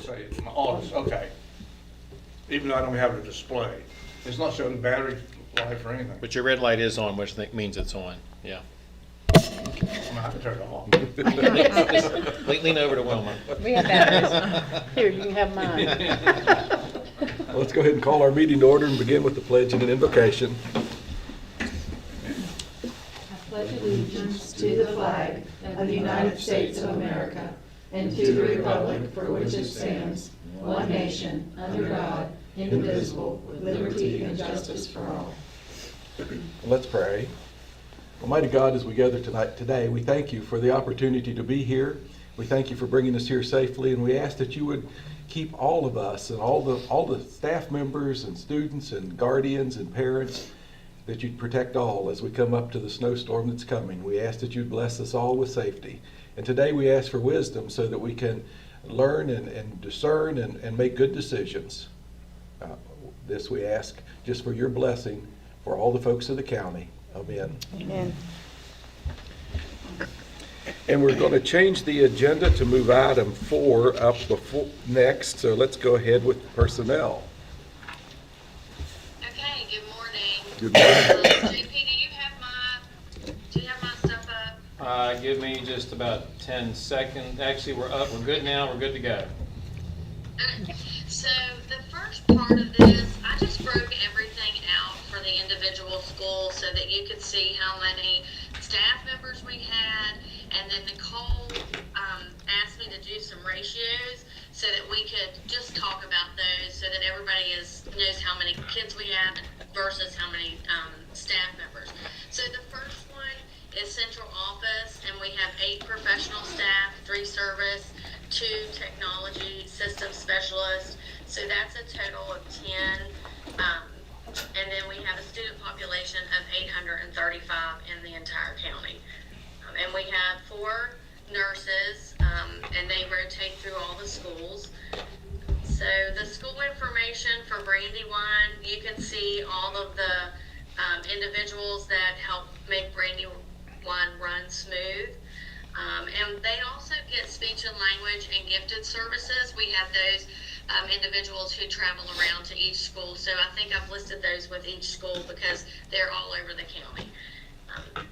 say, oh, it's okay. Even though I don't have a display. It's not showing battery life or anything. But your red light is on, which means it's on, yeah. I mean, I can turn it off. Just lean over to Wilma. We have batteries. Here, you can have mine. Let's go ahead and call our meeting to order and begin with the pledge and an invocation. I pledge allegiance to the flag of the United States of America and to the republic for which it stands, one nation, under God, indivisible, with liberty and justice for all. Let's pray. Almighty God, as we gather today, we thank you for the opportunity to be here. We thank you for bringing us here safely, and we ask that you would keep all of us and all the staff members and students and guardians and parents, that you'd protect all as we come up to the snowstorm that's coming. We ask that you'd bless us all with safety. And today we ask for wisdom so that we can learn and discern and make good decisions. This we ask just for your blessing for all the folks of the county. Amen. Amen. And we're going to change the agenda to move item 4 up before next. So let's go ahead with personnel. Okay, good morning. Good morning. JP, do you have my stuff up? Give me just about 10 seconds. Actually, we're up, we're good now, we're good to go. So the first part of this, I just broke everything out for the individual schools so that you could see how many staff members we had, and then Nicole asked me to do some ratios so that we could just talk about those so that everybody knows how many kids we have versus how many staff members. So the first one is central office, and we have 8 professional staff, 3 service, 2 technology system specialists. So that's a total of 10. And then we have a student population of 835 in the entire county. And we have 4 nurses, and they rotate through all the schools. So the school information for Brandywine, you can see all of the individuals that help make Brandywine run smooth. And they also get speech and language and gifted services. We have those individuals who travel around to each school. So I think I've listed those with each school because they're all over the county.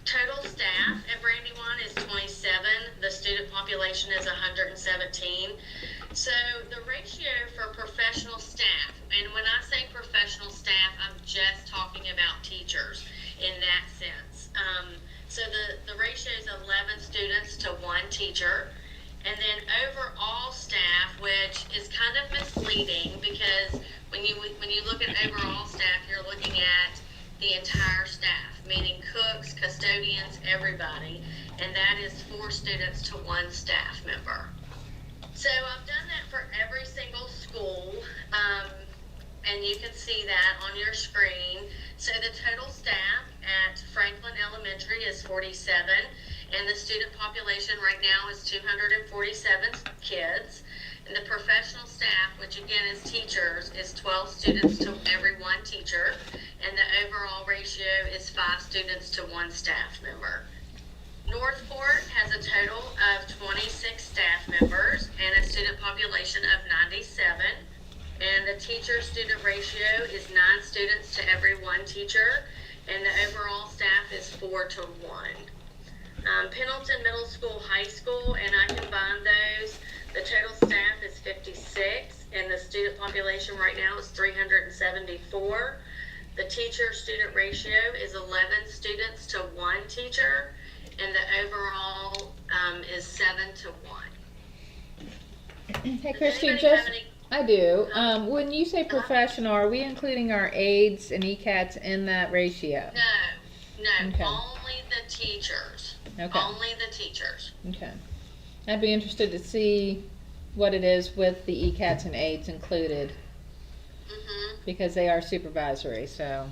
Total staff at Brandywine is 27. The student population is 117. So the ratio for professional staff, and when I say professional staff, I'm just talking about teachers in that sense. So the ratio is 11 students to 1 teacher. And then overall staff, which is kind of misleading because when you look at overall staff, you're looking at the entire staff, meaning cooks, custodians, everybody, and that is 4 students to 1 staff member. So I've done that for every single school, and you can see that on your screen. So the total staff at Franklin Elementary is 47, and the student population right now is 247 kids. And the professional staff, which again is teachers, is 12 students to every 1 teacher, and the overall ratio is 5 students to 1 staff member. Northport has a total of 26 staff members and a student population of 97. And the teacher-student ratio is 9 students to every 1 teacher, and the overall staff is 4 to 1. Pendleton Middle School, High School, and I combine those. The total staff is 56, and the student population right now is 374. The teacher-student ratio is 11 students to 1 teacher, and the overall is 7 to 1. Hey, Does Christy, anybody have just, any- I do. When you say professional, are we including our aides and ECATs in that ratio? No, Okay. only the teachers. Okay. Only the teachers. Okay. I'd be interested to see what it is with the ECATs and aides included Mm-hmm. because they are supervisory, so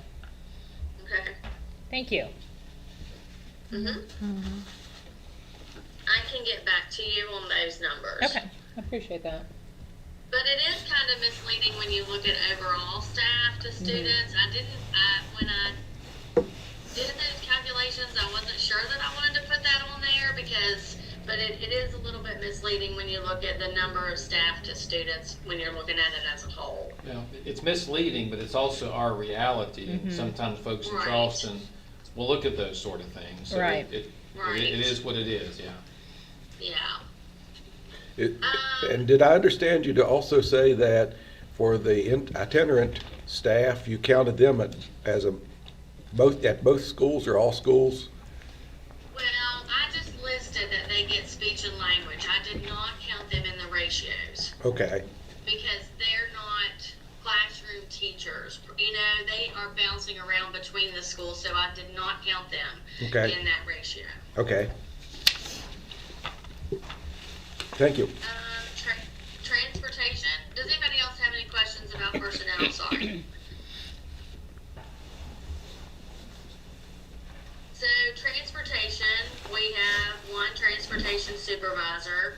Okay. thank you. Mm-hmm. I can get back to you on those numbers. Okay, I appreciate that. But it is kind of misleading when you look at overall staff to students. When I did those calculations, I wasn't sure that I wanted to put that on there but But it is a little bit misleading when you look at the number of staff to students, when you're looking at it as a whole. You know, it's misleading, but it's also our reality. And sometimes folks in Right. Charleston will look at those sort of things. So Right. Right. it is what it is, yeah. Yeah. And did I understand you to also say that for the itinerant staff, you counted them at both schools or all schools? Well, I just listed that they get speech and language. I did not count them in the ratios Okay, because they're not classroom teachers. You know, they are bouncing around between the schools, so I did not count them Okay. in that ratio. okay. Thank you. Transportation. Does anybody else have any questions about personnel? Sorry. So transportation, we have one transportation supervisor,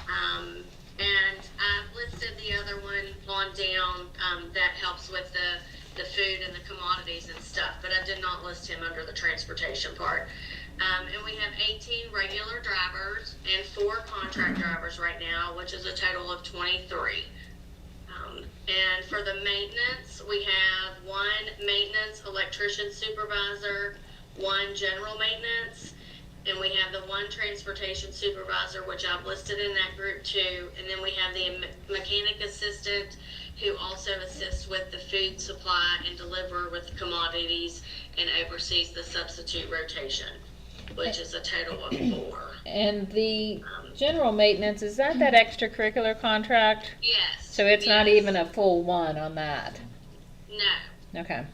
and I've listed the other one on down, that helps with the food and the commodities and stuff, but I did not list him under the transportation part. And we have 18 regular drivers and 4 contract drivers right now, which is a total of 23. And for the maintenance, we have 1 maintenance electrician supervisor, 1 general maintenance, and we have the 1 transportation supervisor, which I've listed in that group too. And then we have the mechanic assistant, who also assists with the food supply and deliver with commodities and oversees the substitute rotation, which is a total of 4. And the general maintenance, is that extracurricular contract? Yes. So it's not yes. even a full 1 on that? No, Okay,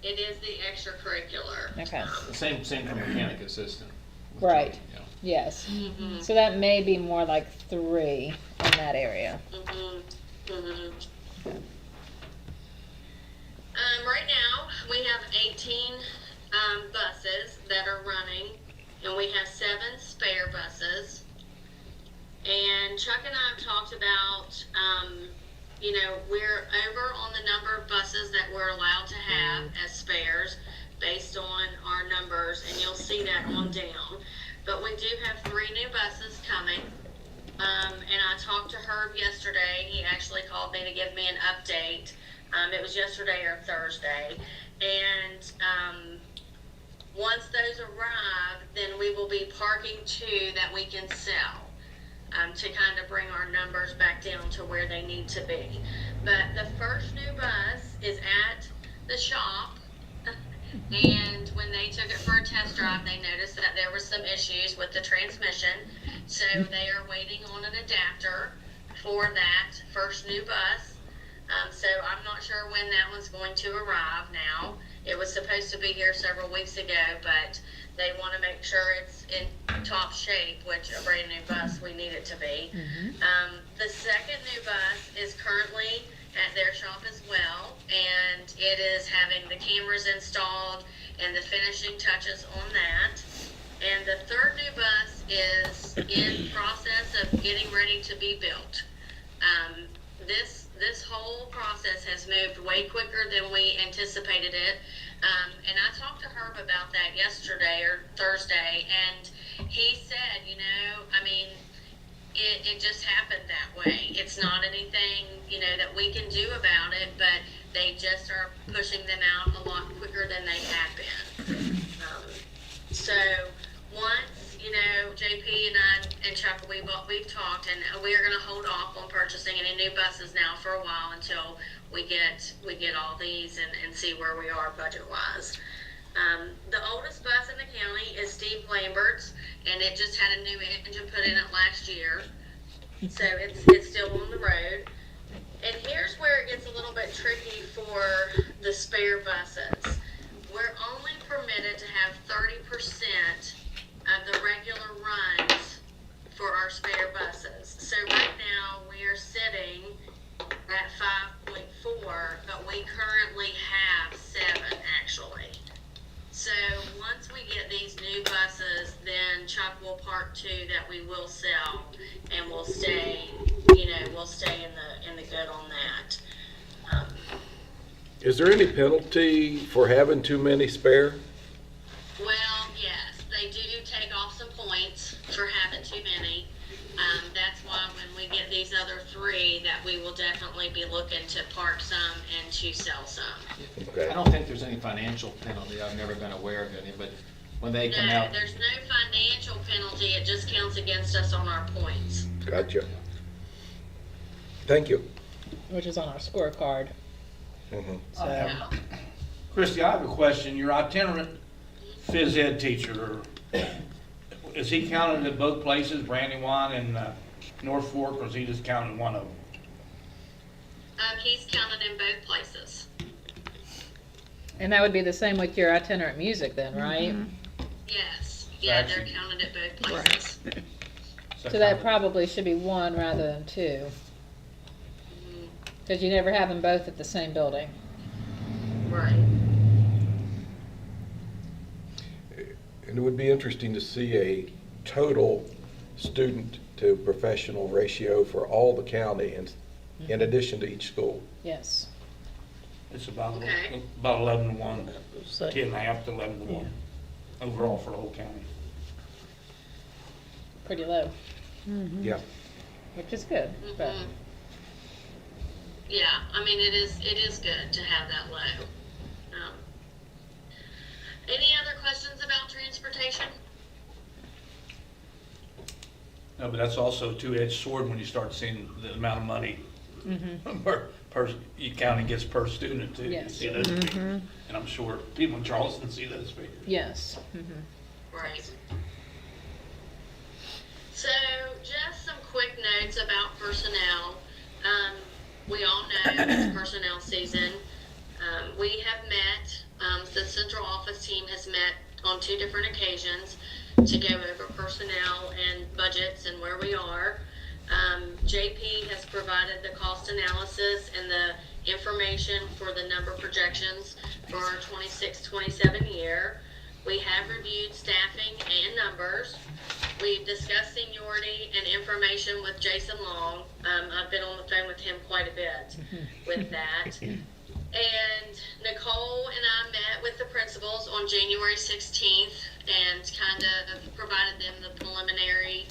it is the extracurricular. okay, Same for mechanic assistant. Right. Yeah. yes. Mm-hmm. So that may be more like 3 in that area. Mm-hmm. Mm-hmm. Right now, we have 18 buses that are running, and we have 7 spare buses. And Chuck and I have talked about, you know, we're over on the number of buses that we're allowed to have as spares based on our numbers, and you'll see that on down. But we do have 3 new buses coming. And I talked to Herb yesterday. He actually called me to give me an update. It was yesterday or Thursday. And once those arrive, then we will be parking 2 that we can sell, to kind of bring our numbers back down to where they need to be. But the first new bus is at the shop. And when they took it for a test drive, they noticed that there were some issues with the transmission. So they are waiting on an adapter for that first new bus. So I'm not sure when that one's going to arrive now. It was supposed to be here several weeks ago, but they want to make sure it's in top shape, which a brand new bus, we need it to be. The second new bus is currently at their shop as well, and it is having the cameras installed and the finishing touches on that. And the third new bus is in process of getting ready to be built. This whole process has moved way quicker than we anticipated it. And I talked to Herb about that yesterday or Thursday, and he said, you know, I mean, it just happened that way. It's not anything, you know, that we can do about it, but they just are pushing them out a lot quicker than they had been. So once, you know, JP and I and Chuck, we've talked, and we are going to hold off on purchasing any new buses now for a while until we get all these and see where we are budget-wise. The oldest bus in the county is Steve Lambert's, and it just had a new engine put in it last year. So it's still on the road. And here's where it gets a little bit tricky for the spare buses. We're only permitted to have 30% of the regular runs for our spare buses. So right now we are sitting at 5.4, but we currently have 7 actually. So once we get these new buses, then Chuck will park 2 that we will sell, and we'll stay, you know, we'll stay in the good on that. Is there any penalty for having too many spare? Well, yes, they do take off some points for having too many. That's why when we get these other 3, that we will definitely be looking to park some and to sell some. I don't think there's any financial penalty. I've never been aware of any, but when they come No, out. there's no financial penalty, it just counts against us on our points. Gotcha. Thank you. Which is on our scorecard. Mhm. So, Yeah. Christie, I have a question. Your itinerant phys ed teacher, is he counted at both places, Brandywine and North Fork, or is he just counting one of them? He's counted in both places. and that would be the same with your itinerant music then, right? Yes, yeah, they're Actually- counted at both places. So that probably should be 1 rather than 2. Because you never have them both at the same building. Right. And it would be interesting to see a total student to professional ratio for all the county and in addition to each school. Yes. It's about Okay. 11 to 1, 10.5 to 11 to 1, overall for the whole county. Pretty low, Yeah. which is good. But Mhm. Yeah, I mean, it is good to have that low. Any other questions about transportation? No, but that's also a two-edged sword when you start seeing the amount of money per county gets per student too. You Yes. see those figures. And I'm sure people in Charleston see those figures. yes. Right. So, just some quick notes about personnel. We all know it's personnel season. We have met, the central office team has met on 2 different occasions to go over personnel and budgets and where we are. JP has provided the cost analysis and the information for the number projections for our 26-27 year. We have reviewed staffing and numbers. We've discussed seniority and information with Jason Long. I've been on the phone with him quite a bit with that. And Nicole and I met with the principals on January 16th and kind of provided them the preliminary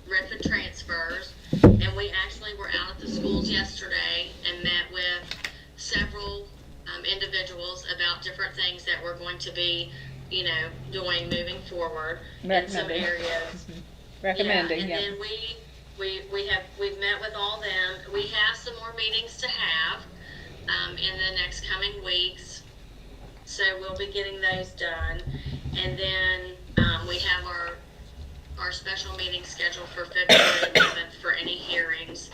RIF and transfers. And we actually were out at the schools yesterday and met with several individuals about different things that we're going to be, doing moving forward in some Recommending. areas. Recommending, Yeah, yeah. and then we've met with all them. We have some more meetings to have in the next coming weeks, so we'll be getting those done. And then we have our special meeting scheduled for February 11th for any hearings.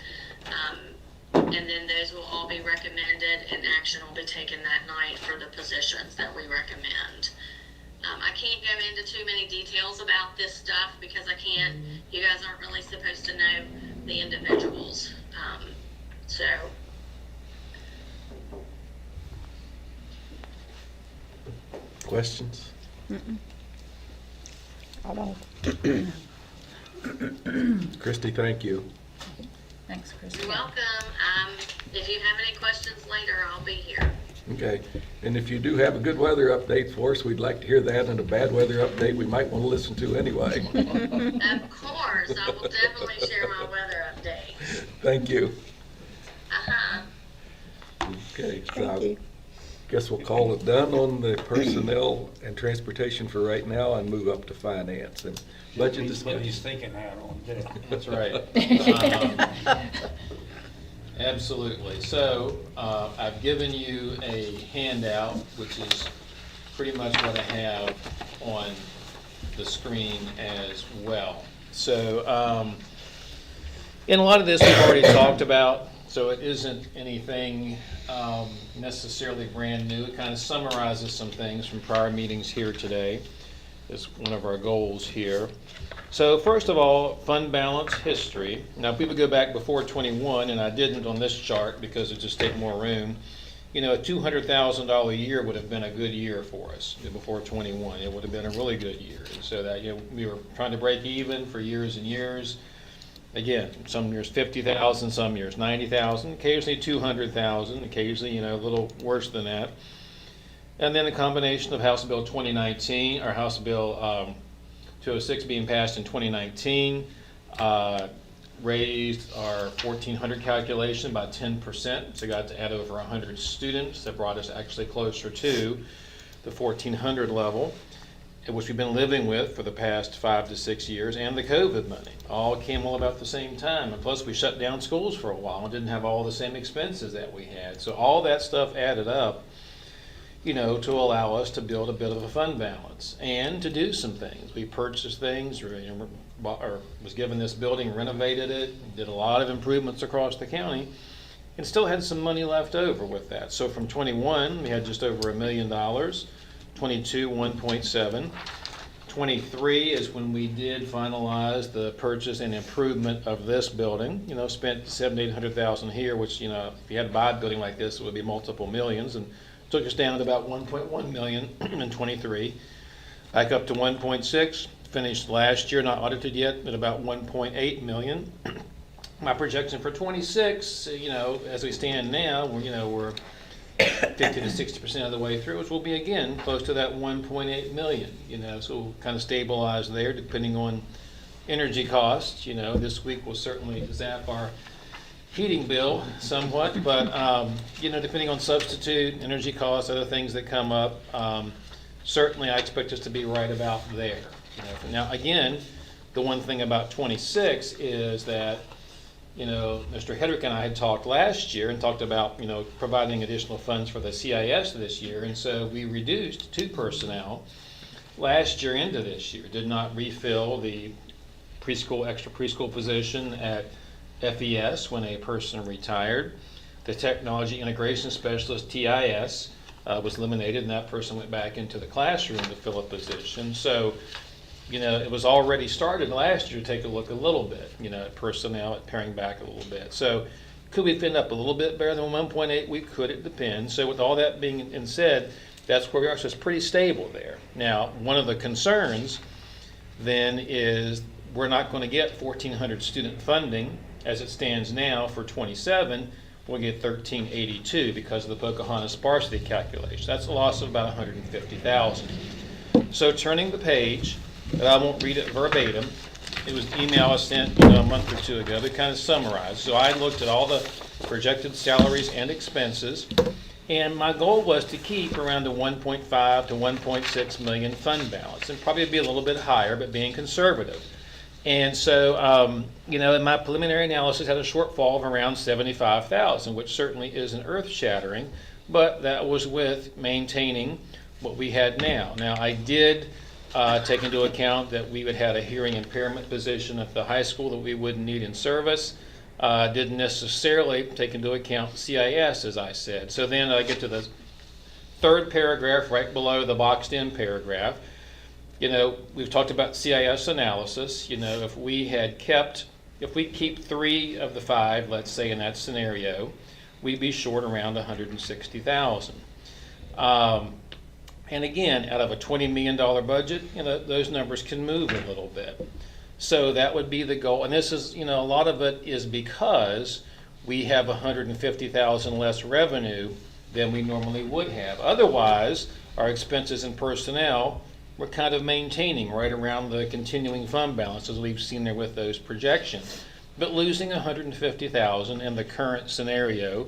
And then those will all be recommended and action will be taken that night for the positions that we recommend. I can't go into too many details about this stuff because I can't. You guys aren't really supposed to know the individuals. So, Questions? I don't. Christie, thank you. Thanks, Chris. you're welcome. If you have any questions later, I'll be here. Okay, and if you do have a good weather update for us, we'd like to hear that, and a bad weather update we might want to listen to anyway. Of course, I will definitely share my weather update. Thank you. Uh-huh. Okay, so I guess we'll call it done on the personnel and transportation for right now and move up to finance and budget Put discussion. his thinking hat on, too. That's right. Absolutely. So I've given you a handout, which is pretty much what I have on the screen as well. So in a lot of this we've already talked about, so it isn't anything necessarily brand new. It kind of summarizes some things from prior meetings here today. Is one of our goals here. So first of all, fund balance history. Now people go back before 21, and I didn't on this chart because it just take more room. A $200,000 year would have been a good year for us before 21. It would have been a really good year. And so that we were trying to break even for years and years. Again, some years 50,000, some years 90,000, occasionally 200,000, occasionally a little worse than that. And then a combination of House Bill 2019 or House Bill 206 being passed in 2019 raised our 1,400 calculation by 10%, so got to add over 100 students. That brought us actually closer to the 1,400 level, which we've been living with for the past 5 to 6 years, and the COVID money. All came all about the same time, and plus we shut down schools for a while and didn't have all the same expenses that we had. So all that stuff added up, you know, to allow us to build a bit of a fund balance and to do some things. We purchased things, or was given this building, renovated it, did a lot of improvements across the county, and still had some money left over with that. So from 21, we had just over $1 million, 22, 1.7. 23 is when we did finalize the purchase and improvement of this building. You know, spent $700,000-800,000 here, which, you know, if you had to buy a building like this, it would be multiple millions, and took us down to about 1.1 million in 23. Back up to 1.6, finished last year, not audited yet, at about 1.8 million. My projection for 26, you know, as we stand now, we're 50 to 60% of the way through, which will be again close to that 1.8 million. You know, so we'll kind of stabilize there, depending on energy costs. You know, this week will certainly zap our heating bill somewhat, but you know, depending on substitute, energy costs, other things that come up, certainly I expect us to be right about there. You know, now again, the one thing about 26 is that, you know, Mr. Hedrick and I had talked last year and talked about, you know, providing additional funds for the CIS this year, and so we reduced 2 personnel last year into this year. Did not refill the extra preschool position at FES when a person retired. The technology integration specialist, TIS, was eliminated, and that person went back into the classroom to fill a position. So, you know, it was already started last year to take a look a little bit, you know, at personnel, at paring back a little bit. So could we end up a little bit better than 1.8? We could, it depends. So with all that being said, that's where we are. So it's pretty stable there. Now, one of the concerns then is we're not going to get 1,400 student funding as it stands now for 27. We'll get 1,382 because of the Pocahontas sparsity calculation. That's a loss of about 150,000. So turning the page, and I won't read it verbatim. It was an email I sent, you know, a month or 2 ago that kind of summarized. So I looked at all the projected salaries and expenses, and my goal was to keep around the 1.5 to 1.6 million fund balance, and probably be a little bit higher, but being conservative. And so, you know, in my preliminary analysis, had a shortfall of around 75,000, which certainly isn't earth-shattering, but that was with maintaining what we had now. Now, I did take into account that we would have a hearing impairment position at the high school that we wouldn't need in service. Didn't necessarily take into account CIS, as I said. So then I get to the 3rd paragraph right below the boxed-in paragraph. You know, we've talked about CIS analysis. You know, if we keep 3 of the 5, let's say in that scenario, we'd be short around 160,000. And again, out of a $20 million budget, you know, those numbers can move a little bit. So that would be the goal. And this is, you know, a lot of it is because we have 150,000 less revenue than we normally would have. Otherwise, our expenses and personnel, we're kind of maintaining right around the continuing fund balance as we've seen there with those projections. But losing 150,000 in the current scenario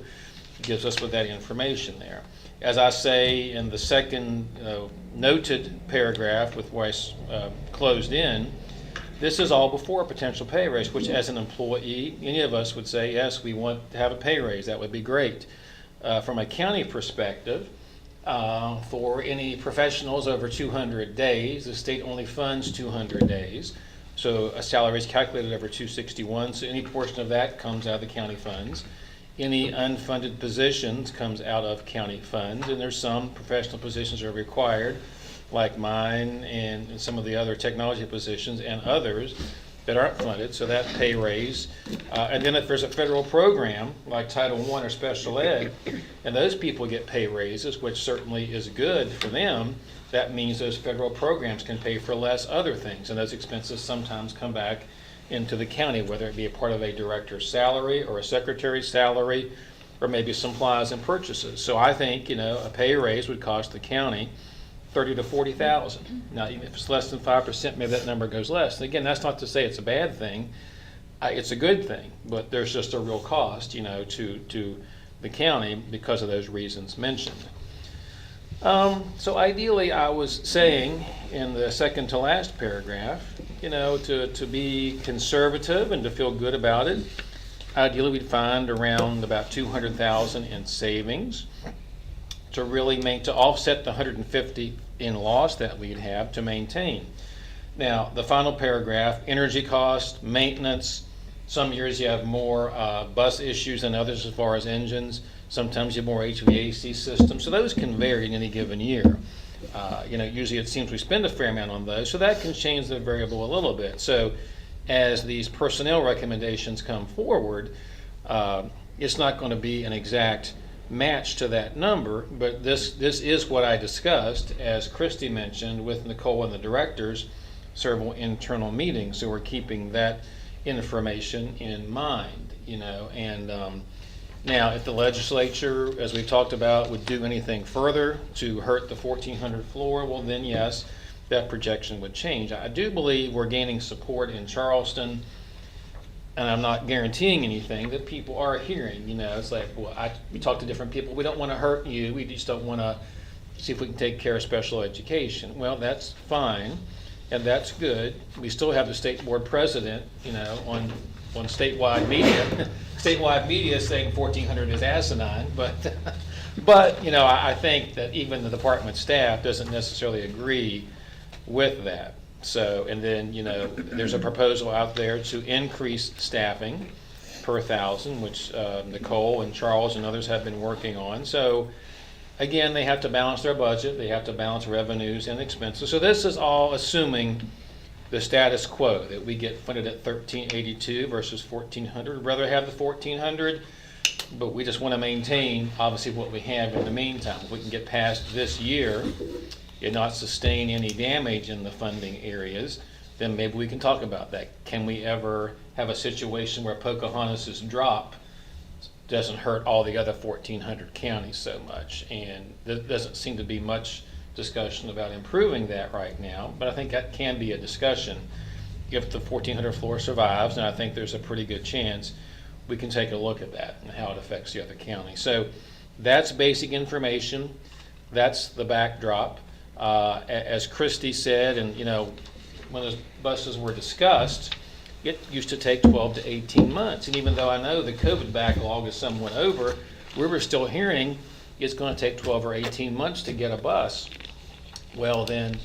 gives us with that information there. As I say in the second noted paragraph with where I closed in, this is all before a potential pay raise, which as an employee, any of us would say, yes, we want to have a pay raise. That would be great. From a county perspective, for any professionals over 200 days, the state only funds 200 days. So a salary is calculated over 261, so any portion of that comes out of the county funds. Any unfunded positions comes out of county funds, and there's some professional positions that are required, like mine and some of the other technology positions and others that aren't funded, so that pay raise. And then if there's a federal program like Title I or Special Ed, and those people get pay raises, which certainly is good for them, that means those federal programs can pay for less other things, and those expenses sometimes come back into the county, whether it be a part of a director's salary or a secretary's salary, or maybe supplies and purchases. So I think, you know, a pay raise would cost the county 30 to 40,000. Now, even if it's less than 5%, maybe that number goes less. And again, that's not to say it's a bad thing. It's a good thing, but there's just a real cost, to the county because of those reasons mentioned. So ideally, I was saying in the second to last paragraph, to be conservative and to feel good about it, ideally we'd find around about 200,000 in savings to really to offset the 150 in loss that we'd have to maintain. Now, the final paragraph, energy cost, maintenance. Some years you have more bus issues than others as far as engines. Sometimes you have more HVAC systems. So those can vary in any given year. Usually it seems we spend a fair amount on those, so that can change the variable a little bit. So as these personnel recommendations come forward, it's not going to be an exact match to that number, but this is what I discussed, as Christy mentioned, with Nicole and the directors, several internal meetings. So we're keeping that information in mind, and now if the legislature, as we talked about, would do anything further to hurt the 1,400 floor, well then yes, that projection would change. I do believe we're gaining support in Charleston, and I'm not guaranteeing anything, that people are hearing. It's like, we talk to different people, we don't want to hurt you, we just don't want to see if we can take care of special education. Well, that's fine, and that's good. We still have the state board president, on statewide media saying 1,400 is asinine, but I think that even the department staff doesn't necessarily agree with that. So, and then, there's a proposal out there to increase staffing per 1,000, which Nicole and Charles and others have been working on. So, again, they have to balance their budget, they have to balance revenues and expenses. So this is all assuming the status quo, that we get funded at 1,382 versus 1,400. We'd rather have the 1,400, but we just want to maintain, obviously, what we have in the meantime. If we can get past this year and not sustain any damage in the funding areas, then maybe we can talk about that. Can we ever have a situation where Pocahontas's drop doesn't hurt all the other 1,400 counties so much? And there doesn't seem to be much discussion about improving that right now, but I think that can be a discussion. If the 1,400 floor survives, and I think there's a pretty good chance, we can take a look at that and how it affects the other counties. So that's basic information. That's the backdrop. As Christy said, and when those buses were discussed, it used to take 12 to 18 months. And even though I know the COVID backlog is somewhat over, we were still hearing it's going to take 12 or 18 months to get a bus. Well, then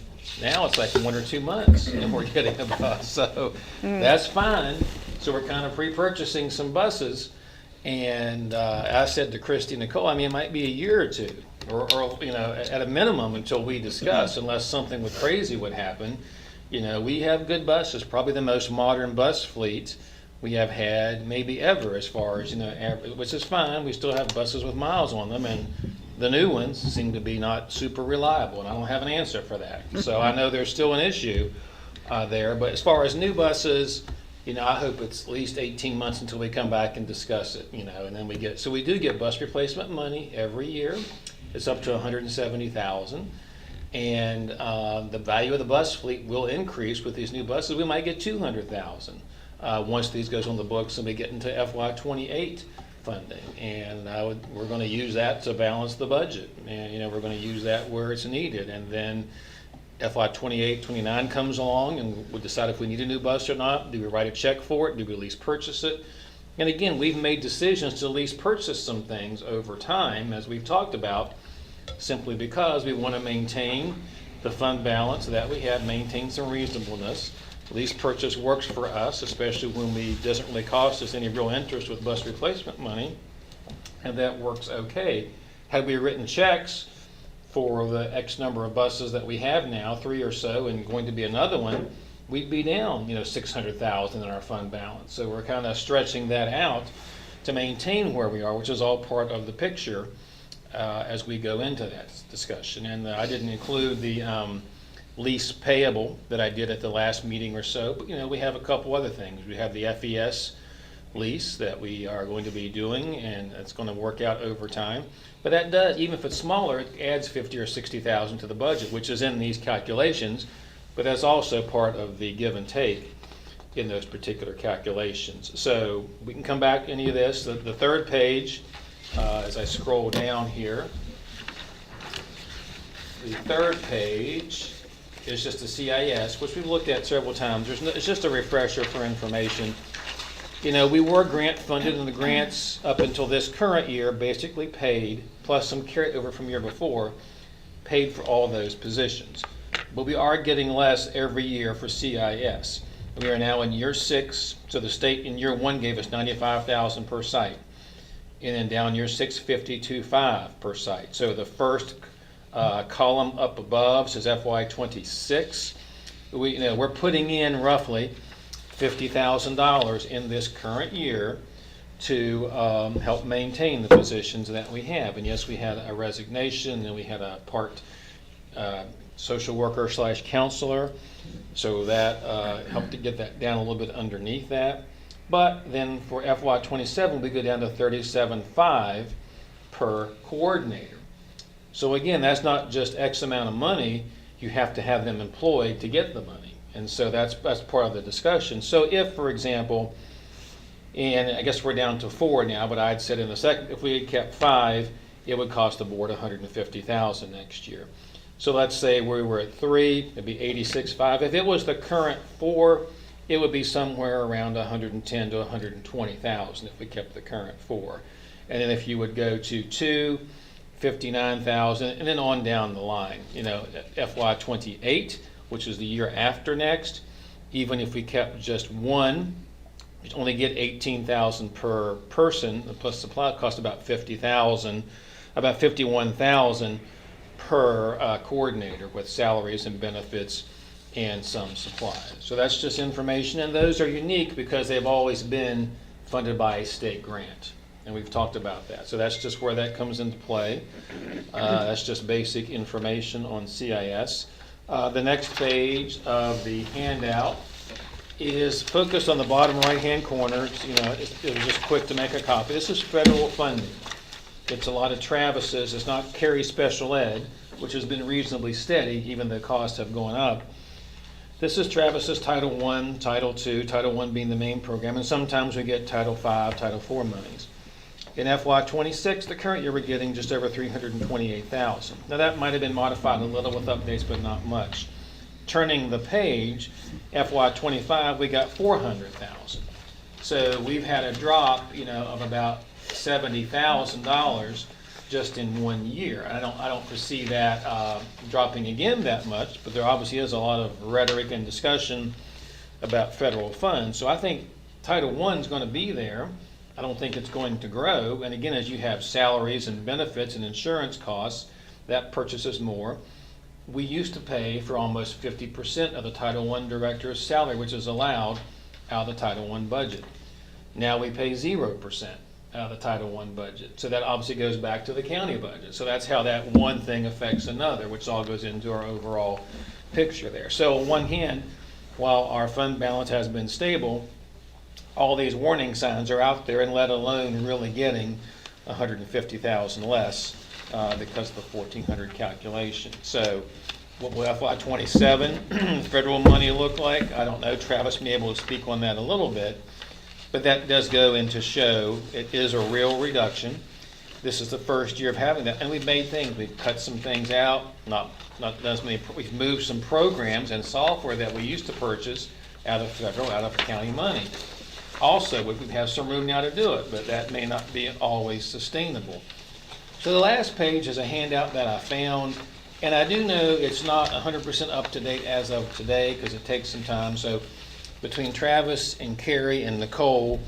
now it's like 1 or 2 months and we're getting a bus. So that's fine. So we're kind of pre-purchasing some buses. And I said to Christy and Nicole, it might be a year or two, or at a minimum until we discuss, unless something crazy would happen. We have good buses, probably the most modern bus fleet we have had maybe ever, as far as, average, which is fine. We still have buses with miles on them, and the new ones seem to be not super reliable, and I don't have an answer for that. So I know there's still an issue there, but as far as new buses, I hope it's at least 18 months until we come back and discuss it, and then we do get bus replacement money every year. It's up to $170,000. And the value of the bus fleet will increase with these new buses. We might get $200,000 once these goes on the books and we get into FY28 funding. And we're going to use that to balance the budget. And we're going to use that where it's needed. And then FY28, 29 comes along, and we'll decide if we need a new bus or not. Do we write a check for it? Do we lease purchase it? And again, we've made decisions to lease purchase some things over time, as we've talked about, simply because we want to maintain the fund balance that we have, maintain some reasonableness. Lease purchase works for us, especially when it doesn't really cost us any real interest with bus replacement money, and that works okay. Had we written checks for the X number of buses that we have now, 3 or so, and going to be another one, we'd be down, $600,000 in our fund balance. So we're kind of stretching that out to maintain where we are, which is all part of the picture as we go into that discussion. And I didn't include the lease payable that I did at the last meeting or so, but we have a couple other things. We have the FES lease that we are going to be doing, and it's going to work out over time. But that does, even if it's smaller, it adds 50 or 60,000 to the budget, which is in these calculations, but that's also part of the give and take in those particular calculations. So we can come back to any of this. The third page, as I scroll down here, the third page is just the CIS, which we've looked at several times. It's just a refresher for information. You know, we were grant funded, and the grants up until this current year basically paid, plus some carryover from year before, paid for all those positions. But we are getting less every year for CIS. We are now in year 6, so the state in year 1 gave us 95,000 per site, and then down year 6, 52.5 per site. So the first column up above says FY26. We're putting in roughly $50,000 in this current year to help maintain the positions that we have. And yes, we had a resignation, and we had a part social worker / counselor, so that helped to get that down a little bit underneath that. But then for FY27, we go down to 37.5 per coordinator. So again, that's not just X amount of money, you have to have them employed to get the money. And so that's part of the discussion. So if, for example, and I guess we're down to 4 now, but I'd said in the second, if we had kept 5, it would cost the board $150,000 next year. So let's say we were at 3, it'd be 86.5. If it was the current 4, it would be somewhere around 110 to 120,000 if we kept the current 4. And then if you would go to 2, 59,000, and then on down the line. You know, FY28, which is the year after next, even if we kept just 1, you'd only get 18,000 per person, plus supply cost about 50,000, about 51,000 per coordinator with salaries and benefits and some supplies. So that's just information, and those are unique because they've always been funded by a state grant. And we've talked about that. So that's just where that comes into play. That's just basic information on CIS. The next page of the handout is focused on the bottom right-hand corner. You know, it was just quick to make a copy. This is federal funding. It's a lot of Travis's. It's not Cary Special Ed, which has been reasonably steady, even though costs have gone up. This is Travis's Title I, Title II, Title I being the main program, and sometimes we get Title V, Title IV monies. In FY26, the current year, we're getting just over $328,000. Now that might have been modified a little with updates, but not much. Turning the page, FY25, we got $400,000. So we've had a drop, you know, of about $70,000 just in 1 year. I don't foresee that dropping again that much, but there obviously is a lot of rhetoric and discussion about federal funds. So I think Title I is going to be there. I don't think it's going to grow. And again, as you have salaries and benefits and insurance costs, that purchases more. We used to pay for almost 50% of the Title I director's salary, which is allowed out of the Title I budget. Now we pay 0% out of the Title I budget. So that obviously goes back to the county budget. So that's how that one thing affects another, which all goes into our overall picture there. So on one hand, while our fund balance has been stable, all these warning signs are out there, and let alone really getting 150,000 less because of the 1,400 calculation. So what will FY27 federal money look like? I don't know. Travis may be able to speak on that a little bit, but that does go into show it is a real reduction. This is the first year of having that, and we've made things. We've cut some things out. Not as many. We've moved some programs and software that we used to purchase out of federal, out of county money. Also, we have some room now to do it, but that may not be always sustainable. So the last page is a handout that I found, and I do know it's not 100% up to date as of today because it takes some time. So between Travis and Carrie and Nicole,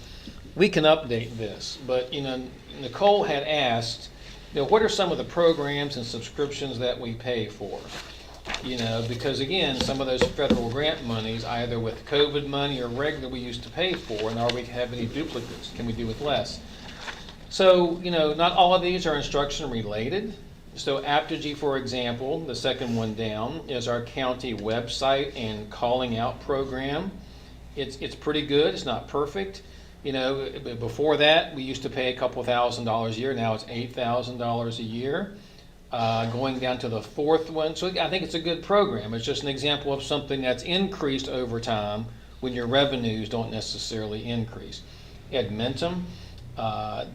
we can update this. But, you know, Nicole had asked, you know, what are some of the programs and subscriptions that we pay for? You know, because again, some of those federal grant monies, either with COVID money or regular, we used to pay for, and are we have any duplicates? Can we do with less? So, you know, not all of these are instruction related. So Apogee, for example, the second one down, is our county website and calling out program. It's pretty good. It's not perfect. Before that, we used to pay a couple $1,000s a year. Now it's $8,000 a year. Going down to the fourth one. So I think it's a good program. It's just an example of something that's increased over time when your revenues don't necessarily increase. Edmentum, the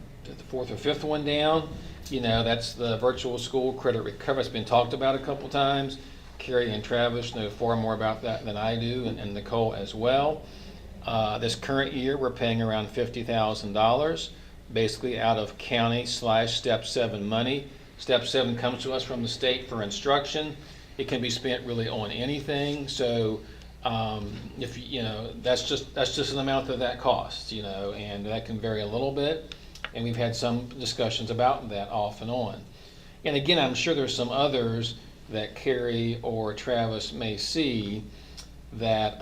fourth or fifth one down, that's the virtual school credit recovery. It's been talked about a couple times. Carrie and Travis know far more about that than I do, and Nicole as well. This current year, we're paying around $50,000, basically out of county/Step 7 money. Step 7 comes to us from the state for instruction. It can be spent really on anything. So if that's just an amount that costs, and that can vary a little bit. And we've had some discussions about that off and on. And again, I'm sure there's some others that Carrie or Travis may see that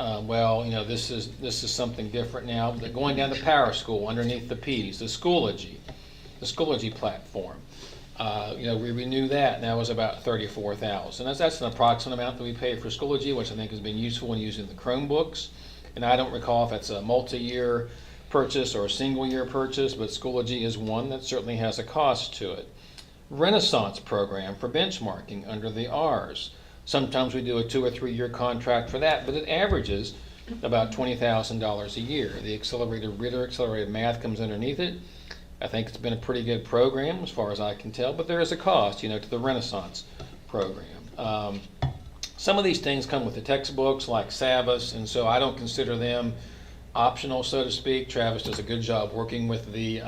this is something different now. But going down to Power School underneath the P's, the Schoology platform. We renew that, and that was about $34,000. That's an approximate amount that we pay for Schoology, which I think has been useful in using the Chromebooks. And I don't recall if it's a multi-year purchase or a single-year purchase, but Schoology is one that certainly has a cost to it. Renaissance program for benchmarking under the R's. Sometimes we do a 2 or 3 year contract for that, but it averages about $20,000 a year. The accelerated reader, accelerated math comes underneath it. I think it's been a pretty good program as far as I can tell, but there is a cost, to the Renaissance program. Some of these things come with the textbooks like Savas, and so I don't consider them optional, so to speak. Travis does a good job working with the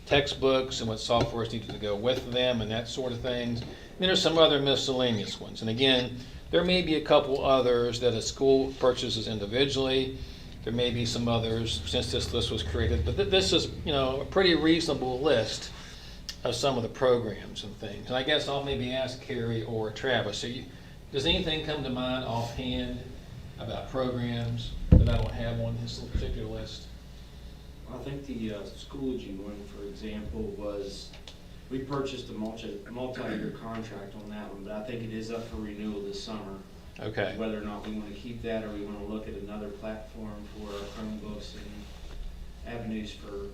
textbooks and what software is needed to go with them and that sort of things. And then there's some other miscellaneous ones. And again, there may be a couple others that a school purchases individually. There may be some others since this list was created, but this is, a pretty reasonable list of some of the programs and things. And I guess I'll maybe ask Carrie or Travis. So does anything come to mind offhand about programs that I don't have on this particular list? I think the Schoology one, for example, we purchased a multi-year contract on that one, but I think it is up for renewal this summer. Okay. Whether or not we want to keep that or we want to look at another platform for our Chromebooks and avenues for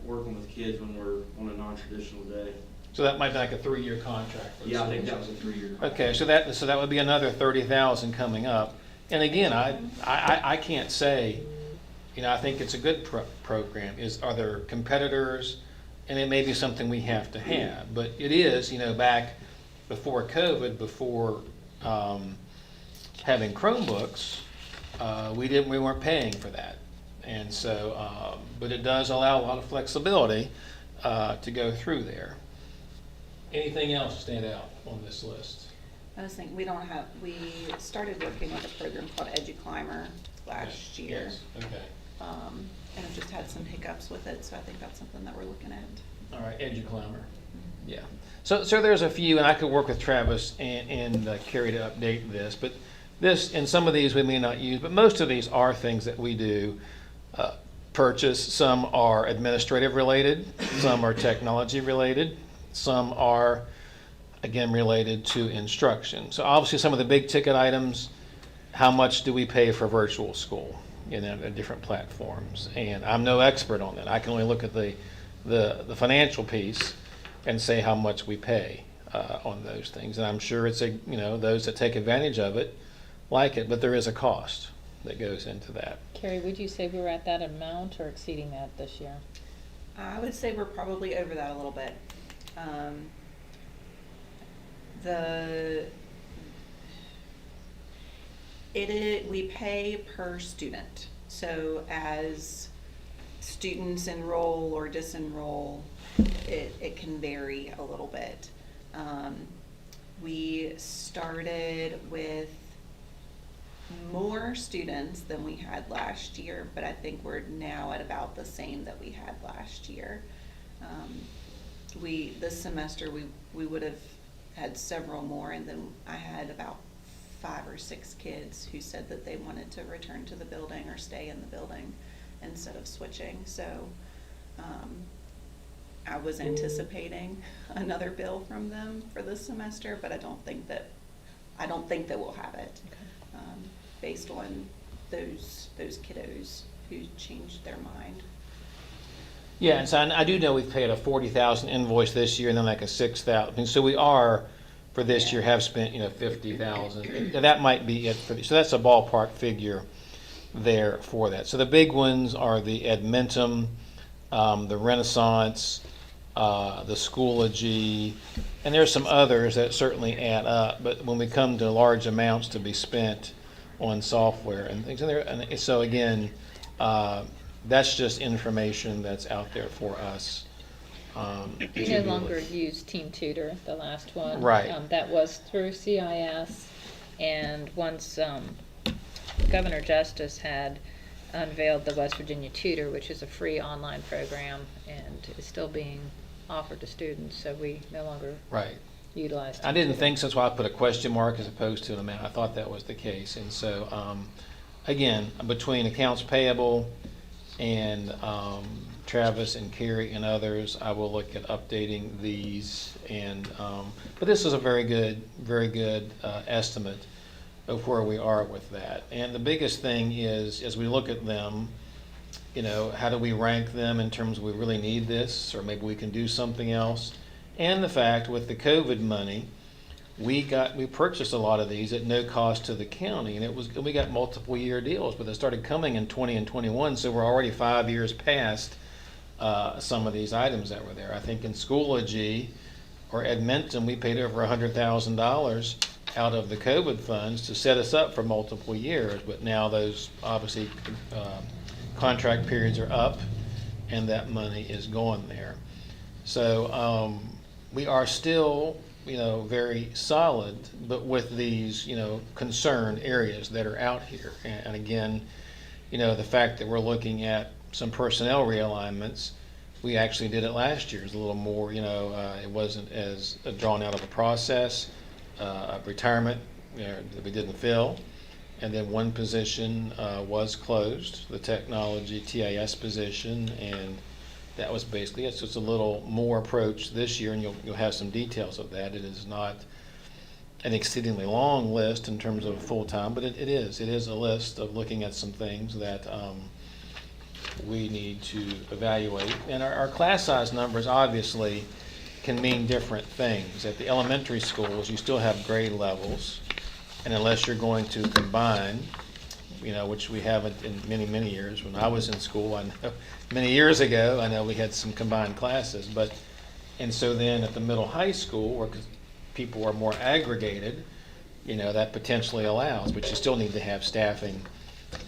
working with kids when we're on a non-traditional day. So that might be like a 3-year contract. Yeah, I think that was a 3-year contract. Okay, so that would be another $30,000 coming up. And again, I can't say, I think it's a good program. Are there competitors? And it may be something we have to have. But it is, back before COVID, before having Chromebooks, we weren't paying for that. And so, but it does allow a lot of flexibility to go through there. Anything else stand out on this list? I was thinking, we started working with a program called EduClimber last year. Yes, okay. And it just had some hiccups with it, so I think that's something that we're looking at. All right, EduClimber. Yeah. So there's a few, and I could work with Travis and Carrie to update this, but and some of these we may not use, but most of these are things that we do purchase. Some are administrative related, some are technology related, some are, again, related to instruction. So obviously some of the big ticket items, how much do we pay for virtual school? Different platforms, and I'm no expert on that. I can only look at the financial piece and say how much we pay on those things. And I'm sure it's those that take advantage of it like it, but there is a cost that goes into that. Carrie, would you say we were at that amount or exceeding that this year? I would say we're probably over that a little bit. We pay per student. So as students enroll or disenroll, it can vary a little bit. We started with more students than we had last year, but I think we're now at about the same that we had last year. This semester we would have had several more, and then I had about 5 or 6 kids who said that they wanted to return to the building or stay in the building instead of switching. So I was anticipating another bill from them for this semester, but I don't think that we'll have it. Based on those kiddos who changed their mind. Yeah, and so I do know we've paid a 40,000 invoice this year and then like a 6,000. And so we are, for this year, have spent, 50,000. And that might be it for so that's a ballpark figure there for that. So the big ones are the Edmentum, the Renaissance, the Schoology, and there's some others that certainly add up. But when we come to large amounts to be spent on software and things, and so again, that's just information that's out there for us. We no longer use Team Tutor, the last one. Right. That was through CIS, and once Governor Justice had unveiled the West Virginia Tutor, which is a free online program and is still being offered to students, so we no longer Right. utilize Team I didn't Tutor. think so, that's why I put a question mark as opposed to an amount. I thought that was the case. And so, again, between accounts payable and Travis and Carrie and others, I will look at updating these. And but this is a very good estimate of where we are with that. And the biggest thing is, as we look at them, how do we rank them in terms of we really need this, or maybe we can do something else? And the fact with the COVID money, we purchased a lot of these at no cost to the county, and we got multiple year deals, but they started coming in 20 and 21, so we're already 5 years past some of these items that were there. I think in Schoology or Edmentum, we paid over $100,000 out of the COVID funds to set us up for multiple years, but now those obviously contract periods are up, and that money is gone there. So we are still, very solid, but with these, concern areas that are out here. And again, the fact that we're looking at some personnel realignments, we actually did it last year. It's a little more, it wasn't as drawn out of a process. Retirement that we didn't fill. And then one position was closed, the technology TAS position, and that was basically it. So it's a little more approach this year, and you'll have some details of that. It is not an exceedingly long list in terms of full-time, but it is. It is a list of looking at some things that we need to evaluate. And our class size numbers obviously can mean different things. At the elementary schools, you still have grade levels, and unless you're going to combine, which we haven't in many, many years. When I was in school, I know many years ago, I know we had some combined classes, and so then at the middle high school, where people are more aggregated, that potentially allows, but you still need to have staffing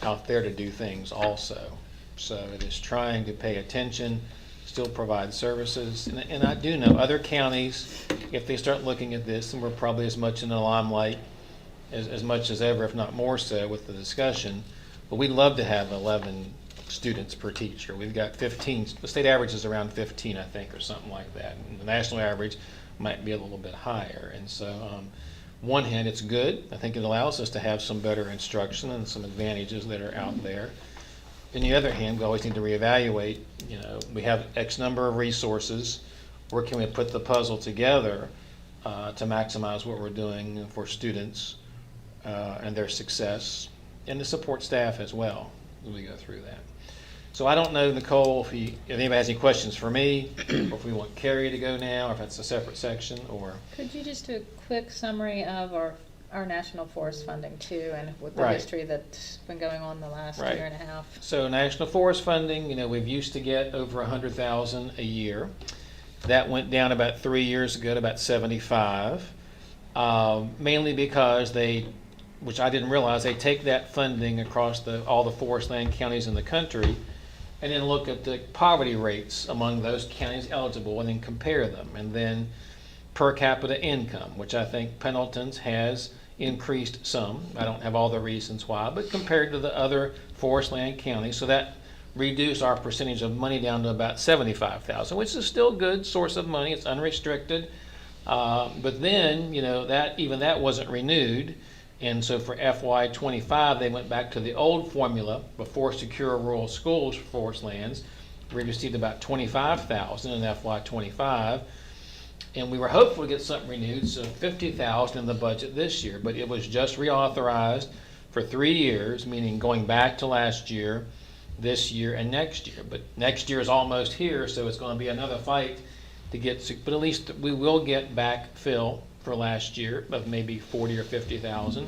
out there to do things also. So it is trying to pay attention, still provide services, and I do know other counties, if they start looking at this, and we're probably as much in the limelight as much as ever, if not more so, with the discussion. But we'd love to have 11 students per teacher. We've got 15. The state average is around 15, I think, or something like that. And the national average might be a little bit higher. And so, one hand, it's good. I think it allows us to have some better instruction and some advantages that are out there. On the other hand, we always need to reevaluate. We have X number of resources. Where can we put the puzzle together to maximize what we're doing for students and their success, and to support staff as well as we go through that. So I don't know, Nicole, if anybody has any questions for me, or if we want Carrie to go now, or if that's a separate section, or. Could you just do a quick summary of our national forest funding too, and with the Right. history that's been going on the last Right. year and a half? So national forest funding, we've used to get over 100,000 a year. That went down about 3 years ago to about 75, mainly because which I didn't realize, they take that funding across all the forest land counties in the country and then look at the poverty rates among those counties eligible and then compare them. And then per capita income, which I think Pendleton's has increased some. I don't have all the reasons why, but compared to the other forest land counties, so that reduced our percentage of money down to about 75,000, which is still a good source of money. It's unrestricted. But then, that wasn't renewed. And so for FY 25, they went back to the old formula before Secure Rural Schools for forest lands. We received about 25,000 in FY 25. And we were hopeful to get something renewed, so 50,000 in the budget this year. But it was just reauthorized for 3 years, meaning going back to last year this year and next year. But next year is almost here, so it's gonna be another fight to get, but at least we will get back fill for last year of maybe 40 or 50,000.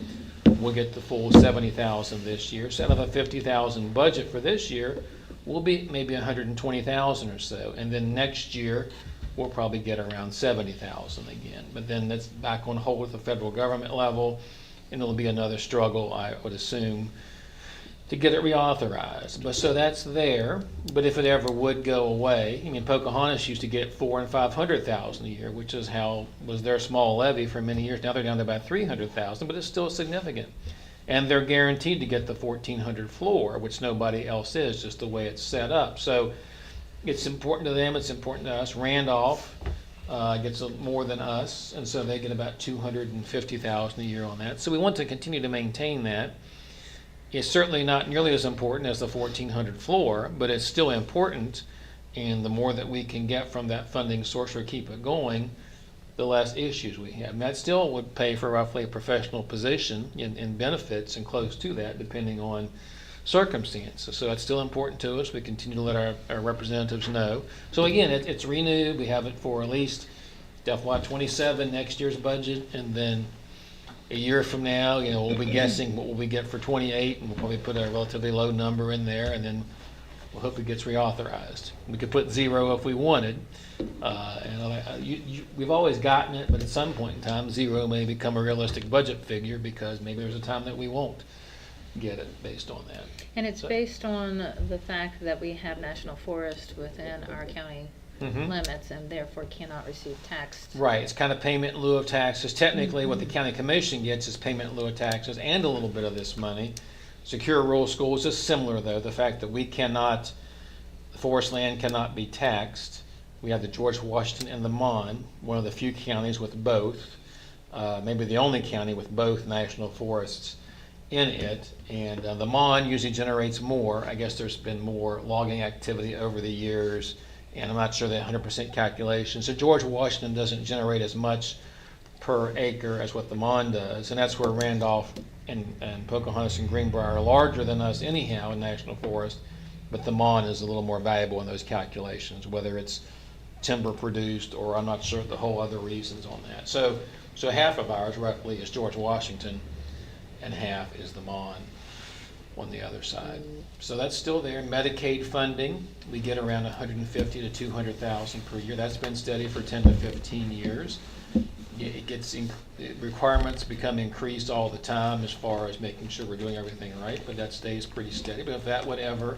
We'll get the full 70,000 this year. So out of a 50,000 budget for this year, we'll be maybe 120,000 or so. And then next year, we'll probably get around 70,000 again. But then that's back on hold at the federal government level, and it'll be another struggle, I would assume, to get it reauthorized. But so that's there. But if it ever would go away, I mean, Pocahontas used to get 400,000 and 500,000 a year, which is how was their small levy for many years. Now they're down to about 300,000, but it's still significant. And they're guaranteed to get the 1,400 floor, which nobody else is, just the way it's set up. So it's important to them. It's important to us. Randolph gets more than us, and so they get about 250,000 a year on that. So we want to continue to maintain that. It's certainly not nearly as important as the 1,400 floor, but it's still important, and the more that we can get from that funding source or keep it going, the less issues we have. And that still would pay for roughly a professional position in benefits and close to that, depending on circumstances. So it's still important to us. We continue to let our representatives know. So again, it's renewed. We have it for at least FY27, next year's budget, and then a year from now, we'll be guessing what will we get for 28, and we'll probably put a relatively low number in there, and then we'll hope it gets reauthorized. We could put 0 if we wanted. We've always gotten it, but at some point in time, 0 may become a realistic budget figure because maybe there's a time that we won't get it based on that. And it's based on the fact that we have national forest within our county limits and therefore cannot receive tax. Right, it's kind of payment in lieu of taxes. Technically, what the county commission gets is payment in lieu of taxes and a little bit of this money. Secure rural schools is similar, though. The fact that forest land cannot be taxed. We have the George Washington and the Mon, one of the few counties with both, maybe the only county with both national forests in it. And the Mon usually generates more. I guess there's been more logging activity over the years, and I'm not sure the 100% calculation. So George Washington doesn't generate as much per acre as what the Mon does, and that's where Randolph and Pocahontas and Greenbrier are larger than us anyhow in national forest, but the Mon is a little more valuable in those calculations, whether it's timber produced or I'm not sure the whole other reasons on that. So half of ours roughly is George Washington, and half is the Mon on the other side. So that's still there. Medicaid funding, we get around 150 to 200,000 per year. That's been steady for 10 to 15 years. Requirements become increased all the time as far as making sure we're doing everything right, but that stays pretty steady. But if that would ever,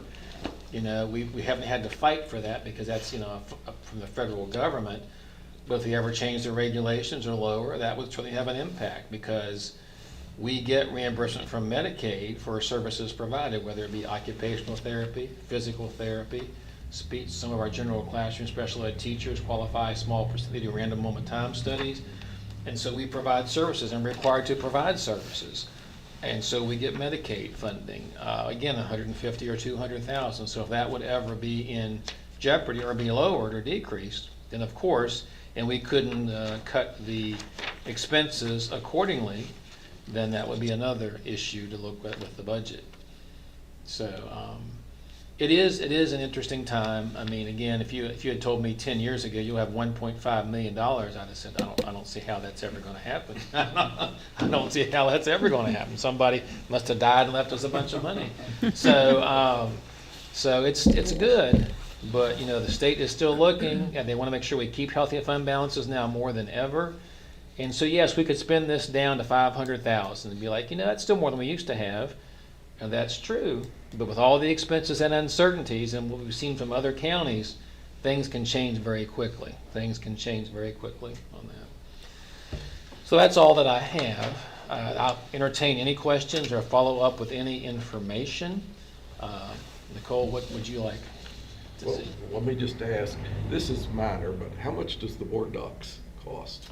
we haven't had to fight for that because that's, from the federal government. But if they ever change the regulations or lower, that would certainly have an impact because we get reimbursement from Medicaid for services provided, whether it be occupational therapy, physical therapy, speech. Some of our general classroom special ed teachers qualify small percentage of random moment time studies. And so we provide services and required to provide services. And so we get Medicaid funding, again, 150 or 200,000. So if that would ever be in jeopardy or be lowered or decreased, then of course, and we couldn't cut the expenses accordingly, then that would be another issue to look at with the budget. So it is an interesting time. I mean, again, if you had told me 10 years ago you'll have $1.5 million, I'd have said, I don't see how that's ever going to happen. I don't see how that's ever going to happen. Somebody must have died and left us a bunch of money. So it's good, but the state is still looking, and they want to make sure we keep healthy fund balances now more than ever. And so yes, we could spend this down to 500,000 and be like, that's still more than we used to have. And that's true, but with all the expenses and uncertainties and what we've seen from other counties, things can change very quickly. Things can change very quickly on that. So that's all that I have. I'll entertain any questions or follow up with any information. Nicole, what would you like to see? Let me just ask, this is minor, but how much does the board docs cost?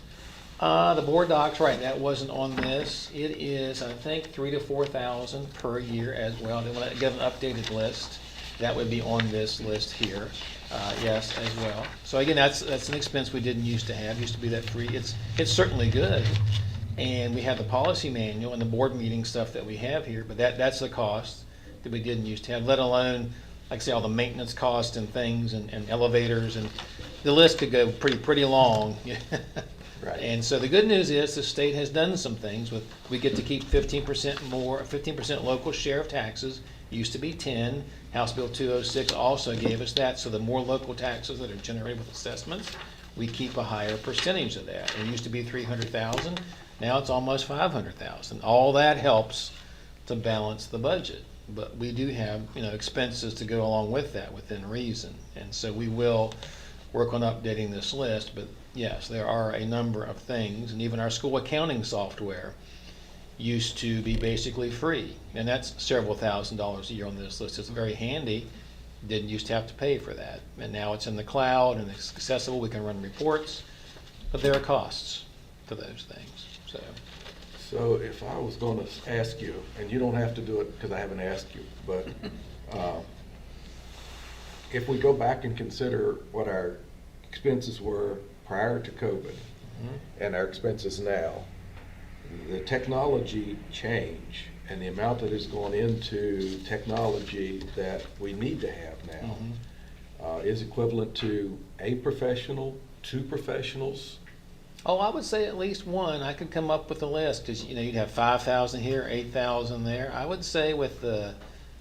The board docs, right, that wasn't on this. It is, I think, $3,000 to $4,000 per year as well. They want to get an updated list. That would be on this list here, yes, as well. So again, that's an expense we didn't used to have. It used to be that free. It's certainly good. And we have the policy manual and the board meeting stuff that we have here, but that's the cost. that we didn't used to have, let alone, like I say, all the maintenance costs and things and elevators, and the list could go pretty long. Right. And so the good news is the state has done some things with, we get to keep 15% more, 15% local share of taxes. Used to be 10. House Bill 206 also gave us that. So the more local taxes that are generated with assessments, we keep a higher percentage of that. It used to be 300,000. Now it's almost 500,000. All that helps to balance the budget. But we do have, expenses to go along with that within reason. And so we will work on updating this list. But yes, there are a number of things, and even our school accounting software used to be basically free, and that's several $1,000s a year on this list. It's very handy. Didn't used to have to pay for that, and now it's in the cloud and it's accessible. We can run reports, but there are costs to those things. So if I was going to ask you, and you don't have to do it because I haven't asked you, but if we go back and consider what our expenses were prior to COVID and our expenses now, the technology change and the amount that has gone into technology that we need to have now is equivalent to a professional, 2 professionals. Oh, I would say at least one. I could come up with a list because you'd have 5,000 here, 8,000 there. I would say with the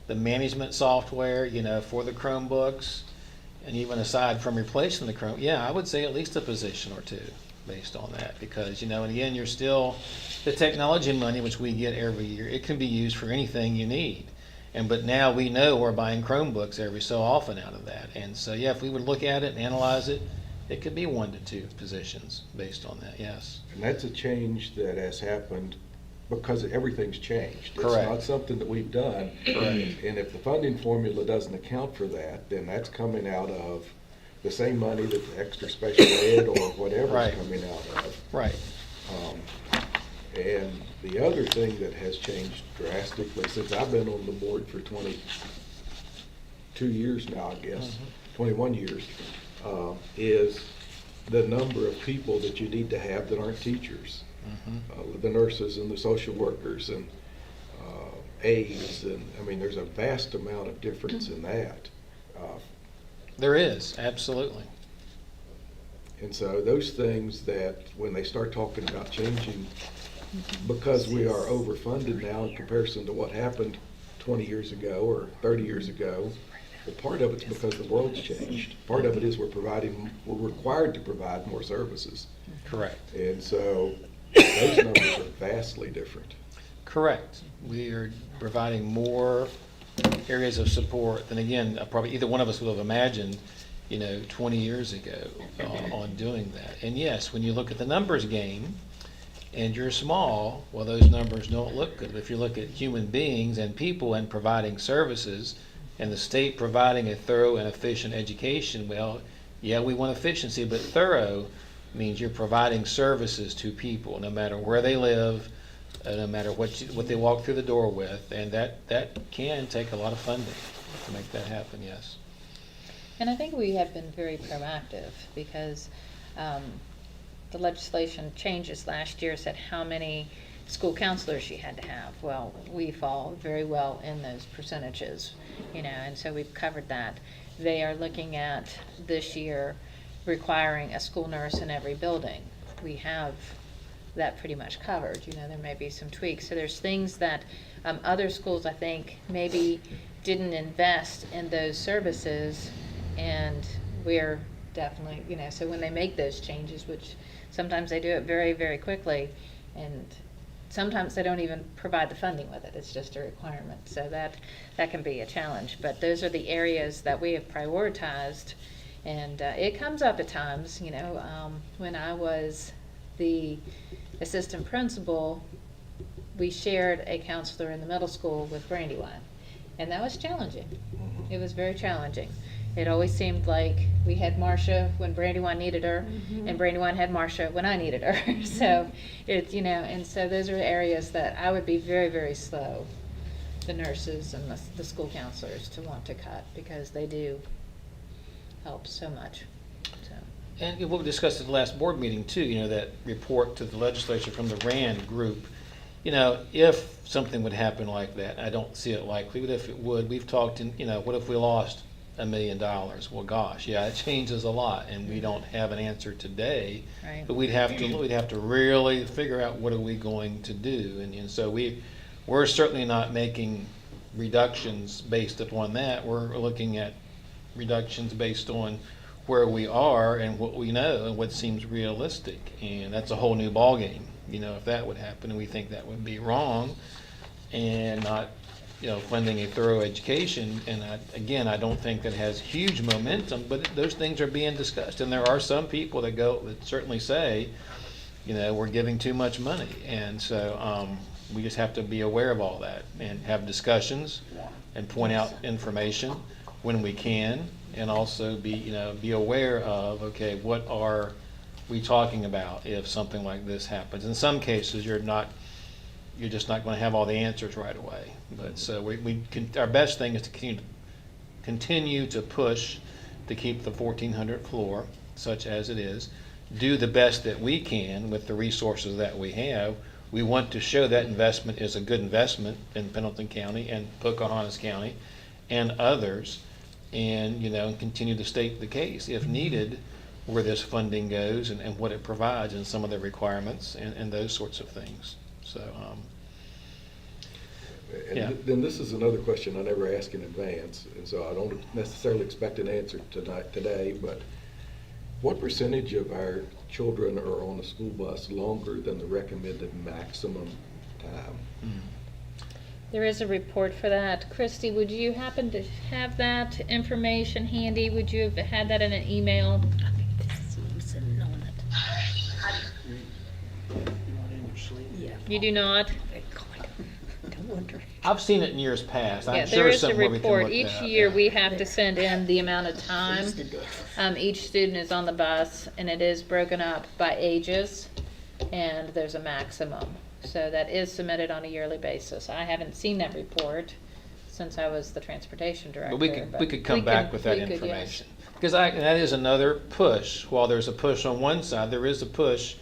management software, for the Chromebooks, and even aside from replacing the Chrome, I would say at least a position or 2 based on that, because in the end you're still, the technology money which we get every year, it can be used for anything you need. But now we know we're buying Chromebooks every so often out of that. And so if we would look at it and analyze it, it could be 1 to 2 positions based on that, yes. And that's a change that has happened because everything's changed. Correct. It's not something that we've done. Correct. And if the funding formula doesn't account for that, then that's coming out of the same money that the extra special ed or whatever Right. is coming out of. Right. And the other thing that has changed drastically since I've been on the board for 22 years now, I guess, 21 years, is the number of people that you need to have that aren't teachers. The nurses and the social workers and aides, and there's a vast amount of difference in that. There is, absolutely. And so those things that when they start talking about changing, because we are overfunded now in comparison to what happened 20 years ago or 30 years ago, well, part of it's because the world's changed. Part of it is we're required to provide more services. Correct. And so those numbers are vastly different. Correct. We are providing more areas of support than, again, probably either one of us would have imagined, 20 years ago on doing that. And yes, when you look at the numbers game and you're small, well, those numbers don't look good. If you look at human beings and people and providing services and the state providing a thorough and efficient education, well, yeah, we want efficiency, but thorough means you're providing services to people no matter where they live, no matter what they walk through the door with, and that can take a lot of funding to make that happen, yes. And I think we have been very proactive because the legislation changes last year said how many school counselors you had to have. Well, we fall very well in those percentages, and so we've covered that. They are looking at this year requiring a school nurse in every building. We have that pretty much covered. There may be some tweaks. So there's things that other schools, I think, maybe didn't invest in those services, and we're definitely, so when they make those changes, which sometimes they do it very, very quickly, and sometimes they don't even provide the funding with it. It's just a requirement. So that can be a challenge. But those are the areas that we have prioritized, and it comes up at times. When I was the assistant principal, we shared a counselor in the middle school with Brandywine, and that was challenging. It was very challenging. It always seemed like we had Marcia when Brandywine needed her, and Brandywine had Marcia when I needed her. So it's, and so those are areas that I would be very, very slow, the nurses and the school counselors, to want to cut, because they do help so much. So. And what we discussed at the last board meeting too, that report to the legislature from the RAND group, if something would happen like that, I don't see it likely, but if it would, we've talked in, what if we lost $1 million? Well, gosh, yeah, it changes a lot, and we don't have an answer today. Right. But we'd have to really figure out what are we going to do, and so we're certainly not making reductions based upon that. We're looking at reductions based on where we are and what we know and what seems realistic, and that's a whole new ballgame. If that would happen, and we think that would be wrong, and not, funding a thorough education. And I don't think that has huge momentum, but those things are being discussed, and there are some people that certainly say, we're giving too much money, and so we just have to be aware of all that and have discussions and point out information when we can, and also be aware of, okay, what are we talking about if something like this happens? In some cases, you're just not going to have all the answers right away. But so our best thing is to continue to push to keep the 1,400 floor such as it is, do the best that we can with the resources that we have. We want to show that investment is a good investment in Pendleton County and Pocahontas County and others, and continue to state the case if needed, where this funding goes and what it provides and some of the requirements and those sorts of things. So, yeah. Then this is another question I never ask in advance, and so I don't necessarily expect an answer today, but what percentage of our children are on a school bus longer than the recommended maximum time? There is a report for that. Christy, would you happen to have that information handy? Would you have had that in an email? You do not? I've seen it in years past. Yeah, I'm sure there is a somewhere we can report. look Each that up. year, we have to send in the amount of time each student is on the bus, and it is broken up by ages, and there's a maximum. So that is submitted on a yearly basis. I haven't seen that report since I was the transportation director. But we could come back with that we could, yes. information. Because that is another push. While there's a push on one side, there is a push,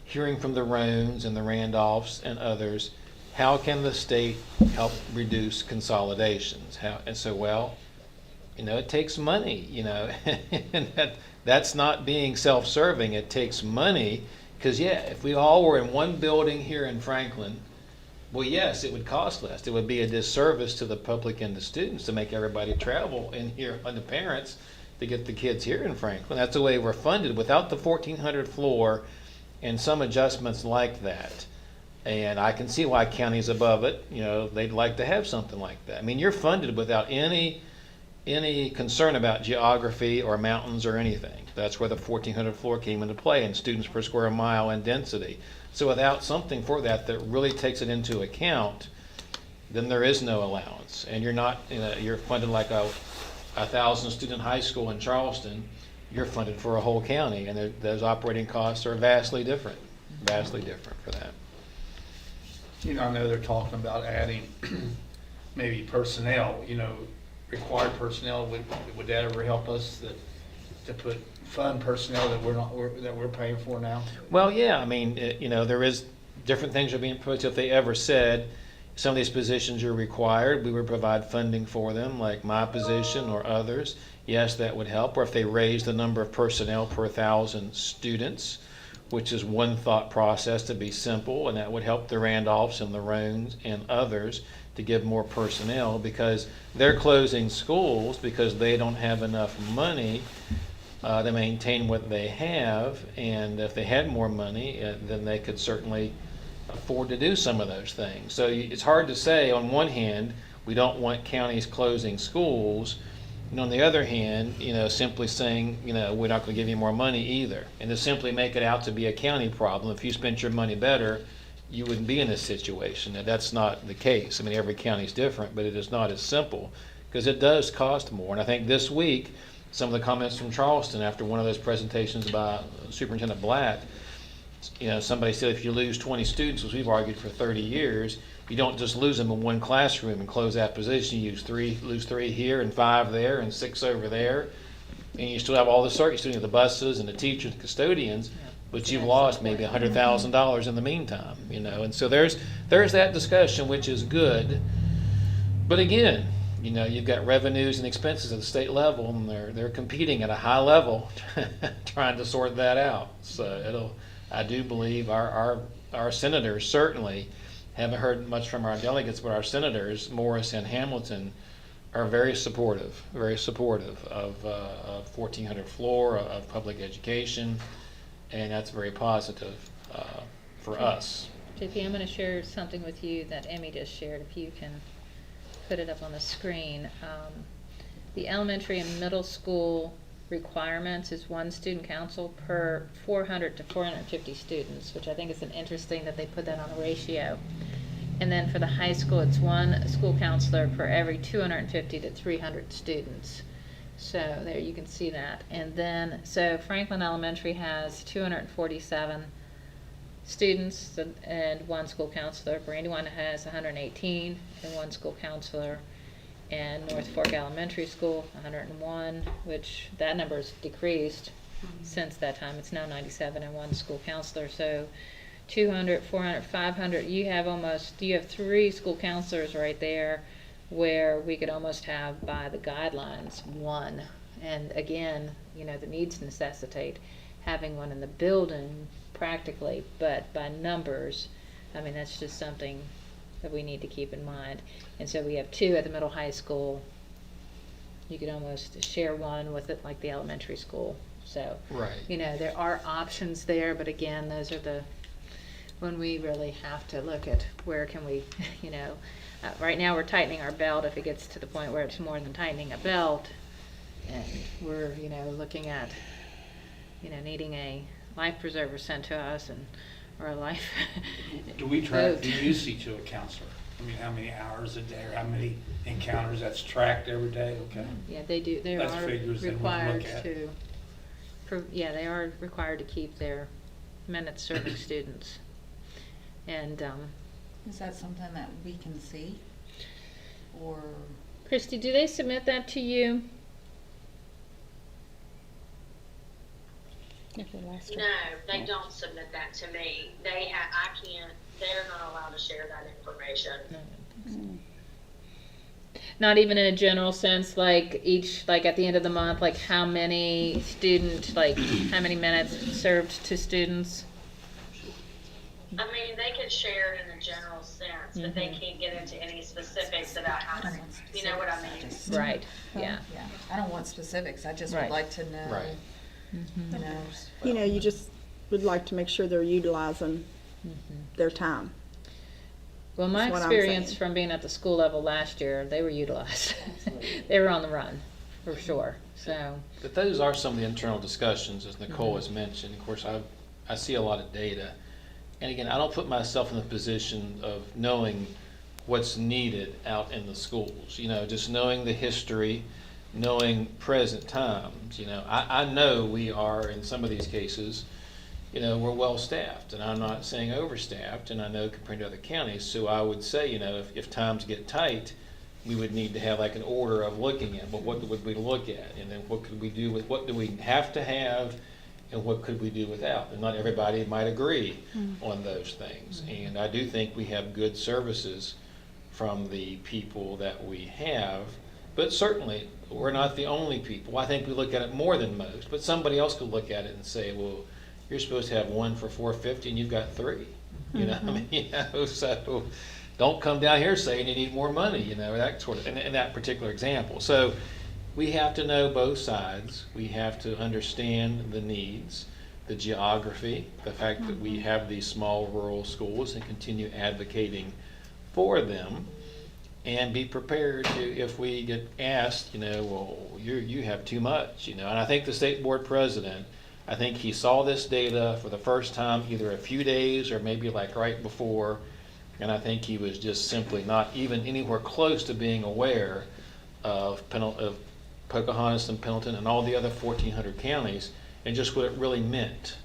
hearing from the Roans and the Randolphs and others, how can the state help reduce consolidations? It takes money, and that's not being self-serving. It takes money, because if we all were in one building here in Franklin, well, yes, it would cost less. It would be a disservice to the public and the students to make everybody travel in here, and the parents, to get the kids here in Franklin. That's the way we're funded. Without the 1,400 floor and some adjustments like that, and I can see why counties above it, they'd like to have something like that. I mean, you're funded without any concern about geography or mountains or anything. That's where the 1,400 floor came into play, and students per square mile and density. So without something for that really takes it into account, then there is no allowance. And you're not, you're funded like a 1,000 student high school in Charleston. You're funded for a whole county, and those operating costs are vastly different for that. I know they're talking about adding maybe personnel, required personnel. Would that ever help us to fund personnel that we're paying for now? Well, yeah, I mean, there is different things are being put. If they ever said some of these positions are required, we would provide funding for them, like my position or others. Yes, that would help. Or if they raise the number of personnel per 1,000 students, which is one thought process to be simple, and that would help the Randolphs and the Roans and others to give more personnel, because they're closing schools because they don't have enough money to maintain what they have, and if they had more money, then they could certainly afford to do some of those things. So it's hard to say, on one hand, we don't want counties closing schools, and on the other hand, simply saying, we're not going to give you more money either, and to simply make it out to be a county problem. If you spent your money better, you wouldn't be in this situation. And that's not the case. I mean, every county is different, but it is not as simple, because it does cost more. And I think this week, some of the comments from Charleston after one of those presentations by Superintendent Blatt, somebody said if you lose 20 students, which we've argued for 30 years, you don't just lose them in one classroom and close that position. You lose 3 here and 5 there and 6 over there, and you still have all the service. You still have the buses and the teachers and custodians, but you've lost maybe $100,000 in the meantime, you know, and so there's that discussion, which is good. But again, you know, you've got revenues and expenses at the state level, and they're competing at a high level, trying to sort that out. So I do believe our senators certainly, haven't heard much from our delegates, but our senators, Morris and Hamilton, are very supportive of 1,400 floor, of public education, and that's very positive for us. JP, I'm going to share something with you that Emmy just shared, if you can put it up on the screen. The elementary and middle school requirements is 1 student council per 400 to 450 students, which I think is interesting that they put that on a ratio. And then for the high school, it's 1 school counselor per every 250 to 300 students. So there you can see that. And then, so Franklin Elementary has 247 students and 1 school counselor. Brandywine has 118 and 1 school counselor. And North Fork Elementary School, 101, which that number's decreased since that time. It's now 97 and 1 school counselor. So 200, 400, 500, you have 3 school counselors right there, where we could almost have, by the guidelines, 1. And again, you know, the needs necessitate having 1 in the building practically, but by numbers, I mean, that's just something that we need to keep in mind. And so we have 2 at the middle high school. You could almost share 1 with it, like the elementary school. So, Right. you know, there are options there, but again, those are when we really have to look at where can we, you know, right now we're tightening our belt. If it gets to the point where it's more than tightening a belt, and we're, you know, looking at, you know, needing a life preserver sent to us, or a life. Do we track boat. the usage to a counselor? I mean, how many hours a day, or how many encounters that's tracked every day? Okay. Yeah, they do. They That's are figures that we required look at. yeah, they are required to keep their minutes serving students. And Is that something that we can see? Or? Christy, do they submit that to you? No, they don't submit that to me. They're not allowed to share that information. No. Not even in a general sense, like at the end of the month, like how many how many minutes served to students? I mean, they could share it in a general sense, but they can't get into any specifics about how many, you know what I mean? Right, yeah. Yeah, I don't want specifics, I just Right. would like to know. Right. You know. You know, you just would like to make sure they're utilizing their time. Well, my That's what I'm experience saying. from being at the school level last year, they were utilized. They were on the run, for sure, so. But those are some of the internal discussions, as Nicole has mentioned. Of course, I see a lot of data. And again, I don't put myself in the position of knowing what's needed out in the schools. You know, just knowing the history, knowing present times. You know, I know we are, in some of these cases, you know, we're well-staffed, and I'm not saying overstaffed, and I know compared to other counties, so I would say, you know, if times get tight, we would need to have like an order of looking at, but what would we look at, and then what could we do with, what do we have to have, and what could we do without? And not everybody might agree on those things, and I do think we have good services from the people that we have, but certainly, we're not the only people. I think we look at it more than most, but somebody else could look at it and say, well, you're supposed to have 1 for 450 and you've got 3. You know, I mean, you know, so don't come down here saying you need more money, you know, that sort of, in that particular example. So we have to know both sides. We have to understand the needs, the geography, the fact that we have these small rural schools, and continue advocating for them, and be prepared to, if we get asked, you know, well, you have too much, you know. And I think the state board president, I think he saw this data for the first time either a few days or maybe like right before, and I think he was just simply not even anywhere close to being aware of Pocahontas and Pendleton and all the other 1,400 counties, and just what it really meant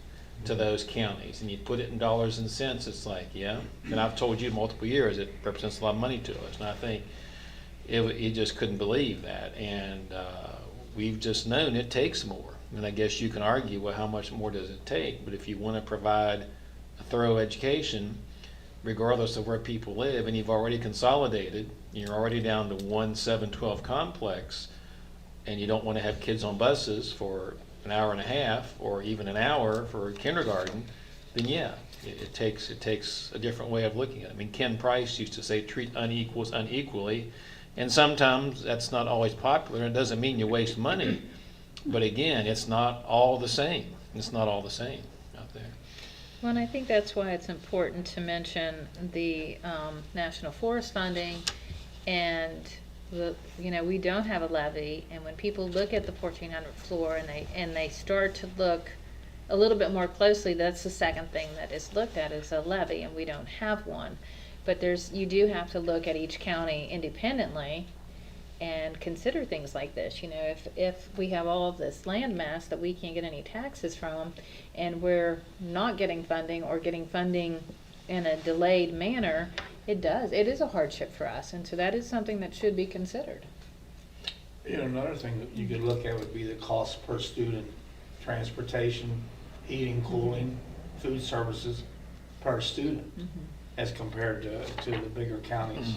to those counties. And you put it in dollars and cents, it's like, yeah, and I've told you multiple years it represents a lot of money to us, and I think he just couldn't believe that, and we've just known it takes more. And I guess you can argue, well, how much more does it take? But if you want to provide a thorough education, regardless of where people live, and you've already consolidated, you're already down to 1 7-12 complex, and you don't want to have kids on buses for an hour and a half or even an hour for kindergarten, then yeah, it takes a different way of looking at it. I mean, Ken Price used to say, treat unequals unequally, and sometimes that's not always popular. It doesn't mean you waste money, but again, it's not all the same. It's not all the same out there. Well, and I think that's why it's important to mention the National Forest funding, and we don't have a levy, and when people look at the 1400 floor and they start to look a little bit more closely, that's the second thing that is looked at is a levy, and we don't have one. But you do have to look at each county independently and consider things like this. If we have all of this land mass that we can't get any taxes from, and we're not getting funding or getting funding in a delayed manner, it is a hardship for us, and so that is something that should be considered. Another thing that you could look at would be the cost per student, transportation, heating, cooling, food services per student, as compared to the bigger counties.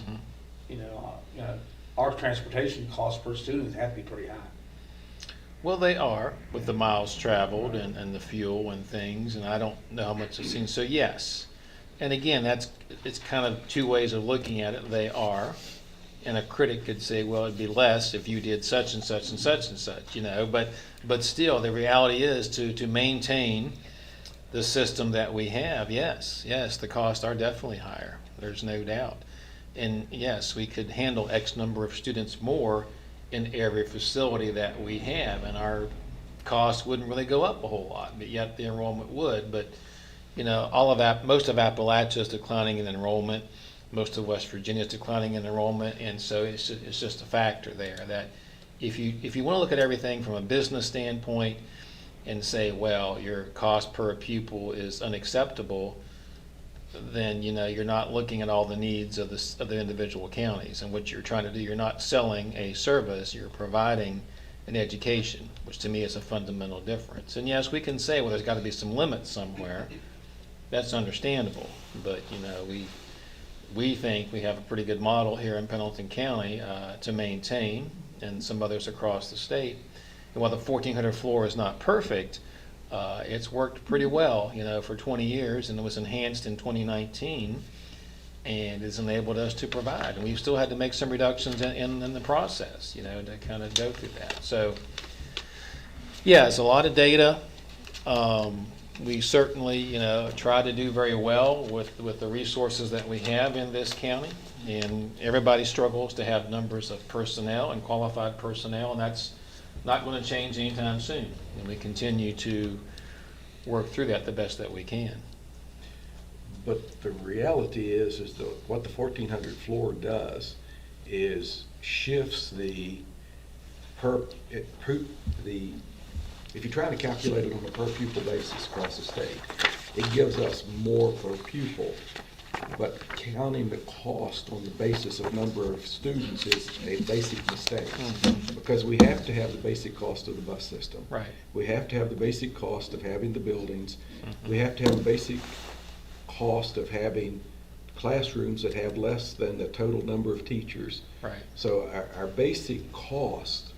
Our transportation costs per student have to be pretty high. Well, they are, with the miles traveled and the fuel and things, and I don't know how much I've seen. So yes, and again, it's kind of two ways of looking at it. They are, and a critic could say, well, it'd be less if you did such and such and such and such, but still, the reality is to maintain the system that we have. Yes, the costs are definitely higher. There's no doubt. And yes, we could handle X number of students more in every facility that we have, and our costs wouldn't really go up a whole lot, but yet the enrollment would. But all of that, most of Appalachia is declining in enrollment, most of West Virginia is declining in enrollment, and so it's just a factor there that if you want to look at everything from a business standpoint and say, well, your cost per pupil is unacceptable, then you're not looking at all the needs of the individual counties. And what you're trying to do, you're not selling a service, you're providing an education, which to me is a fundamental difference. And yes, we can say, well, there's got to be some limits somewhere. That's understandable, but we think we have a pretty good model here in Pendleton County to maintain, and some others across the state. And while the 1400 floor is not perfect, it's worked pretty well, for 20 years, and it was enhanced in 2019, and it's enabled us to provide. And we've still had to make some reductions in the process, to kind of go through that. So, yeah, it's a lot of data. We certainly, try to do very well with the resources that we have in this county, and everybody struggles to have numbers of personnel and qualified personnel, and that's not going to change anytime soon. And we continue to work through that the best that we can. But the reality is that what the 1400 floor does is shifts if you're trying to calculate it on a per pupil basis across the state, it gives us more per pupil. But counting the cost on the basis of number of students is a basic mistake. Because we have to have the basic cost of the bus system. Right. We have to have the basic cost of having the buildings. We have to have the basic cost of having classrooms that have less than the total number of teachers. Right. So our basic cost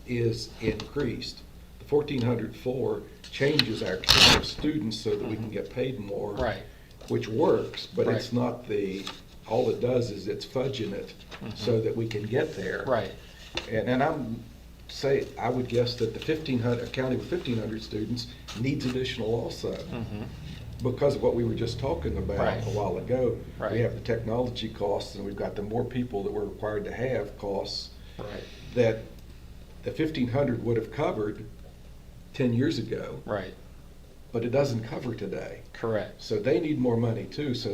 is increased. The 1400 floor changes our count of students so that we can get paid more. Right. Which works, but Right. it's not all it does is it's fudging it so that we can get there. Right. And I would guess that a county with 1,500 students needs additional also. Because of what we were just talking about Right. a while ago. Right. We have the technology costs, and we've got the more people that we're required to have costs Right. that the 1,500 would have covered 10 years ago. Right. But it doesn't cover today. Correct. So they need more money too. So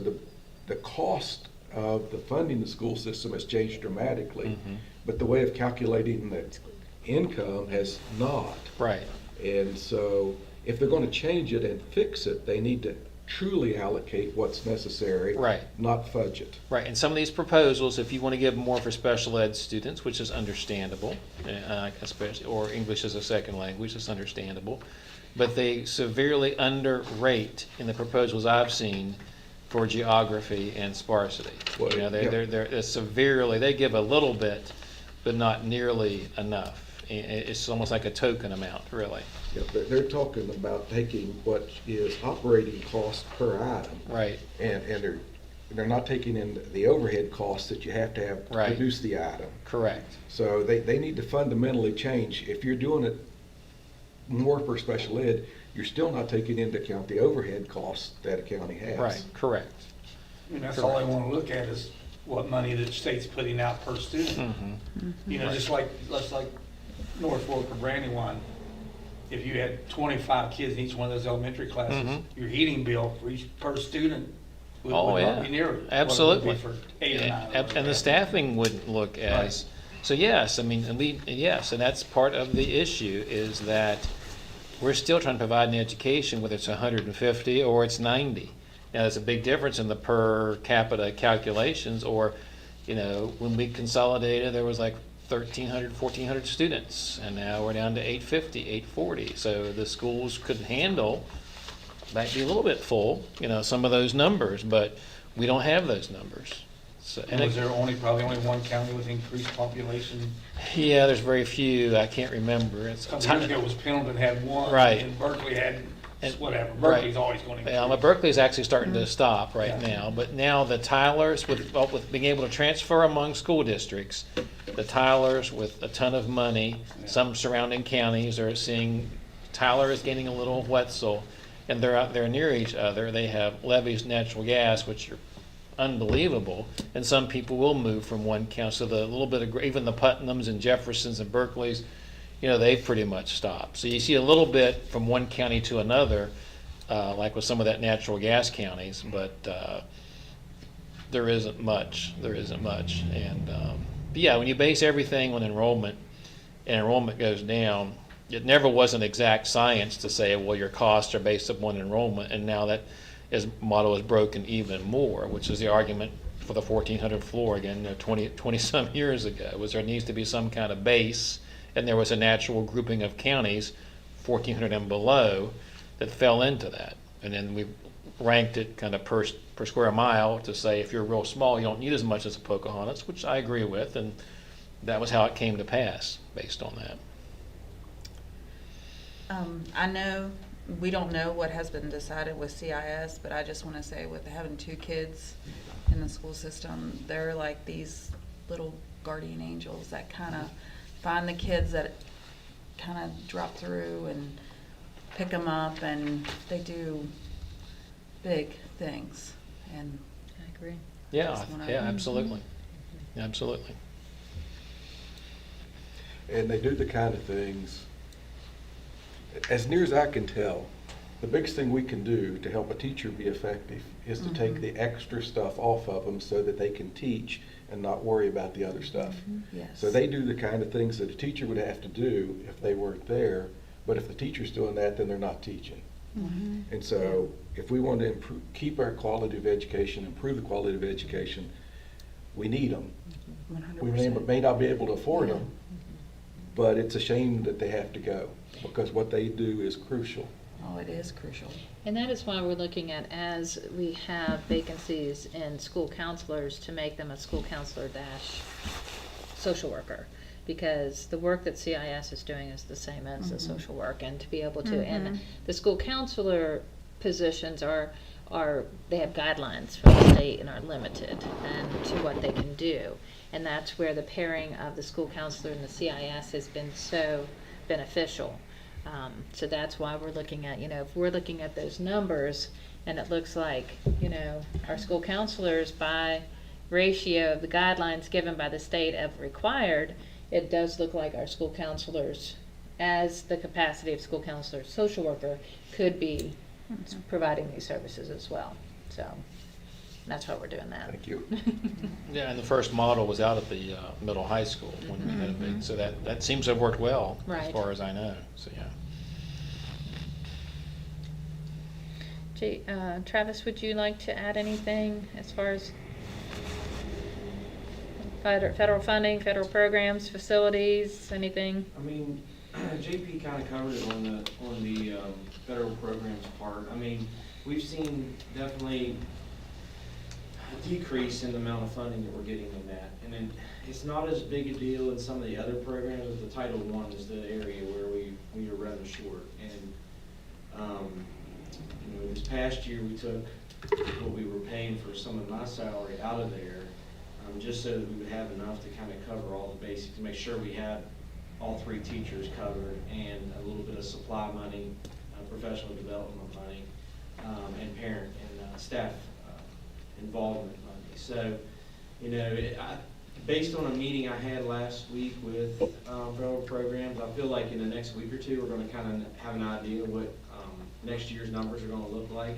the cost of the funding the school system has changed dramatically, but the way of calculating the income has not. Right. And so if they're going to change it and fix it, they need to truly allocate what's necessary. Right. Not fudge it. Right, and some of these proposals, if you want to give more for special ed students, which is understandable, especially, or English as a second language, it's understandable, but they severely underrate in the proposals I've seen for geography and sparsity. Well, You know, yeah. they're severely, they give a little bit, but not nearly enough. It's almost like a token amount, really. Yeah, they're talking about taking what is operating cost per item. Right. And they're not taking in the overhead costs that you have to Right. produce the item. Correct. So they need to fundamentally change. If you're doing it more for special ed, you're still not taking into account the overhead costs that a county has. Right, correct. And that's all I wanna look at is what money the state's putting out per student. Mm-hmm. You know, just like North Fork or Brandywine, if you had 25 kids in each one of those elementary classes, Mhm. your heating bill for each per student would Oh, not yeah. be near what it would Absolutely. be for 8 or 9. And the staffing wouldn't look as, so yes, I mean, yes, and that's part of the issue, is that we're still trying to provide an education, whether it's 150 or it's 90. Now, there's a big difference in the per capita calculations, or, you know, when we consolidated, there was like 1,300, 1,400 students, and now we're down to 850, 840. So the schools could handle, might be a little bit full, you know, some of those numbers, but we don't have those numbers. So, And was there probably only one county with increased population? yeah, there's very few. I can't remember. It's A couple years ago was Pendleton had one. Right. And Berkeley had, And- whatever. right. Berkeley's always going to increase. Well, Berkeley's actually starting to stop right Yeah. now, but now the Tylers, with being able to transfer among school districts, the Tylers with a ton of money, some surrounding counties are seeing, Tyler is gaining a little Wetzel, and they're out there near each other. They have levies, natural gas, which are unbelievable, and some people will move from one county. So the little bit of, even the Putnams and Jeffersons and Berkeleys, you know, they've pretty much stopped. So you see a little bit from one county to another, like with some of that natural gas counties, but there isn't much. And but yeah, when you base everything on enrollment, and enrollment goes down, it never was an exact science to say, well, your costs are based upon enrollment, and now that model is broken even more, which is the argument for the 1,400 floor again, 20 some years ago, was there needs to be some kind of base, and there was a natural grouping of counties, 1,400 and below, that fell into that. And then we ranked it kind of per square mile to say if you're real small, you don't need as much as a Pocahontas, which I agree with, and that was how it came to pass based on that. I know, we don't know what has been decided with CIS, but I just want to say with having 2 kids in the school system, they're like these little guardian angels that kind of find the kids that kind of drop through and pick them up, and they do big things. And I agree. Yeah, Just wanna- yeah, absolutely. Absolutely. And they do the kind of things, as near as I can tell, the biggest thing we can do to help a teacher be effective is to take the extra stuff off of them so that they can teach and not worry about the other stuff. yes. So they do the kind of things that a teacher would have to do if they weren't there, but if the teacher's doing that, then they're not teaching. And so if we want to keep our quality of education, improve the quality of education, we need them. 100%. We may not be able to afford them, but it's a shame that they have to go, because what they do is crucial. Oh, it is crucial. And that is why we're looking at, as we have vacancies in school counselors, to make them a school counselor - social worker. Because the work that CIS is doing is the same as the social work, and to be able to, and the school counselor positions are, they have guidelines from the state and are limited and to what they can do. And that's where the pairing of the school counselor and the CIS has been so beneficial. So that's why we're looking at, if we're looking at those numbers, and it looks like, our school counselors, by ratio of the guidelines given by the state of required, it does look like our school counselors, as the capacity of school counselor, social worker, could be providing these services as well. So that's why we're doing that. Thank you. Yeah, and the first model was out at the middle high school when we had a big, so that seems to have worked well, as Right. far as I know, so yeah. Travis, would you like to add anything as far as federal funding, federal programs, facilities, anything? I mean, JP kind of covered it on the federal programs part. I mean, we've seen definitely a decrease in the amount of funding that we're getting in that. And then it's not as big a deal in some of the other programs, but the Title I is the area where we are rather short. And, this past year we took what we were paying for some of my salary out of there, just so that we would have enough to kind of cover all the basics, to make sure we had all 3 teachers covered, and a little bit of supply money, professional development money, and parent and staff involvement money. So, based on a meeting I had last week with federal programs, I feel like in the next week or two, we're going to kind of have an idea what next year's numbers are going to look like.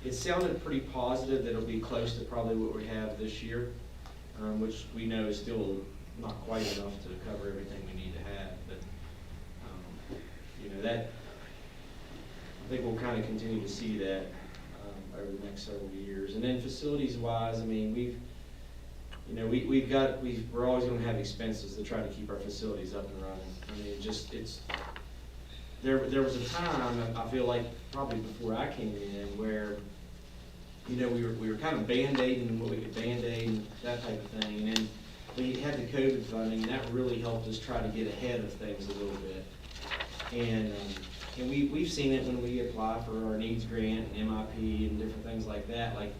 It sounded pretty positive that it'll be close to probably what we have this year, which we know is still not quite enough to cover everything we need to have. But that, I think we'll kind of continue to see that over the next several years. And then facilities-wise, I mean, we're always going to have expenses to try to keep our facilities up and running. I mean, there was a time, I feel like probably before I came in, where we were kind of band-aiding what we could band-aid and that type of thing. And then we had the COVID funding, and that really helped us try to get ahead of things a little bit. And we've seen it when we apply for our needs grant and MIP and different things like that. Like,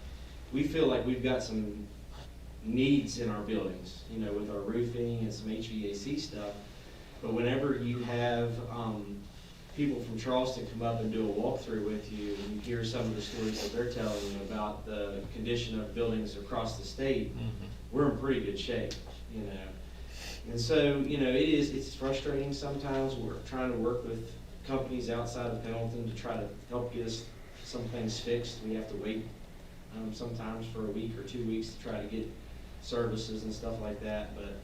we feel like we've got some needs in our buildings, with our roofing and some HVAC stuff. But whenever you have people from Charleston come up and do a walkthrough with you, and you hear some of the stories that they're telling you about the condition of buildings across the state, we're in pretty good shape, And so, it's frustrating sometimes. We're trying to work with companies outside of Pendleton to try to help get us some things fixed. We have to wait sometimes for a week or 2 weeks to try to get services and stuff like that, but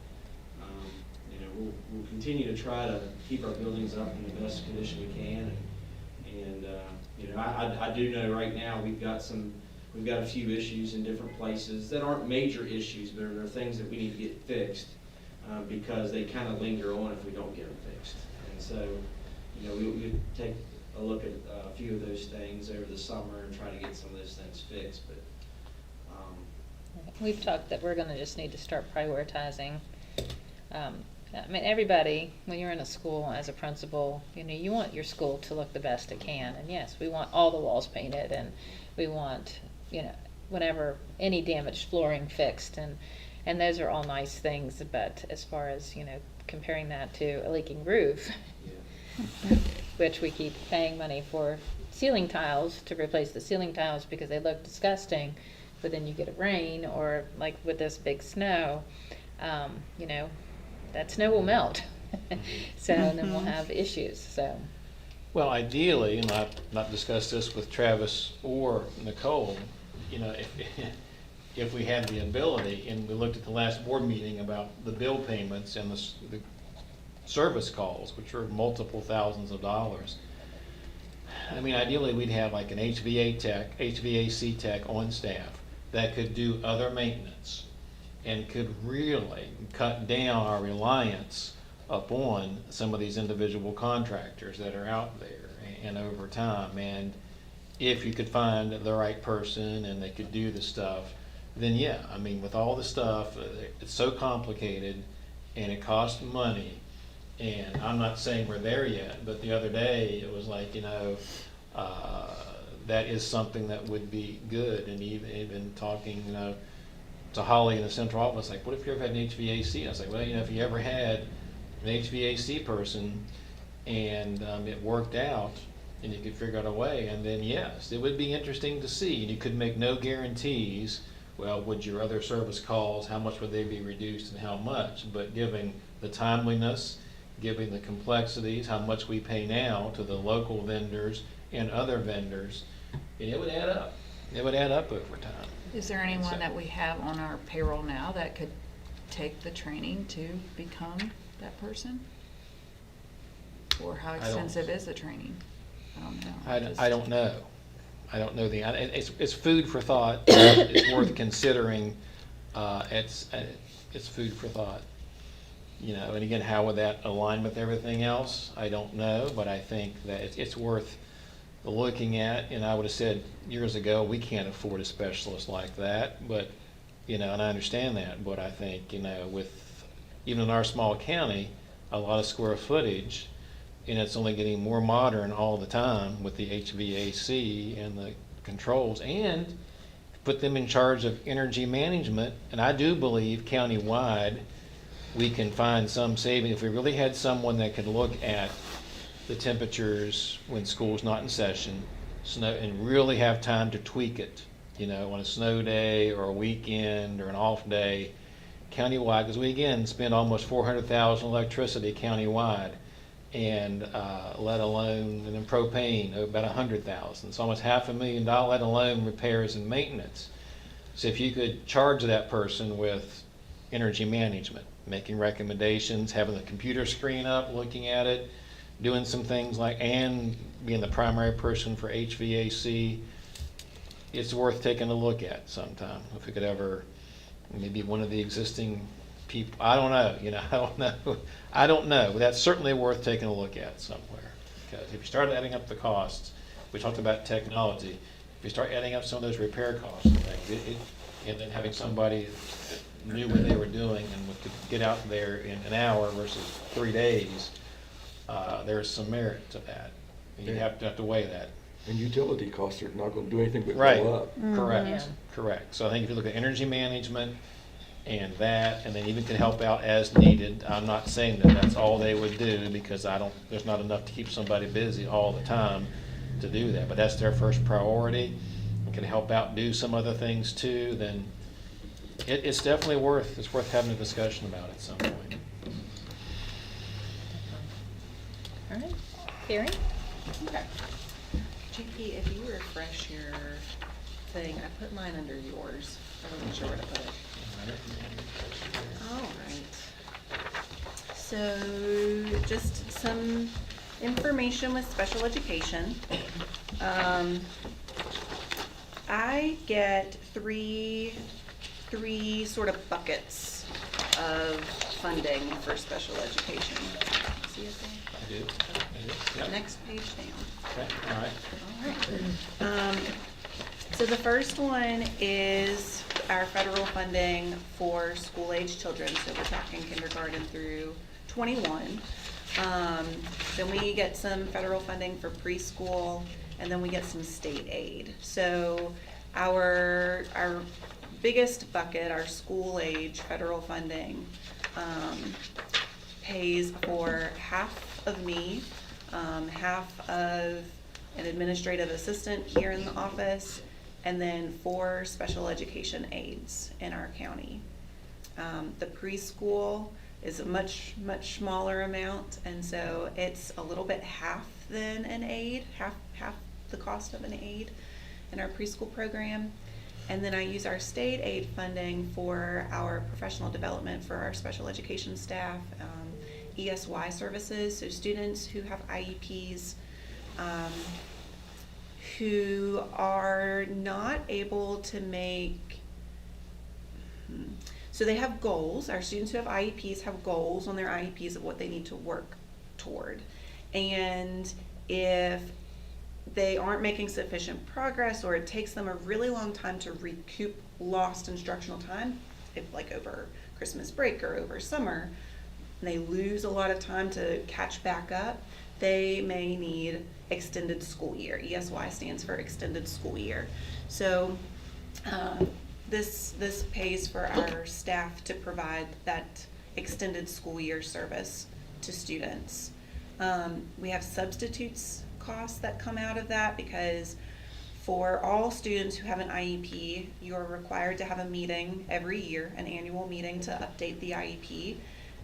we'll continue to try to keep our buildings up in the best condition we can. And I do know right now we've got a few issues in different places that aren't major issues, but are things that we need to get fixed because they kind of linger on if we don't get them fixed. And so, we'll take a look at a few of those things over the summer and try to get some of those things fixed. But We've talked that we're gonna just need to start prioritizing. I mean, everybody, when you're in a school as a principal, you want your school to look the best it can. And yes, we want all the walls painted, and we want, whenever any damaged flooring fixed, and those are all nice things. But as far as, comparing that to a leaking roof, yeah. which we keep paying money for ceiling tiles to replace the ceiling tiles because they look disgusting, but then you get a rain, or like with this big snow, that snow will melt. So then we'll have issues, so. Well, ideally, and I've not discussed this with Travis or Nicole, if we had the ability, and we looked at the last board meeting about the bill payments and the service calls, which are multiple thousands of dollars. I mean, ideally, we'd have like an HVAC tech on staff that could do other maintenance and could really cut down our reliance upon some of these individual contractors that are out there and over time. And if you could find the right person and they could do the stuff, then yeah, I mean, with all the stuff, it's so complicated and it costs money. And I'm not saying we're there yet, but the other day it was like, that is something that would be good. And even talking, to Holly in the central office, like, what if you ever had an HVAC? I was like, well, if you ever had an HVAC person and it worked out and you could figure out a way, and then yes, it would be interesting to see. And you could make no guarantees. Well, would your other service calls, how much would they be reduced and how much? But giving the timeliness, giving the complexities, how much we pay now to the local vendors and other vendors, and it would add up. It would add up over time. Is there anyone that we have on our payroll now that could take the training to become that person? Or how extensive is the training? I don't know. I don't know. I don't know it's food for thought. It's worth considering. It's food for thought. You know, and again, how would that align with everything else? I don't know, but I think that it's worth looking at. And I would have said years ago, we can't afford a specialist like that, but, you know, and I understand that, but I think, you know, with, even in our small county, a lot of square footage, and it's only getting more modern all the time with the HVAC and the controls, and put them in charge of energy management. And I do believe countywide, we can find some saving if we really had someone that could look at the temperatures when school's not in session, snow, and really have time to tweak it, you know, on a snow day or a weekend or an off day, countywide, because we again spend almost 400,000 electricity countywide, and let alone, and then propane about 100,000. It's almost $500,000, let alone repairs and maintenance. So if you could charge that person with energy management, making recommendations, having the computer screen up, looking at it, doing some things like, and being the primary person for HVAC, it's worth taking a look at sometime. If we could ever, maybe one of the existing people, I don't know, you know, I don't know, but that's certainly worth taking a look at somewhere. Because if you start adding up the costs, we talked about technology, if you start adding up some of those repair costs and things, and then having somebody that knew what they were doing and could get out there in an hour versus 3 days, there's some merit to that. And you have to weigh that. And utility costs are not going to do anything but Right. go up. Correct, Yeah. correct. So I think if you look at energy management and that, and then even can help out as needed, I'm not saying that that's all they would do, because there's not enough to keep somebody busy all the time to do that, but that's their first priority, and can help out do some other things too, then it's definitely worth having a discussion about at some point. All right, Carrie? Okay. JP, if you refresh your thing, I put mine under yours. I wasn't sure where to put it. All right. So just some information with special education. I get three sort of buckets of funding for special education. See it there? I do. Yep. Next page down. Okay, all right. All right. So the first one is our federal funding for school-age children. So we're talking kindergarten through 21. Then we get some federal funding for preschool, and then we get some state aid. So our biggest bucket, our school-age federal funding, pays for half of me, half of an administrative assistant here in the office, and then 4 special education aides in our county. The preschool is a much smaller amount, and so it's a little bit half than an aide, half the cost of an aide in our preschool program. And then I use our state aid funding for our professional development for our special education staff, ESY services, so students who have IEPs, who are not able to make, so they have goals. Our students who have IEPs have goals on their IEPs of what they need to work toward. And if they aren't making sufficient progress, or it takes them a really long time to recoup lost instructional time, if like over Christmas break or over summer, they lose a lot of time to catch back up, they may need extended school year. ESY stands for extended school year. So this pays for our staff to provide that extended school year service to students. We have substitutes costs that come out of that, because for all students who have an IEP, you're required to have a meeting every year, an annual meeting to update the IEP.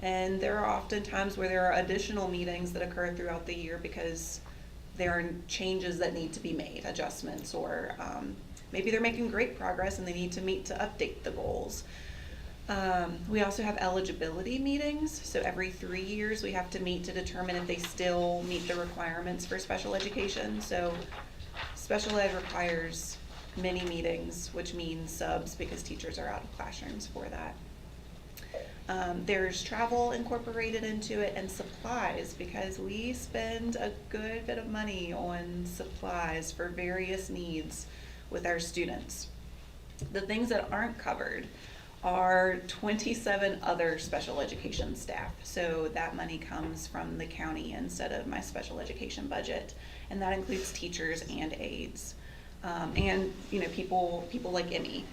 And there are often times where there are additional meetings that occur throughout the year because there are changes that need to be made, adjustments, or maybe they're making great progress and they need to meet to update the goals. We also have eligibility meetings, so every 3 years we have to meet to determine if they still meet the requirements for special education. So special ed requires many meetings, which means subs because teachers are out of classrooms for that. There's travel incorporated into it and supplies because we spend a good bit of money on supplies for various needs with our students. The things that aren't covered are 27 other special education staff. So that money comes from the county instead of my special education budget. And that includes teachers and aides. And people like Emmy,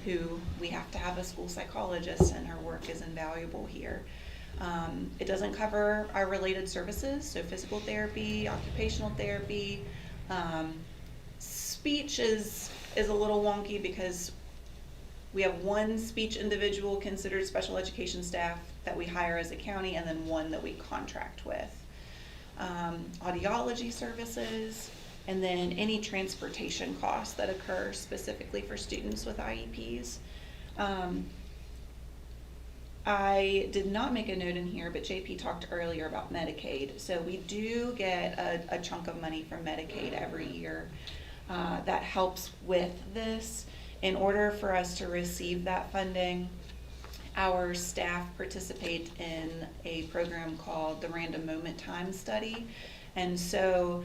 who we have to have a school psychologist, and her work is invaluable here. It doesn't cover our related services, so physical therapy, occupational therapy. Speech is a little wonky because we have one speech individual considered special education staff that we hire as a county, and then one that we contract with. Audiology services, and then any transportation costs that occur specifically for students with IEPs. I did not make a note in here, but JP talked earlier about Medicaid. So we do get a chunk of money from Medicaid every year that helps with this. In order for us to receive that funding, our staff participate in a program called the Random Moment Time Study. And so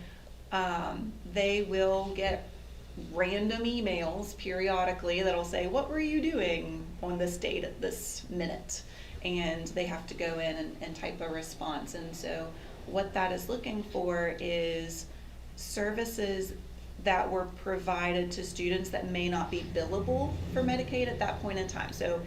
they will get random emails periodically that'll say, what were you doing on this date at this minute? And they have to go in and type a response. And so what that is looking for is services that were provided to students that may not be billable for Medicaid at that point in time. So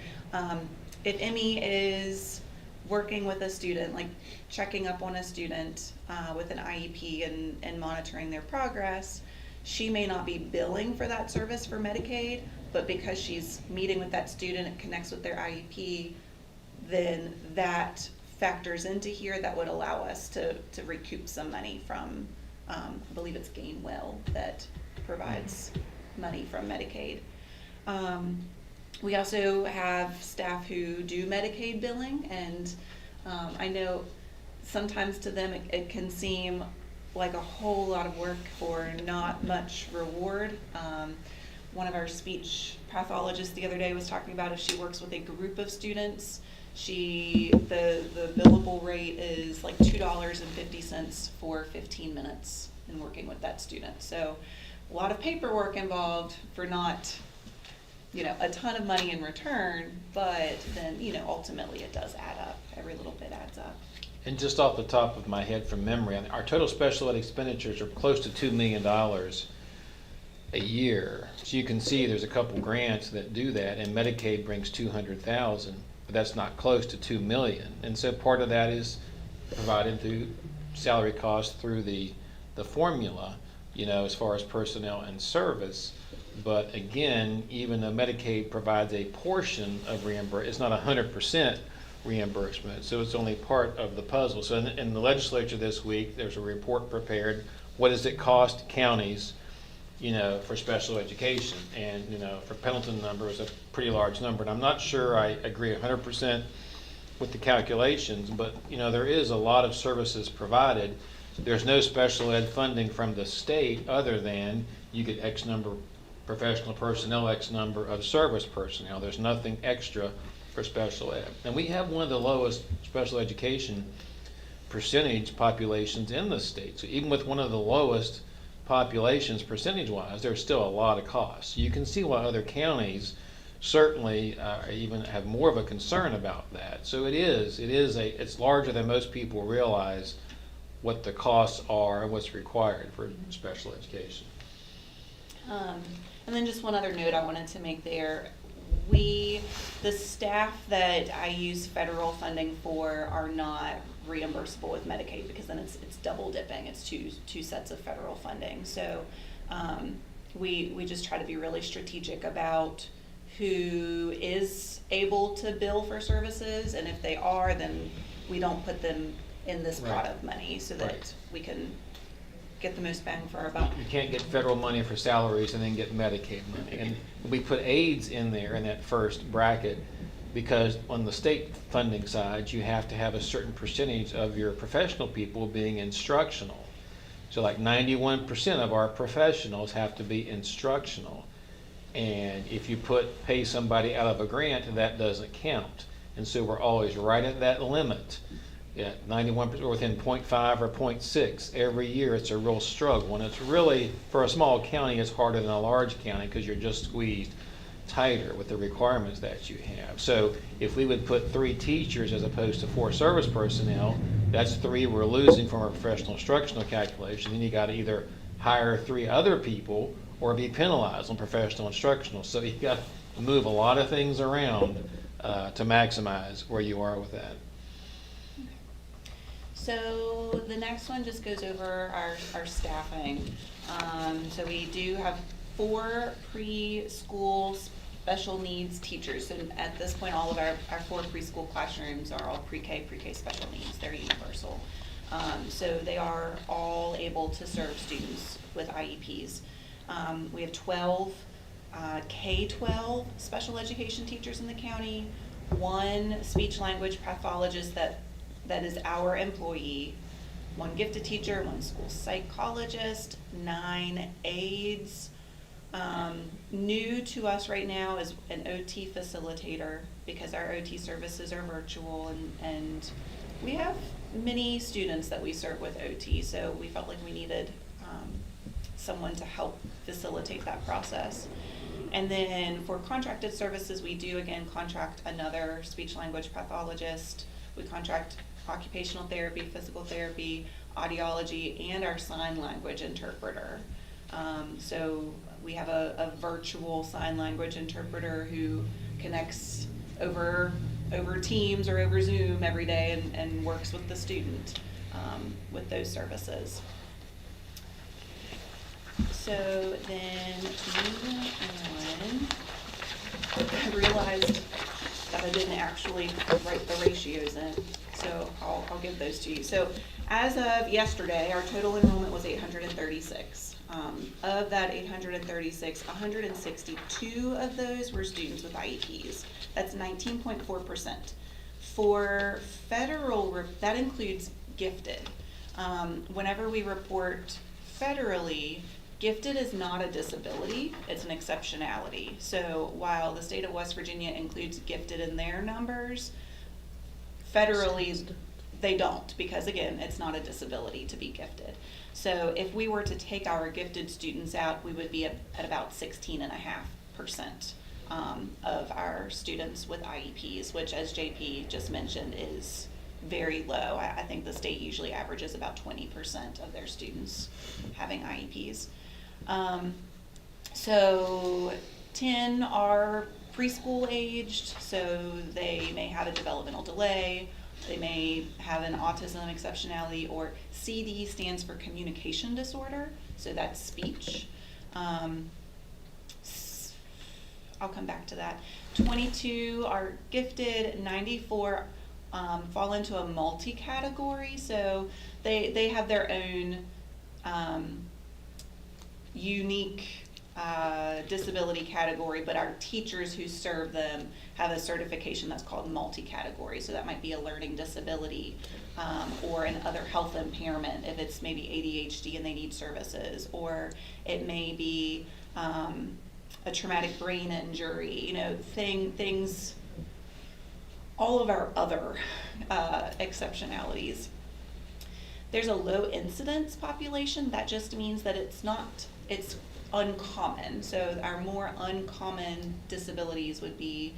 if Emmy is working with a student, like checking up on a student with an IEP and monitoring their progress, she may not be billing for that service for Medicaid, but because she's meeting with that student, it connects with their IEP, then that factors into here. That would allow us to recoup some money from, I believe it's Gainwell that provides money from Medicaid. We also have staff who do Medicaid billing, and I know sometimes to them it can seem like a whole lot of work for not much reward. One of our speech pathologists the other day was talking about if she works with a group of students, the billable rate is like $2.50 for 15 minutes in working with that student. So a lot of paperwork involved for not a ton of money in return, but then ultimately it does add up. Every little bit adds up. And just off the top of my head from memory, our total special ed expenditures are close to $2 million a year. So you can see there's a couple grants that do that, and Medicaid brings $200,000, but that's not close to $2 million. And so part of that is provided through salary costs through the formula, as far as personnel and service. But again, even though Medicaid provides a portion of reimbursement, it's not 100% reimbursement, so it's only part of the puzzle. So in the legislature this week, there's a report prepared. What does it cost counties, for special education? And, for Pendleton number is a pretty large number. And I'm not sure I agree 100% with the calculations, but, there is a lot of services provided. There's no special ed funding from the state other than you get X number professional personnel, X number of service personnel. There's nothing extra for special ed. And we have one of the lowest special education percentage populations in the state. So even with one of the lowest populations percentage-wise, there's still a lot of costs. You can see why other counties certainly even have more of a concern about that. So it's larger than most people realize what the costs are and what's required for special education. And then just one other note I wanted to make there. The staff that I use federal funding for are not reimbursable with Medicaid because then it's double dipping. It's two sets of federal funding. So we just try to be really strategic about who is able to bill for services, and if they are, then we don't put them in this pot of money so that we can get the most bang for our buck. You can't get federal money for salaries and then get Medicaid money. And we put aides in there in that first bracket because on the state funding side, you have to have a certain percentage of your professional people being instructional. So like 91% of our professionals have to be instructional. And if you pay somebody out of a grant, that doesn't count. And so we're always right at that limit. Yeah, 91%, or within 0.5 or 0.6. Every year it's a real struggle. And it's really, for a small county, it's harder than a large county because you're just squeezed tighter with the requirements that you have. So if we would put 3 teachers as opposed to 4 service personnel, that's 3 we're losing from our professional instructional calculation. Then you got to either hire 3 other people or be penalized on professional instructional. So you got to move a lot of things around to maximize where you are with that. So the next one just goes over our staffing. So we do have 4 preschool special needs teachers. And at this point, all of our 4 preschool classrooms are all pre-K special needs. They're universal. So they are all able to serve students with IEPs. We have 12 K-12 special education teachers in the county, 1 speech language pathologist that is our employee, 1 gifted teacher, 1 school psychologist, 9 aides. New to us right now is an OT facilitator, because our OT services are virtual, and we have many students that we serve with OT, so we felt like we needed someone to help facilitate that process. And then for contracted services, we do again contract another speech language pathologist. We contract occupational therapy, physical therapy, audiology, and our sign language interpreter. So we have a virtual sign language interpreter who connects over Teams or over Zoom every day and works with the student with those services. So then moving on, I realized that I didn't actually write the ratios in, so I'll give those to you. So as of yesterday, our total enrollment was 836. Of that 836, 162 of those were students with IEPs. That's 19.4%. For federal, that includes gifted. Whenever we report federally, gifted is not a disability, it's an exceptionality. So while the state of West Virginia includes gifted in their numbers, federally they don't, because again, it's not a disability to be gifted. So if we were to take our gifted students out, we would be at about 16.5% of our students with IEPs, which, as JP just mentioned, is very low. I think the state usually averages about 20% of their students having IEPs. So 10 are preschool aged, so they may have a developmental delay, they may have an autism exceptionality, or CD stands for communication disorder, so that's speech. I'll come back to that. 22 are gifted, 94 fall into a multi-category, so they have their own unique disability category, but our teachers who serve them have a certification that's called multi-category. So that might be a learning disability or an other health impairment if it's maybe ADHD and they need services, or it may be a traumatic brain injury, you know, things, all of our other exceptionalities. There's a low incidence population. That just means that it's uncommon. So our more uncommon disabilities would be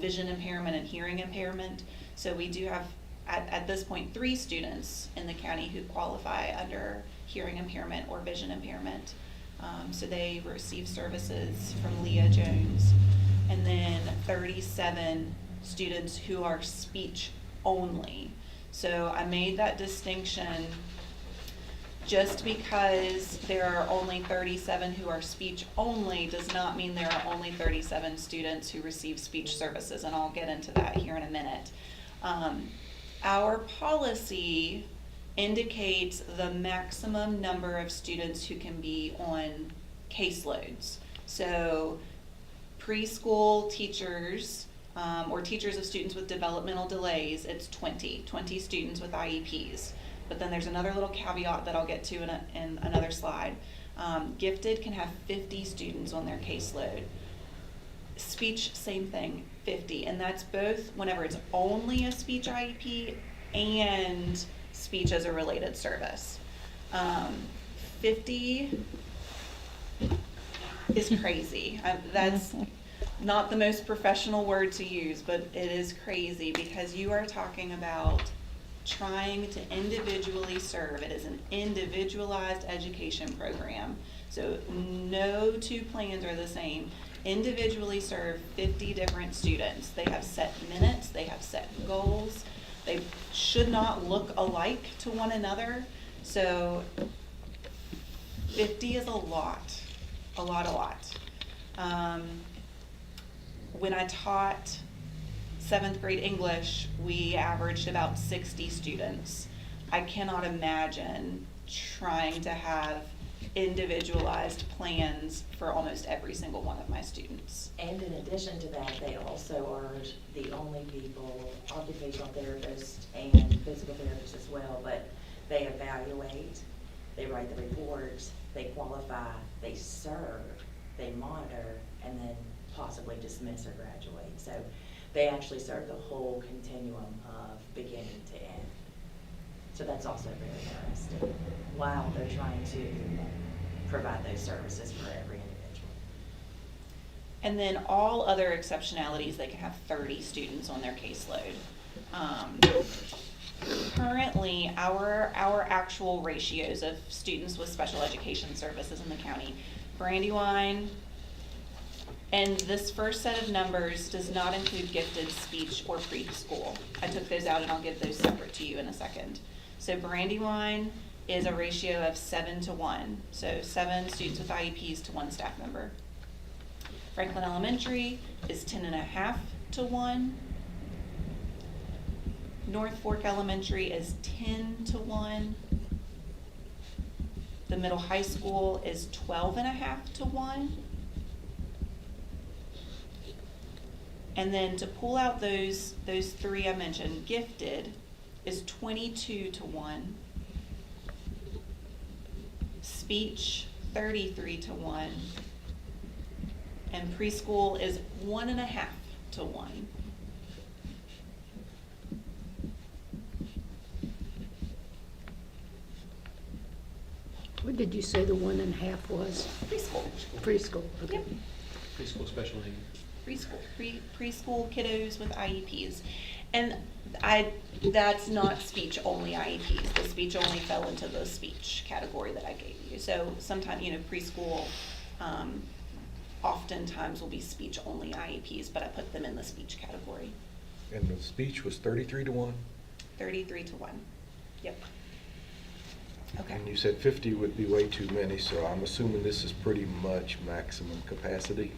vision impairment and hearing impairment. So we do have, at this point, 3 students in the county who qualify under hearing impairment or vision impairment. So they receive services from Leah Jones. And then 37 students who are speech only. So I made that distinction just because there are only 37 who are speech only does not mean there are only 37 students who receive speech services, and I'll get into that here in a minute. Our policy indicates the maximum number of students who can be on caseloads. So preschool teachers or teachers of students with developmental delays, it's 20 students with IEPs. But then there's another little caveat that I'll get to in another slide. Gifted can have 50 students on their caseload. Speech, same thing, 50. And that's both whenever it's only a speech IEP and speech as a related service. 50 is crazy. That's not the most professional word to use, but it is crazy because you are talking about trying to individually serve. It is an individualized education program. So no two plans are the same. Individually serve 50 different students. They have set minutes, they have set goals. They should not look alike to one another. So 50 is a lot. When I taught 7th grade English, we averaged about 60 students. I cannot imagine trying to have individualized plans for almost every single one of my students. And in addition to that, they also are the only people, occupational therapists and physical therapists as well, but they evaluate, they write the reports, they qualify, they serve, they monitor, and then possibly dismiss or graduate. So they actually serve the whole continuum of beginning to end. So that's also very interesting, while they're trying to provide those services for every individual. And then all other exceptionalities, they can have 30 students on their caseload. Currently, our actual ratios of students with special education services in the county, Brandywine, and this first set of numbers does not include gifted speech or preschool. I took those out and I'll give those separate to you in a second. So Brandywine is a ratio of 7 to 1. So 7 students with IEPs to 1 staff member. Franklin Elementary is 10.5 to 1. North Fork Elementary is 10 to 1. The middle high school is 12.5 to 1. And then to pull out those three I mentioned, gifted is 22 to 1. Speech, 33 to 1. And preschool is 1.5 to 1. What did you say the 1.5 was? Preschool. Preschool, okay. Yep. Preschool special need. Preschool kiddos with IEPs. And that's not speech only IEPs. The speech only fell into the speech category that I gave you. So sometimes, preschool oftentimes will be speech only IEPs, but I put them in the speech category. And the speech was 33 to 1? 33 to 1. Yep. Okay. And you said 50 would be way too many, so I'm assuming this is pretty much maximum capacity?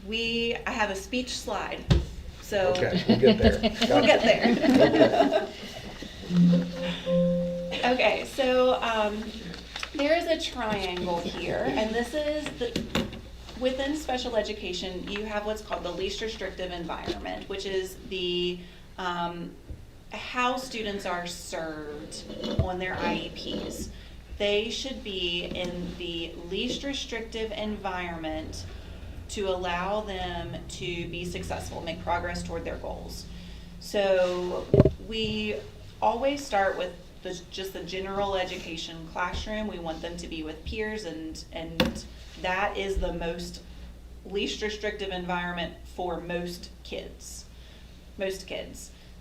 I have a speech slide, so. Okay, we'll get there. We'll get there. Okay. Okay, so there is a triangle here, and this is within special education, you have what's called the least restrictive environment, which is the how students are served on their IEPs. They should be in the least restrictive environment to allow them to be successful, make progress toward their goals. So we always start with just the general education classroom. We want them to be with peers, and that is the most least restrictive environment for most kids.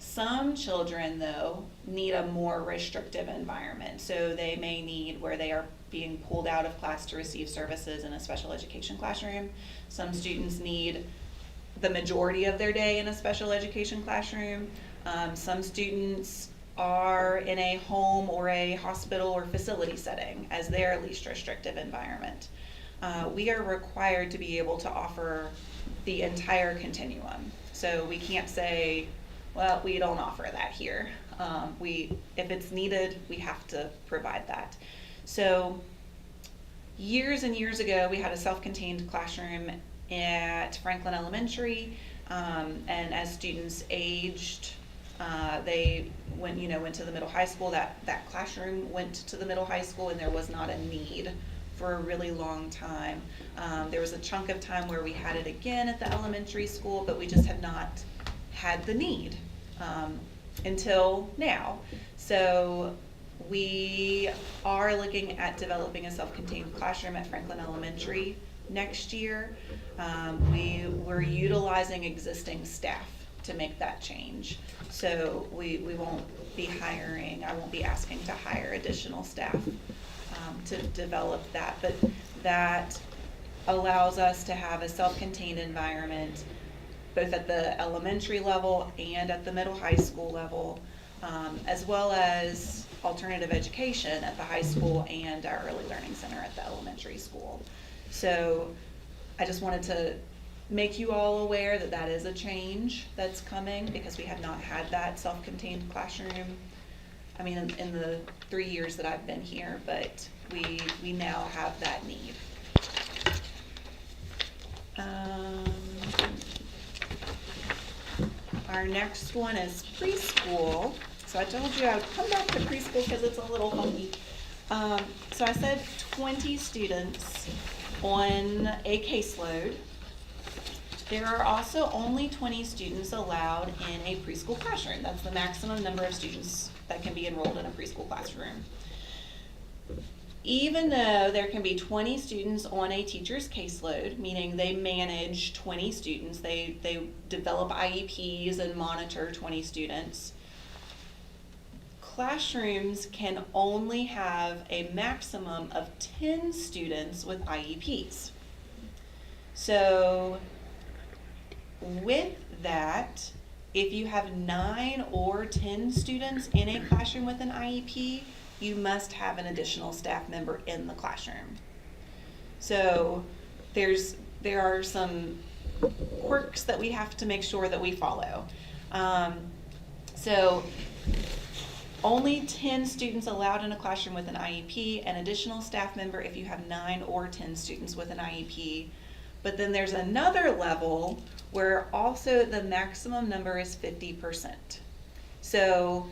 Some children, though, need a more restrictive environment. So they may need where they are being pulled out of class to receive services in a special education classroom. Some students need the majority of their day in a special education classroom. Some students are in a home or a hospital or facility setting as their least restrictive environment. We are required to be able to offer the entire continuum. So we can't say, well, we don't offer that here. If it's needed, we have to provide that. So years and years ago, we had a self-contained classroom at Franklin Elementary. And as students aged, they went to the middle high school, that classroom went to the middle high school, and there was not a need for a really long time. There was a chunk of time where we had it again at the elementary school, but we just have not had the need until now. So we are looking at developing a self-contained classroom at Franklin Elementary next year. We're utilizing existing staff to make that change. So we won't be hiring, I won't be asking to hire additional staff to develop that. But that allows us to have a self-contained environment both at the elementary level and at the middle high school level, as well as alternative education at the high school and our early learning center at the elementary school. So I just wanted to make you all aware that that is a change that's coming, because we have not had that self-contained classroom, I mean, in the 3 years that I've been here, but we now have that need. Our next one is preschool. So I told you I would come back to preschool because it's a little funky. So I said 20 students on a caseload. There are also only 20 students allowed in a preschool classroom. That's the maximum number of students that can be enrolled in a preschool classroom. Even though there can be 20 students on a teacher's caseload, meaning they manage 20 students, they develop IEPs and monitor 20 students, classrooms can only have a maximum of 10 students with IEPs. So with that, if you have 9 or 10 students in a classroom with an IEP, you must have an additional staff member in the classroom. So there are some quirks that we have to make sure that we follow. So only 10 students allowed in a classroom with an IEP, an additional staff member if you have 9 or 10 students with an IEP. But then there's another level where also the maximum number is 50%. So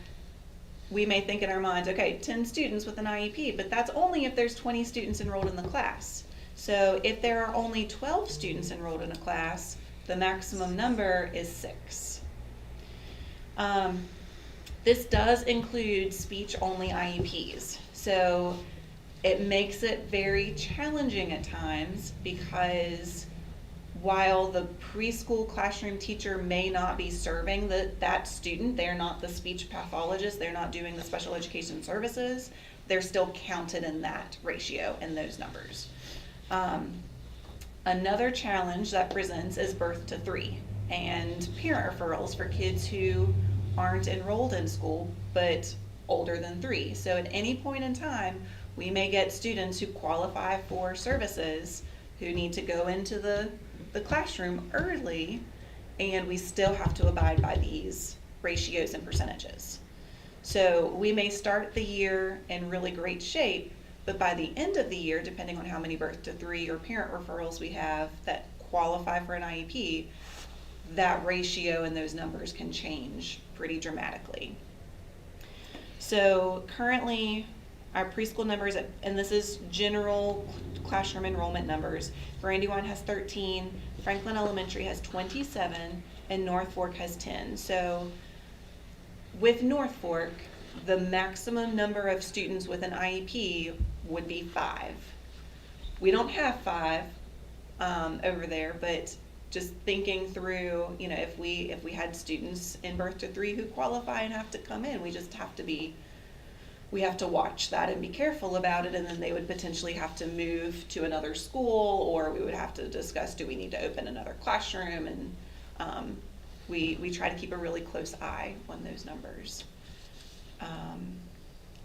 we may think in our minds, okay, 10 students with an IEP, but that's only if there's 20 students enrolled in the class. So if there are only 12 students enrolled in a class, the maximum number is 6. This does include speech-only IEPs. So it makes it very challenging at times, because while the preschool classroom teacher may not be serving that student, they're not the speech pathologist, they're not doing the special education services, they're still counted in that ratio, in those numbers. Another challenge that presents is birth to 3 and parent referrals for kids who aren't enrolled in school but older than 3. So at any point in time, we may get students who qualify for services who need to go into the classroom early, and we still have to abide by these ratios and percentages. So we may start the year in really great shape, but by the end of the year, depending on how many birth to 3 or parent referrals we have that qualify for an IEP, that ratio and those numbers can change pretty dramatically. So currently, our preschool numbers, and this is general classroom enrollment numbers, Brandywine has 13, Franklin Elementary has 27, and North Fork has 10. So with North Fork, the maximum number of students with an IEP would be 5. We don't have 5 over there, but just thinking through, if we had students in birth to 3 who qualify and have to come in, we have to watch that and be careful about it, and then they would potentially have to move to another school, or we would have to discuss, do we need to open another classroom? And we try to keep a really close eye on those numbers.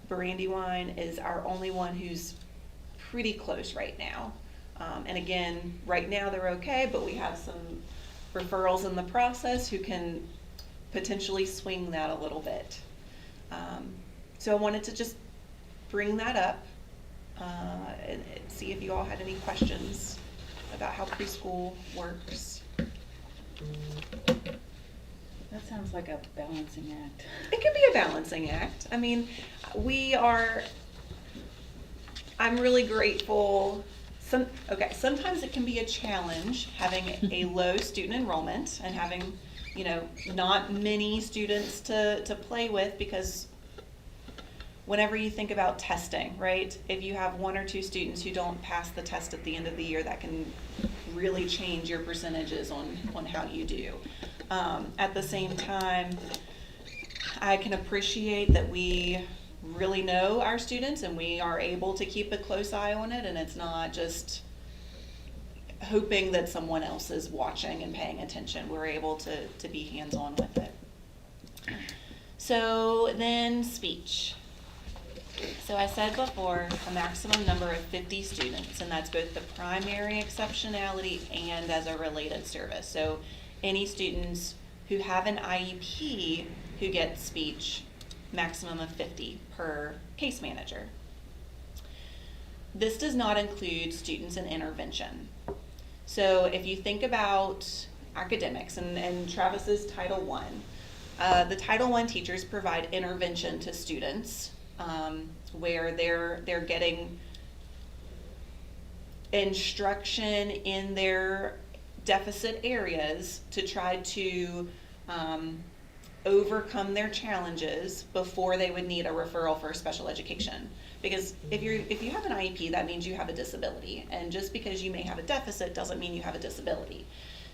Brandywine is our only one who's pretty close right now. And again, right now they're okay, but we have some referrals in the process who can potentially swing that a little bit. So I wanted to just bring that up and see if you all had any questions about how preschool works. That sounds like a balancing act. It can be a balancing act. I mean, I'm really grateful. Sometimes it can be a challenge having a low student enrollment and having, not many students to play with, because whenever you think about testing, right? If you have 1 or 2 students who don't pass the test at the end of the year, that can really change your percentages on how you do. At the same time, I can appreciate that we really know our students and we are able to keep a close eye on it, and it's not just hoping that someone else is watching and paying attention. We're able to be hands-on with it. So then speech. So I said before, a maximum number of 50 students, and that's both the primary exceptionality and as a related service. So any students who have an IEP who get speech, maximum of 50 per case manager. This does not include students in intervention. So if you think about academics and Travis's Title I, the Title I teachers provide intervention to students where they're getting instruction in their deficit areas to try to overcome their challenges before they would need a referral for special education. Because if you have an IEP, that means you have a disability, and just because you may have a deficit doesn't mean you have a disability.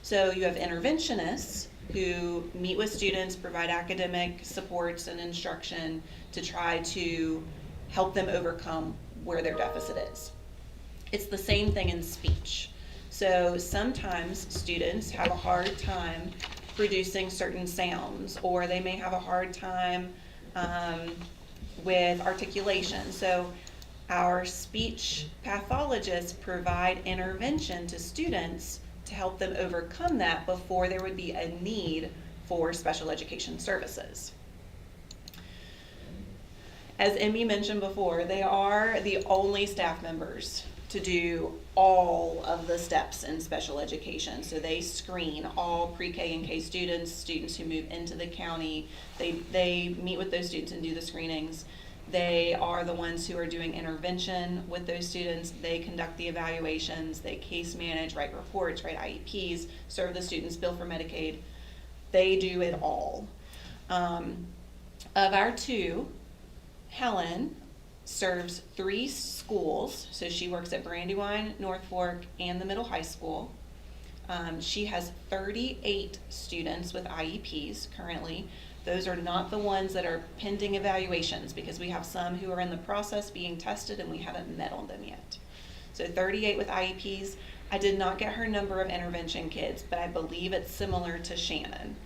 So you have interventionists who meet with students, provide academic supports and instruction to try to help them overcome where their deficit is. It's the same thing in speech. So sometimes students have a hard time producing certain sounds, or they may have a hard time with articulation. So our speech pathologists provide intervention to students to help them overcome that before there would be a need for special education services. As Emmy mentioned before, they are the only staff members to do all of the steps in special education. So they screen all pre-K and K students who move into the county. They meet with those students and do the screenings. They are the ones who are doing intervention with those students. They conduct the evaluations, they case manage, write reports, write IEPs, serve the students, bill for Medicaid. They do it all. Of our 2, Helen serves 3 schools, so she works at Brandywine, North Fork, and the middle high school. She has 38 students with IEPs currently. Those are not the ones that are pending evaluations, because we have some who are in the process being tested and we haven't met on them yet. So 38 with IEPs. I did not get her number of intervention kids, but I believe it's similar to Shannon.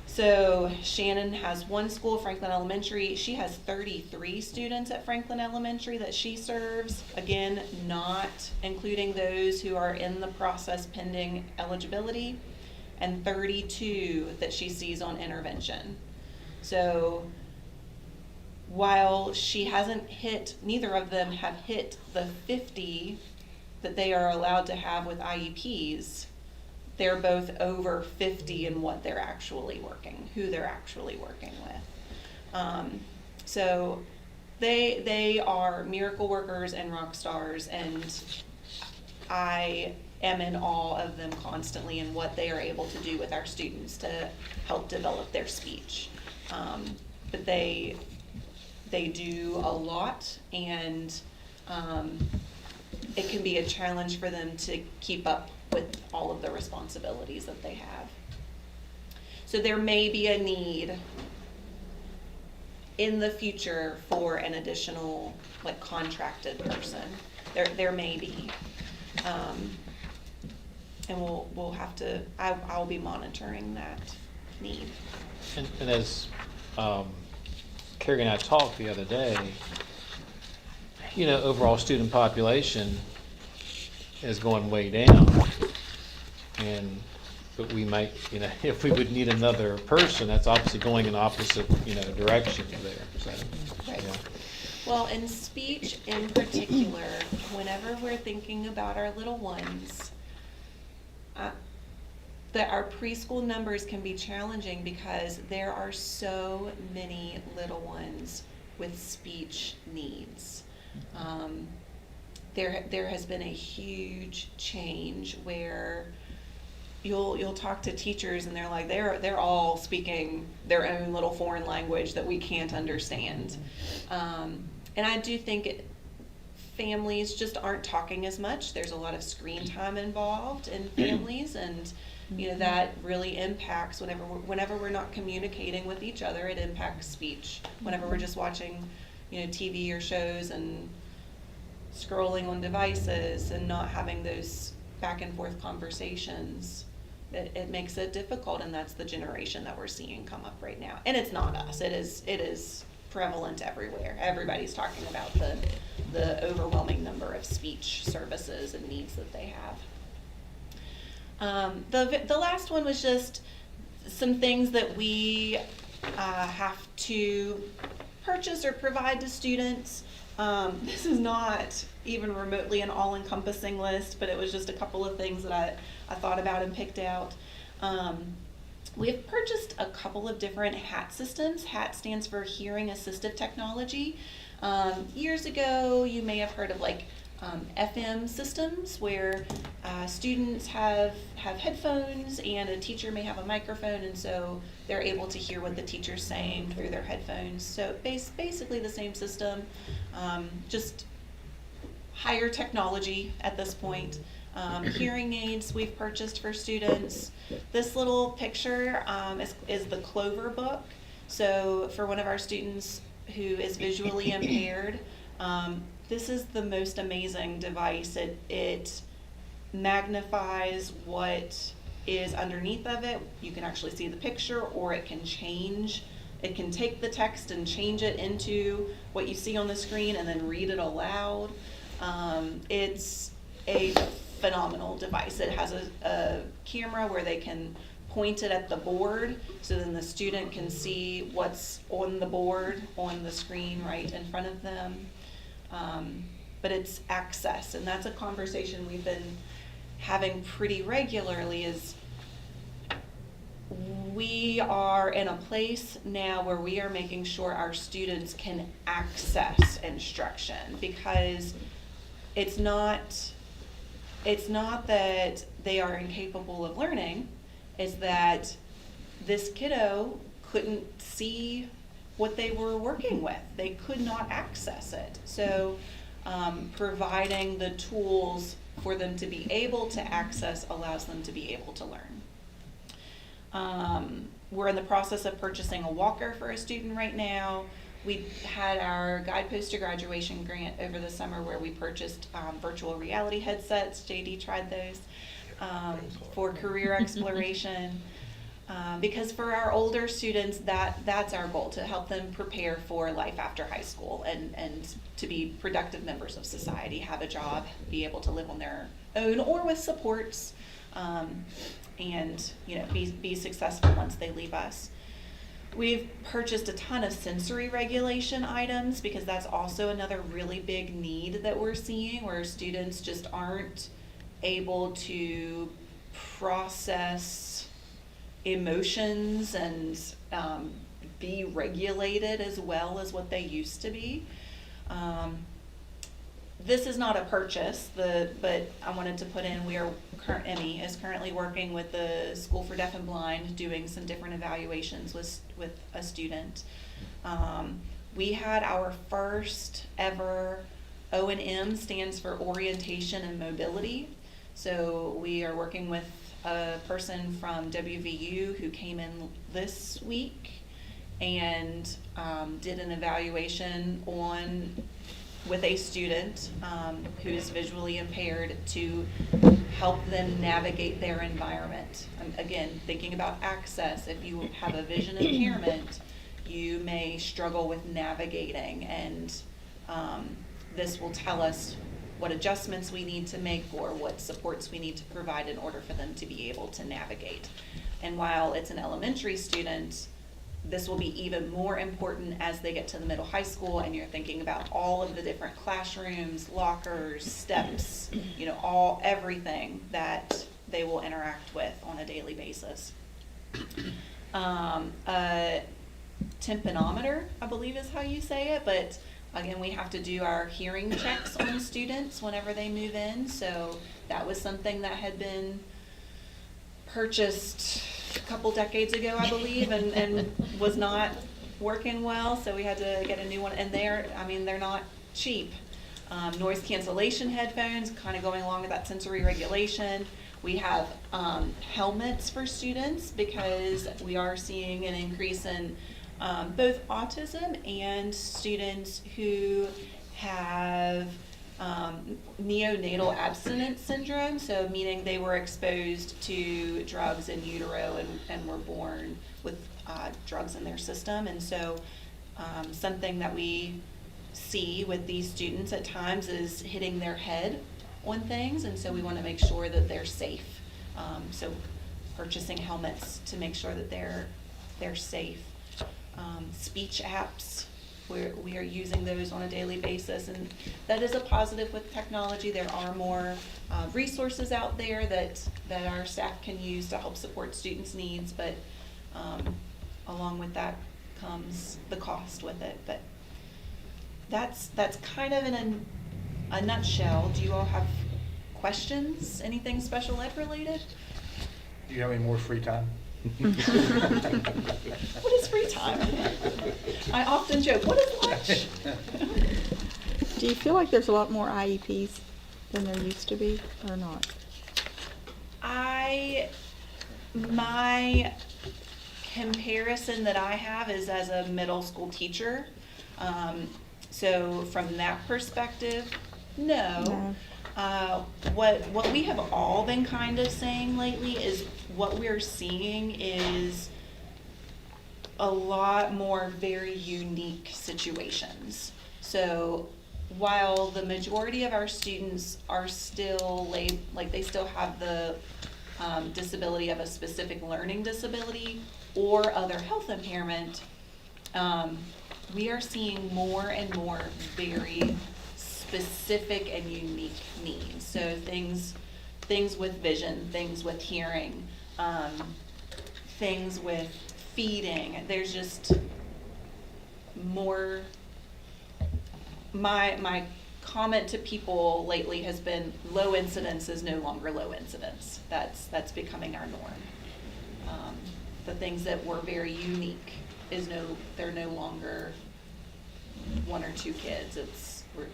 So Shannon has 1 school, Franklin Elementary. She has 33 students at Franklin Elementary that she serves. Again, not including those who are in the process pending eligibility, and 32 that she sees on intervention. So while she hasn't hit, neither of them have hit the 50 that they are allowed to have with IEPs, they're both over 50 in what they're actually working, who they're actually working with. So they are miracle workers and rock stars, and I am in awe of them constantly and what they are able to do with our students to help develop their speech. But they do a lot, and it can be a challenge for them to keep up with all of the responsibilities that they have. So there may be a need in the future for an additional contracted person. There may be. And we'll have to, I'll be monitoring that need. And as Carrie and I talked the other day, overall student population is going way down. But we might, if we would need another person, that's obviously going in opposite, direction there, so. Right. Yeah. Well, in speech in particular, whenever we're thinking about our little ones, that our preschool numbers can be challenging because there are so many little ones with speech needs. There has been a huge change where you'll talk to teachers and they're like, they're all speaking their own little foreign language that we can't understand. And I do think families just aren't talking as much. There's a lot of screen time involved in families, and that really impacts whenever we're not communicating with each other. It impacts speech. Whenever we're just watching TV or shows and scrolling on devices and not having those back and forth conversations, it makes it difficult, and that's the generation that we're seeing come up right now. And it's not us. It is prevalent everywhere. Everybody's talking about the overwhelming number of speech services and needs that they have. The last one was just some things that we have to purchase or provide to students. This is not even remotely an all-encompassing list, but it was just a couple of things that I thought about and picked out. We have purchased a couple of different HAT systems. HAT stands for Hearing Assistive Technology. Years ago, you may have heard of FM systems where students have headphones and a teacher may have a microphone, and so they're able to hear what the teacher's saying through their headphones. So basically the same system, just higher technology at this point. Hearing aids we've purchased for students. This little picture is the Clover book. So for one of our students who is visually impaired, this is the most amazing device. It magnifies what is underneath of it. You can actually see the picture, or it can change. It can take the text and change it into what you see on the screen and then read it aloud. It's a phenomenal device. It has a camera where they can point it at the board, so then the student can see what's on the board on the screen right in front of them. But it's access, and that's a conversation we've been having pretty regularly. Is we are in a place now where we are making sure our students can access instruction, because it's not that they are incapable of learning, it's that this kiddo couldn't see what they were working with. They could not access it. So providing the tools for them to be able to access allows them to be able to learn. We're in the process of purchasing a walker for a student right now. We had our Guidepost to Graduation grant over the summer where we purchased virtual reality headsets. JD tried those for career exploration. Because for our older students, that's our goal, to help them prepare for life after high school and to be productive members of society, have a job, be able to live on their own or with supports, and be successful once they leave us. We've purchased a ton of sensory regulation items because that's also another really big need that we're seeing, where students just aren't able to process emotions and be regulated as well as what they used to be. This is not a purchase, but I wanted to put in, Emmy is currently working with the School for Deaf and Blind, doing some different evaluations with a student. We had our first ever O&M, stands for Orientation and Mobility. So we are working with a person from WVU who came in this week and did an evaluation with a student who is visually impaired to help them navigate their environment. Again, thinking about access, if you have a vision impairment, you may struggle with navigating, and this will tell us what adjustments we need to make or what supports we need to provide in order for them to be able to navigate. And while it's an elementary student, this will be even more important as they get to the middle high school, and you're thinking about all of the different classrooms, lockers, steps, everything that they will interact with on a daily basis. A tympanometer, I believe is how you say it, but again, we have to do our hearing checks on students whenever they move in, so that was something that had been purchased a couple decades ago, I believe, and was not working well, so we had to get a new one, and they're not cheap. Noise cancellation headphones, kind of going along with that sensory regulation. We have helmets for students because we are seeing an increase in both autism and students who have neonatal abstinence syndrome, so meaning they were exposed to drugs in utero and were born with drugs in their system. And so something that we see with these students at times is hitting their head on things, and so we want to make sure that they're safe. So purchasing helmets to make sure that they're safe. Speech apps, we are using those on a daily basis, and that is a positive with technology. There are more resources out there that our staff can use to help support students' needs, but along with that comes the cost with it. But that's kind of in a nutshell. Do you all have questions? Anything special ed related? Do you have any more free time? What is free time? I often joke, what is lunch? Do you feel like there's a lot more IEPs than there used to be, or not? My comparison that I have is as a middle school teacher. So from that perspective, no. What we have all been kind of saying lately is what we're seeing is a lot more very unique situations. So while the majority of our students are still they still have the disability of a specific learning disability or other health impairment, we are seeing more and more very specific and unique needs. So things with vision, things with hearing, things with feeding. There's just more. My comment to people lately has been low incidence is no longer low incidence. That's becoming our norm. The things that were very unique they're no longer one or two kids.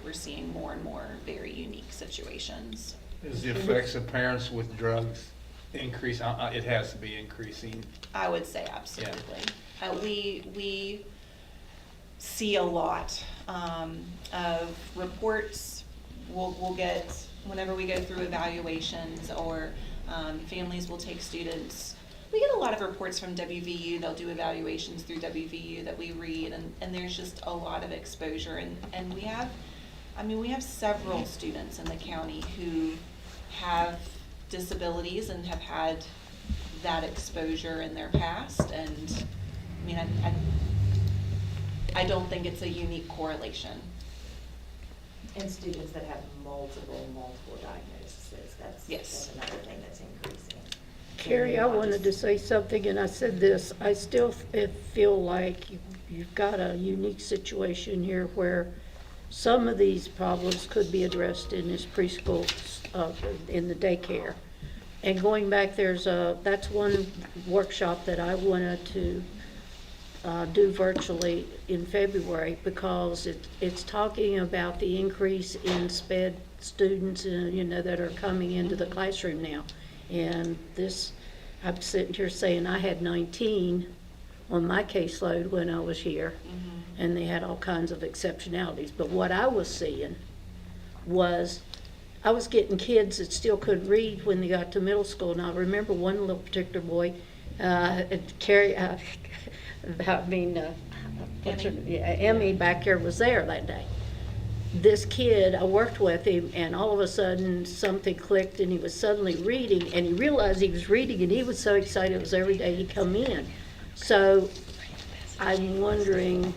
We're seeing more and more very unique situations. Is the effects of parents with drugs increase? It has to be increasing. I would say absolutely. We see a lot of reports we'll get whenever we go through evaluations, or families will take students. We get a lot of reports from WVU. They'll do evaluations through WVU that we read, and there's just a lot of exposure. And we have several students in the county who have disabilities and have had that exposure in their past. And I don't think it's a unique correlation. And students that have multiple diagnoses, that's another thing that's increasing. Carrie, I wanted to say something, and I said this. I still feel like you've got a unique situation here where some of these problems could be addressed in this preschool, in the daycare. And going back, that's one workshop that I wanted to do virtually in February, because it's talking about the increase in SPED students, that are coming into the classroom now. And I'm sitting here saying I had 19 on my caseload when I was here, and they had all kinds of exceptionalities. But what I was seeing was I was getting kids that still couldn't read when they got to middle school. And I remember one little particular boy, Emmy back here was there that day. This kid, I worked with him, and all of a sudden something clicked, and he was suddenly reading, and he realized he was reading, and he was so excited. It was every day he'd come in. So I'm wondering,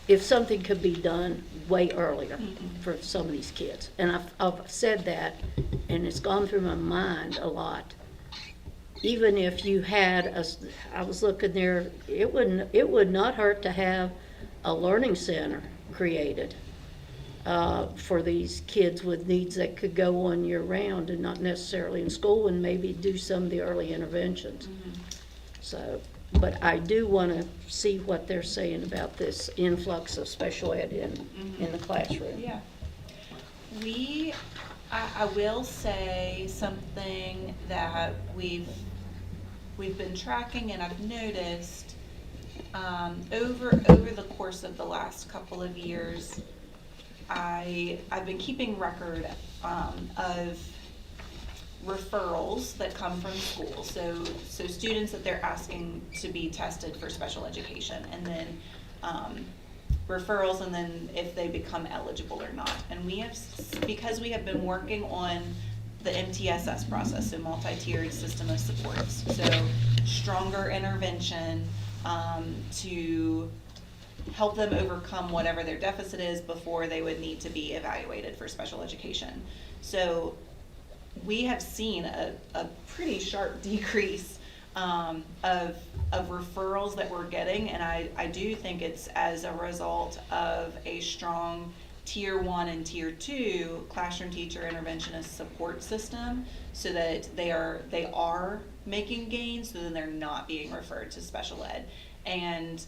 if something could be done way earlier for some of these kids. And I've said that, and it's gone through my mind a lot. Even if you had I was looking there, it would not hurt to have a learning center created for these kids with needs that could go on year round and not necessarily in school, and maybe do some of the early interventions. So, but I do want to see what they're saying about this influx of special ed in the classroom. Yeah. I will say something that we've been tracking and I've noticed over the course of the last couple of years. I've been keeping record of referrals that come from schools. So students that they're asking to be tested for special education, and then referrals, and then if they become eligible or not. And because we have been working on the MTSS process, so multi-tiered system of supports, so stronger intervention to help them overcome whatever their deficit is before they would need to be evaluated for special education. So we have seen a pretty sharp decrease of referrals that we're getting, and I do think it's as a result of a strong Tier 1 and Tier 2 classroom teacher interventionist support system, so that they are making gains, so then they're not being referred to special ed. And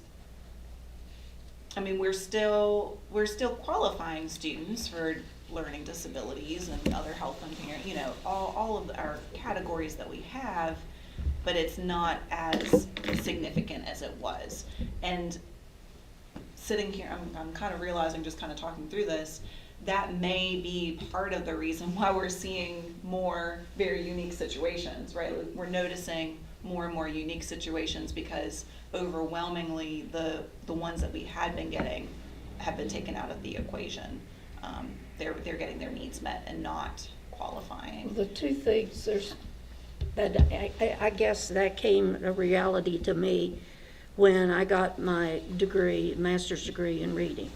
I mean, we're still qualifying students for learning disabilities and other health impairment, you know, all of our categories that we have, but it's not as significant as it was. And sitting here, I'm kind of realizing, just kind of talking through this, that may be part of the reason why we're seeing more very unique situations, right? We're noticing more and more unique situations because overwhelmingly the ones that we had been getting have been taken out of the equation. They're getting their needs met and not qualifying. The two things, I guess that came a reality to me when I got my master's degree in reading.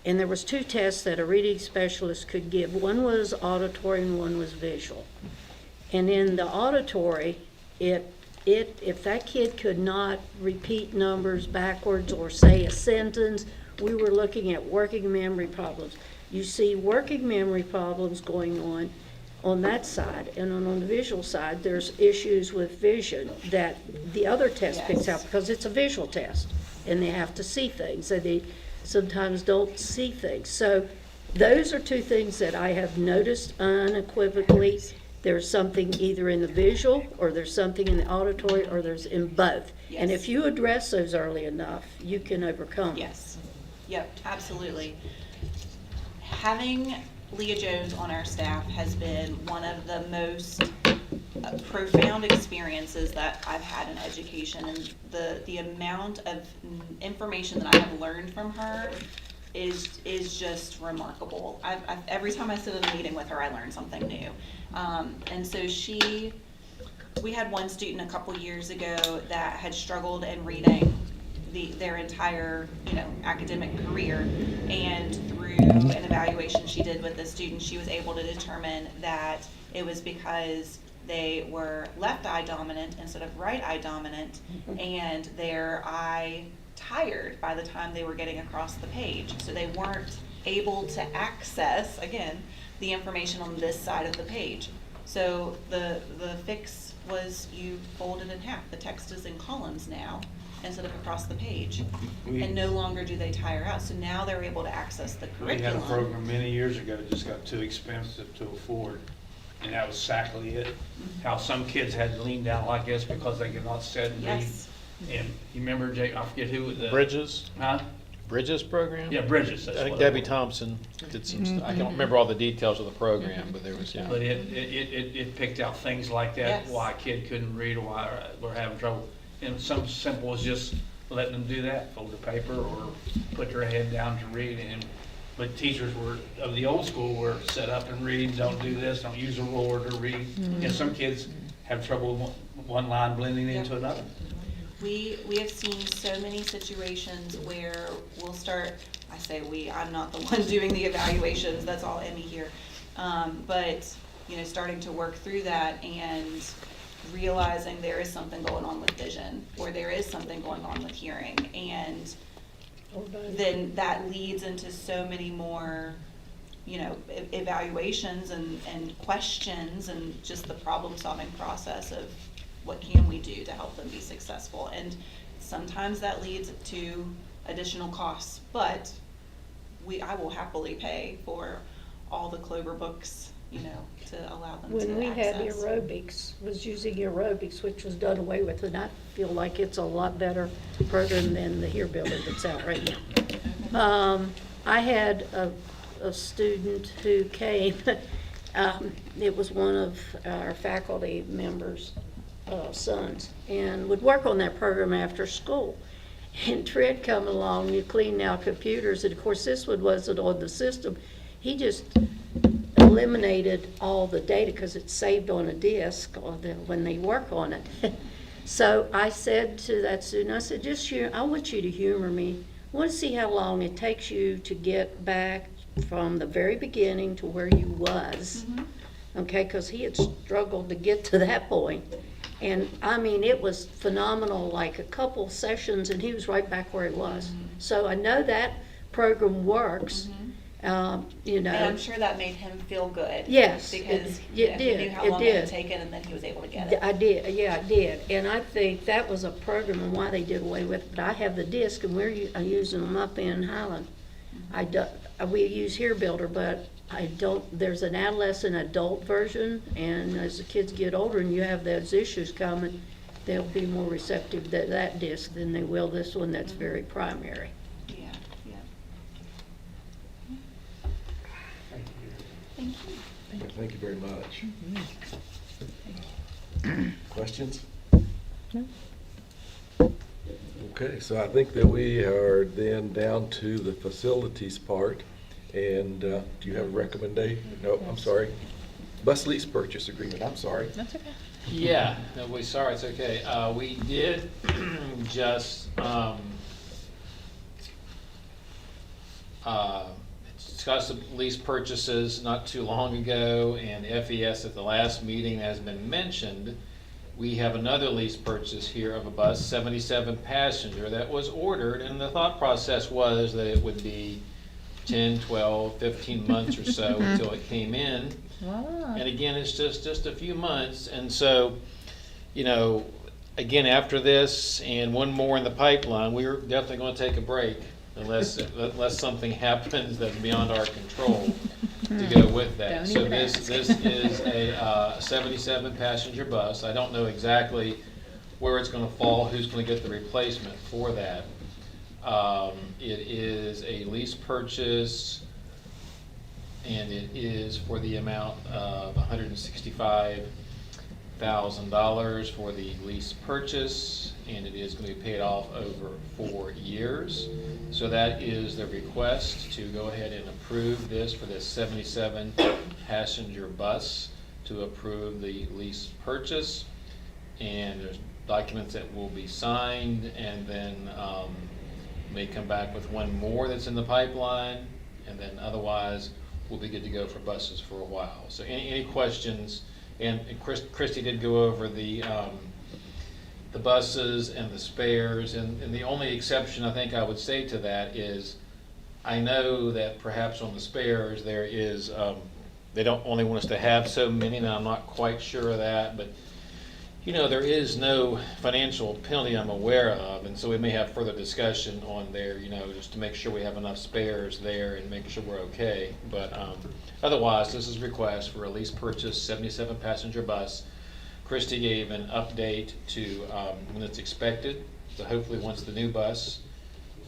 And there was two tests that a reading specialist could give. One was auditory and one was visual. And in the auditory, if that kid could not repeat numbers backwards or say a sentence, we were looking at working memory problems. You see working memory problems going on that side, and on the visual side, there's issues with vision that the other test picks out, because it's a visual test, and they have to see things, so they sometimes don't see things. So those are two things that I have noticed unequivocally. There's something either in the visual, or there's something in the auditory, or there's in both. And if you address those early enough, you can overcome. Yes. Yep, absolutely. Having Leah Jones on our staff has been one of the most profound experiences that I've had in education, and the amount of information that I have learned from her is just remarkable. Every time I sit in a meeting with her, I learn something new. And so we had one student a couple years ago that had struggled in reading their entire, academic career, and through an evaluation she did with the student, she was able to determine that it was because they were left eye dominant instead of right eye dominant, and their eye tired by the time they were getting across the page. So they weren't able to access, again, the information on this side of the page. So the fix was you fold it in half. The text is in columns now instead of across the page. And no longer do they tire out. So now they're able to access the curriculum. We had a program many years ago that just got too expensive to afford, and that was exactly it. How some kids had to lean down like this because they could not sit and read. And you remember, Jake, I forget who the Bridges? Huh? Bridges program? Yeah, Bridges. I think Debbie Thompson did some stuff. I don't remember all the details of the program, but there was, But it picked out things like that, why a kid couldn't read or why we're having trouble. And some simple as just letting them do that, fold the paper or put their head down to read. But teachers of the old school were set up and read, don't do this, don't use a ruler to read. And some kids have trouble with one line blending into another. We have seen so many situations where we'll start, I say we, I'm not the one doing the evaluations, that's all Emmy here. But, you know, starting to work through that and realizing there is something going on with vision, or there is something going on with hearing, and then that leads into so many more, you know, evaluations and questions, and just the problem-solving process of what can we do to help them be successful. And sometimes that leads to additional costs, but I will happily pay for all the Clover books, you know, to allow them to access. When we had aerobics, was using aerobics, which was done away with, and I feel like it's a lot better program than the Here Builder that's out right now. I had a student who came, it was one of our faculty members' sons, and would work on that program after school. And Trent come along, you clean now computers, and of course this one wasn't on the system. He just eliminated all the data because it's saved on a disk when they work on it. So I said to that student, I said, I want you to humor me. I want to see how long it takes you to get back from the very beginning to where you was. Okay, because he had struggled to get to that point. And I mean, it was phenomenal, like a couple sessions, and he was right back where he was. So I know that program works. You know. And I'm sure that made him feel good. Yes, Because it did. he knew how It long it had did. taken, and then he was able to get it. I did, yeah, I did. And I think that was a program and why they did away with it. But I have the disc, and we're using them up in Highland. We use Here Builder, but I don't, there's an adolescent adult version, and as the kids get older and you have those issues coming, they'll be more receptive to that disc than they will this one that's very primary. Yeah, yeah. Yeah, thank you very much. Questions? No. Okay, so I think that we are then down to the facilities part. And do you have a recommendation? No, I'm sorry. Bus lease purchase agreement, I'm sorry. That's okay. Yeah, no, sorry, it's okay. We did just discuss the lease purchases not too long ago, and FES at the last meeting has been mentioned. We have another lease purchase here of a bus, 77 passenger, that was ordered, and the thought process was that it would be 10, 12, 15 months or so until it came in. Wow. And again, it's just a few months. And so, you know, again, after this and one more in the pipeline, we're definitely going to take a break unless something happens that's beyond our control to go with that. Don't So even this ask. is a 77 passenger bus. I don't know exactly where it's going to fall, who's going to get the replacement for that. It is a lease purchase, and it is for the amount of $165,000 for the lease purchase, and it is going to be paid off over 4 years. So that is the request to go ahead and approve this for this 77 passenger bus, to approve the lease purchase. And there's documents that will be signed, and then may come back with one more that's in the pipeline, and then otherwise we'll be good to go for buses for a while. So any questions? And Christy did go over the buses and the spares, and the only exception I think I would say to that is, I know that perhaps on the spares there is, they don't only want us to have so many, and I'm not quite sure of that, but you know, there is no financial penalty I'm aware of, and so we may have further discussion on there, you know, just to make sure we have enough spares there and make sure we're okay. But otherwise, this is a request for a lease purchase 77 passenger bus. Christy gave an update to when it's expected, so hopefully once the new bus,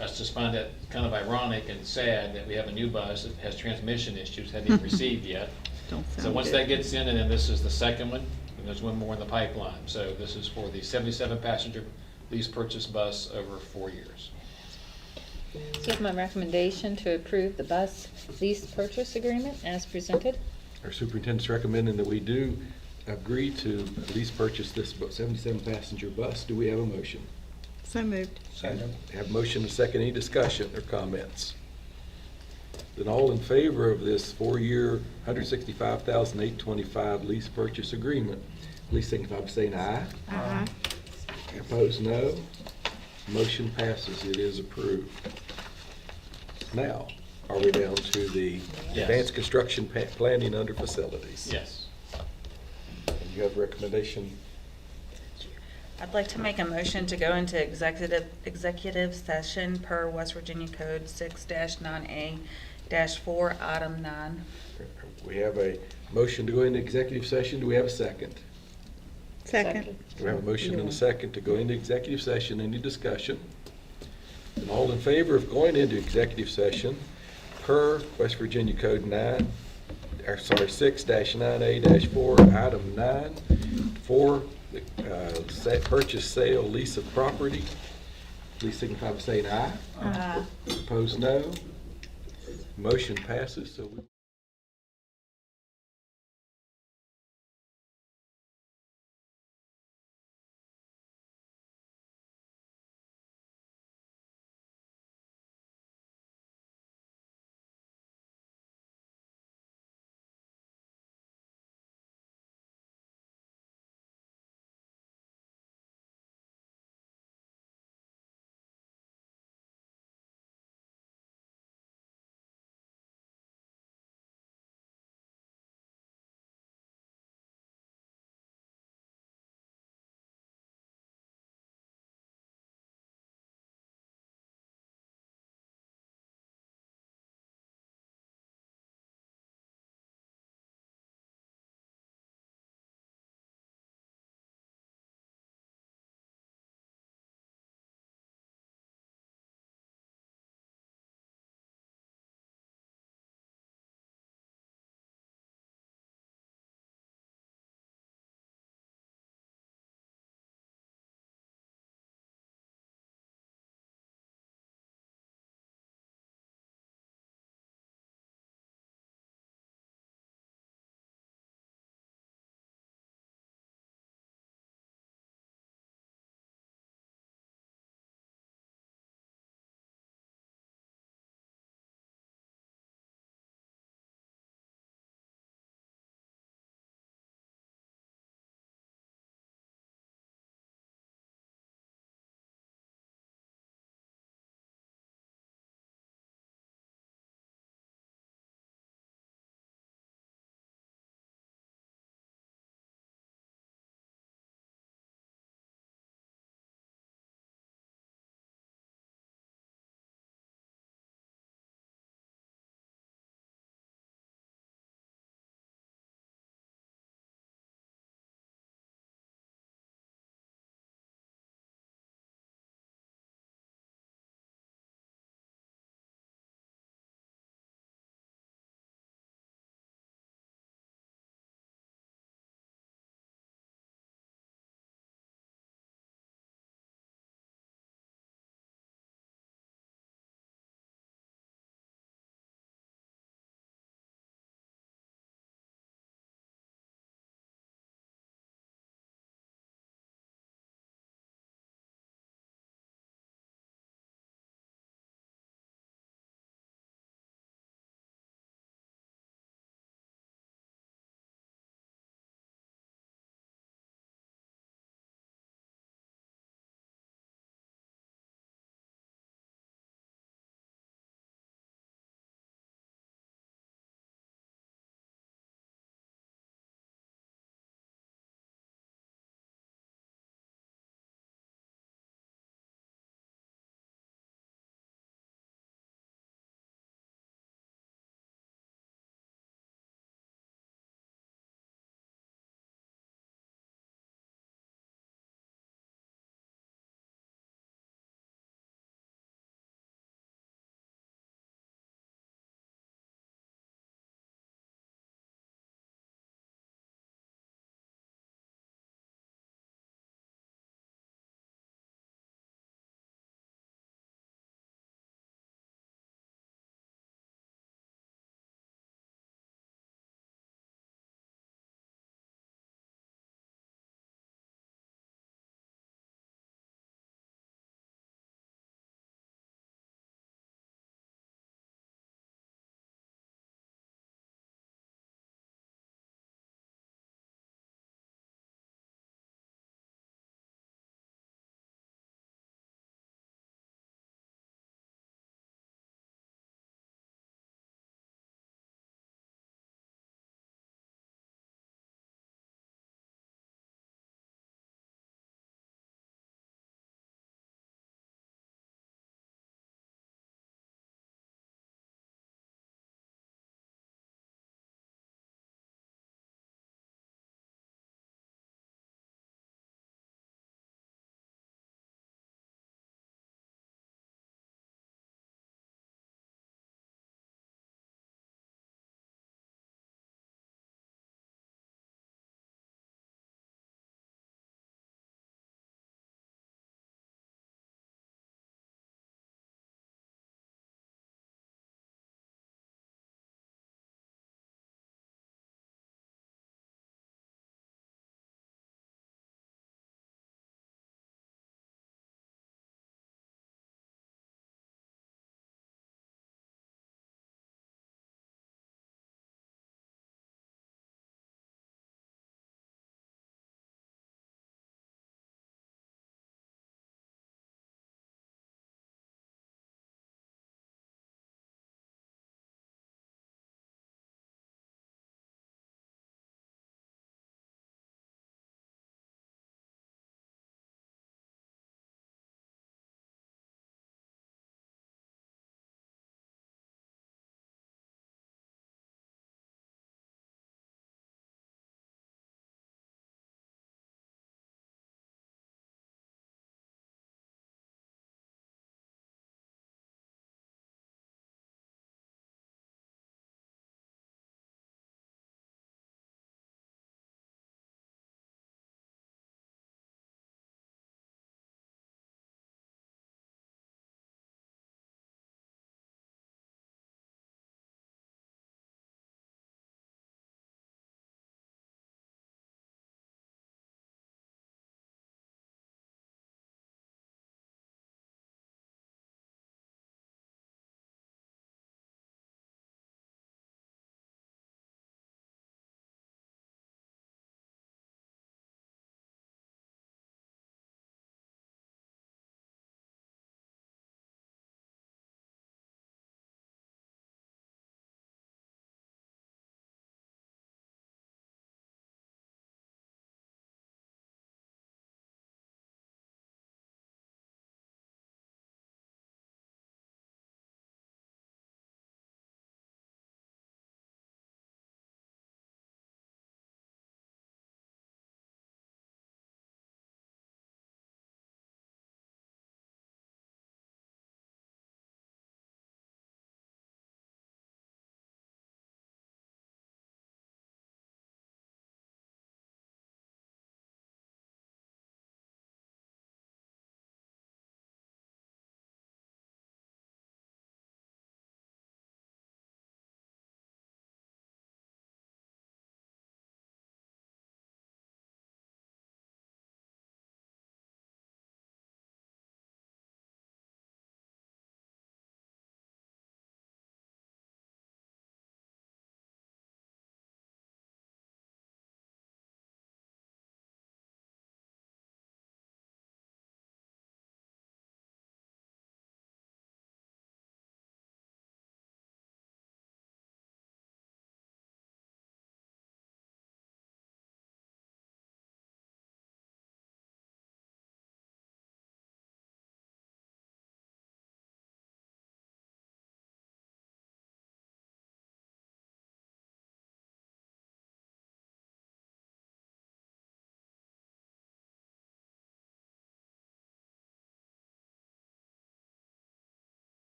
I just find that kind of ironic and sad that we have a new bus that has transmission issues, hadn't even received yet. So once that gets in, and then this is the second one, and there's one more in the pipeline. So this is for the 77 passenger lease purchase bus over 4 years. So is my recommendation to approve the bus lease purchase agreement as presented. Our superintendent's recommending that we do agree to lease purchase this 77 passenger bus. Do we have a motion? So moved. Second. Have a motion and a second. Any discussion or comments? Then all in favor of this 4-year, $165,825 lease purchase agreement, please signify by saying aye. Aye. Opposed, no. Motion passes. It is approved. Now, are we down to the Yes. advanced construction planning under facilities? Yes. And you have recommendation? I'd like to make a motion to go into executive session per West Virginia Code 6-9A-4, Item 9. We have a motion to go into executive session. Do we have a second? Second. We have a motion and a second to go into executive session. Any discussion? And all in favor of going into executive session per West Virginia Code 6-9A-4, Item 9, for purchase, sale, lease of property, please signify by saying aye. Aye. Opposed, no. Motion passes, so we.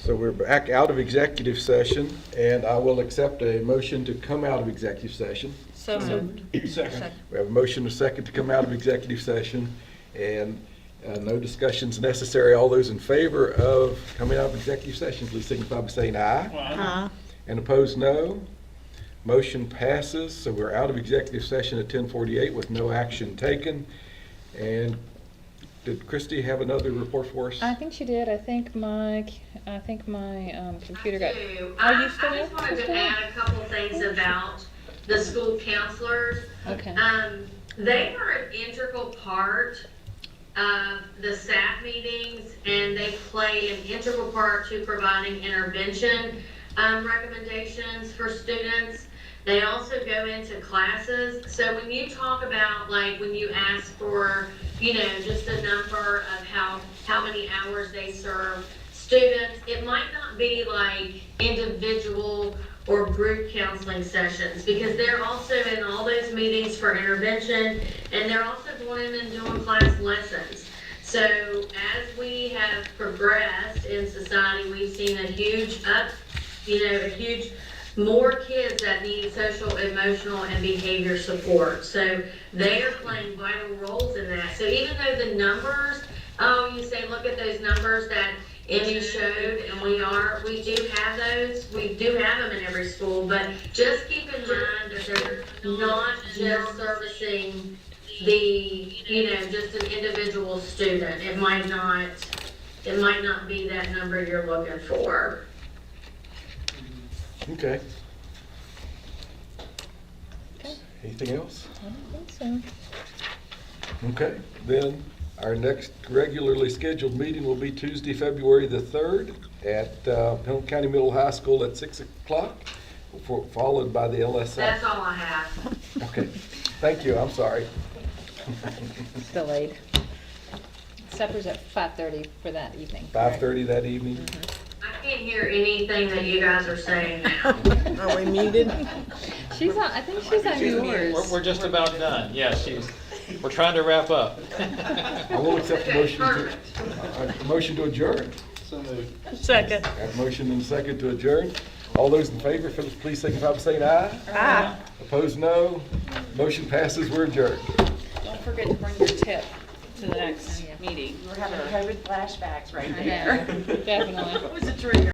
So we're back out of executive session, and I will accept a motion to come out of executive session. So moved. Second. We have a motion and a second to come out of executive session, and no discussions necessary. All those in favor of coming out of executive session, please signify by saying aye. And opposed, no. Motion passes, so we're out of executive session at 10:48 with no action taken. And did Christie have another report for us? I think she did. I think my computer got. I Are you still there? just wanted You to still there? add a couple things about the school counselors. Okay. They are an integral part of the staff meetings, and they play an integral part to providing intervention recommendations for students. They also go into classes. So when you talk about, like, when you ask for, just a number of how many hours they serve students, it might not be like individual or group counseling sessions, because they're also in all those meetings for intervention, and they're also going in and doing class lessons. So as we have progressed in society, we've seen a huge more kids that need social, emotional, and behavior support. So they are playing vital roles in that. So even though the numbers, you say, look at those numbers that Emmy showed, and we do have those. We do have them in every school, but just keep in mind that they're not just servicing just an individual student. It might not be that number you're looking for. Okay. Okay. Anything else? I don't think so. Okay, then our next regularly scheduled meeting will be Tuesday, February the 3rd at Pendleton County Middle High School at 6 o'clock, followed by the LSI. That's all I have. Okay, thank you, I'm sorry. It's delayed. Supper's at 5:30 for that evening. 5:30 that evening. I can't hear anything that you guys are saying now. Are we muted? She's on. I think she's on yours. We're just about done. Yes, we're trying to wrap up. I will accept the motion to adjourn. So moved. Second. I have a motion and a second to adjourn. All those in favor, please signify by saying aye. Aye. Opposed, no. Motion passes, we're adjourned. Don't forget to bring your tip to the next meeting. We're having COVID flashbacks right I there. know, definitely. What was the trigger?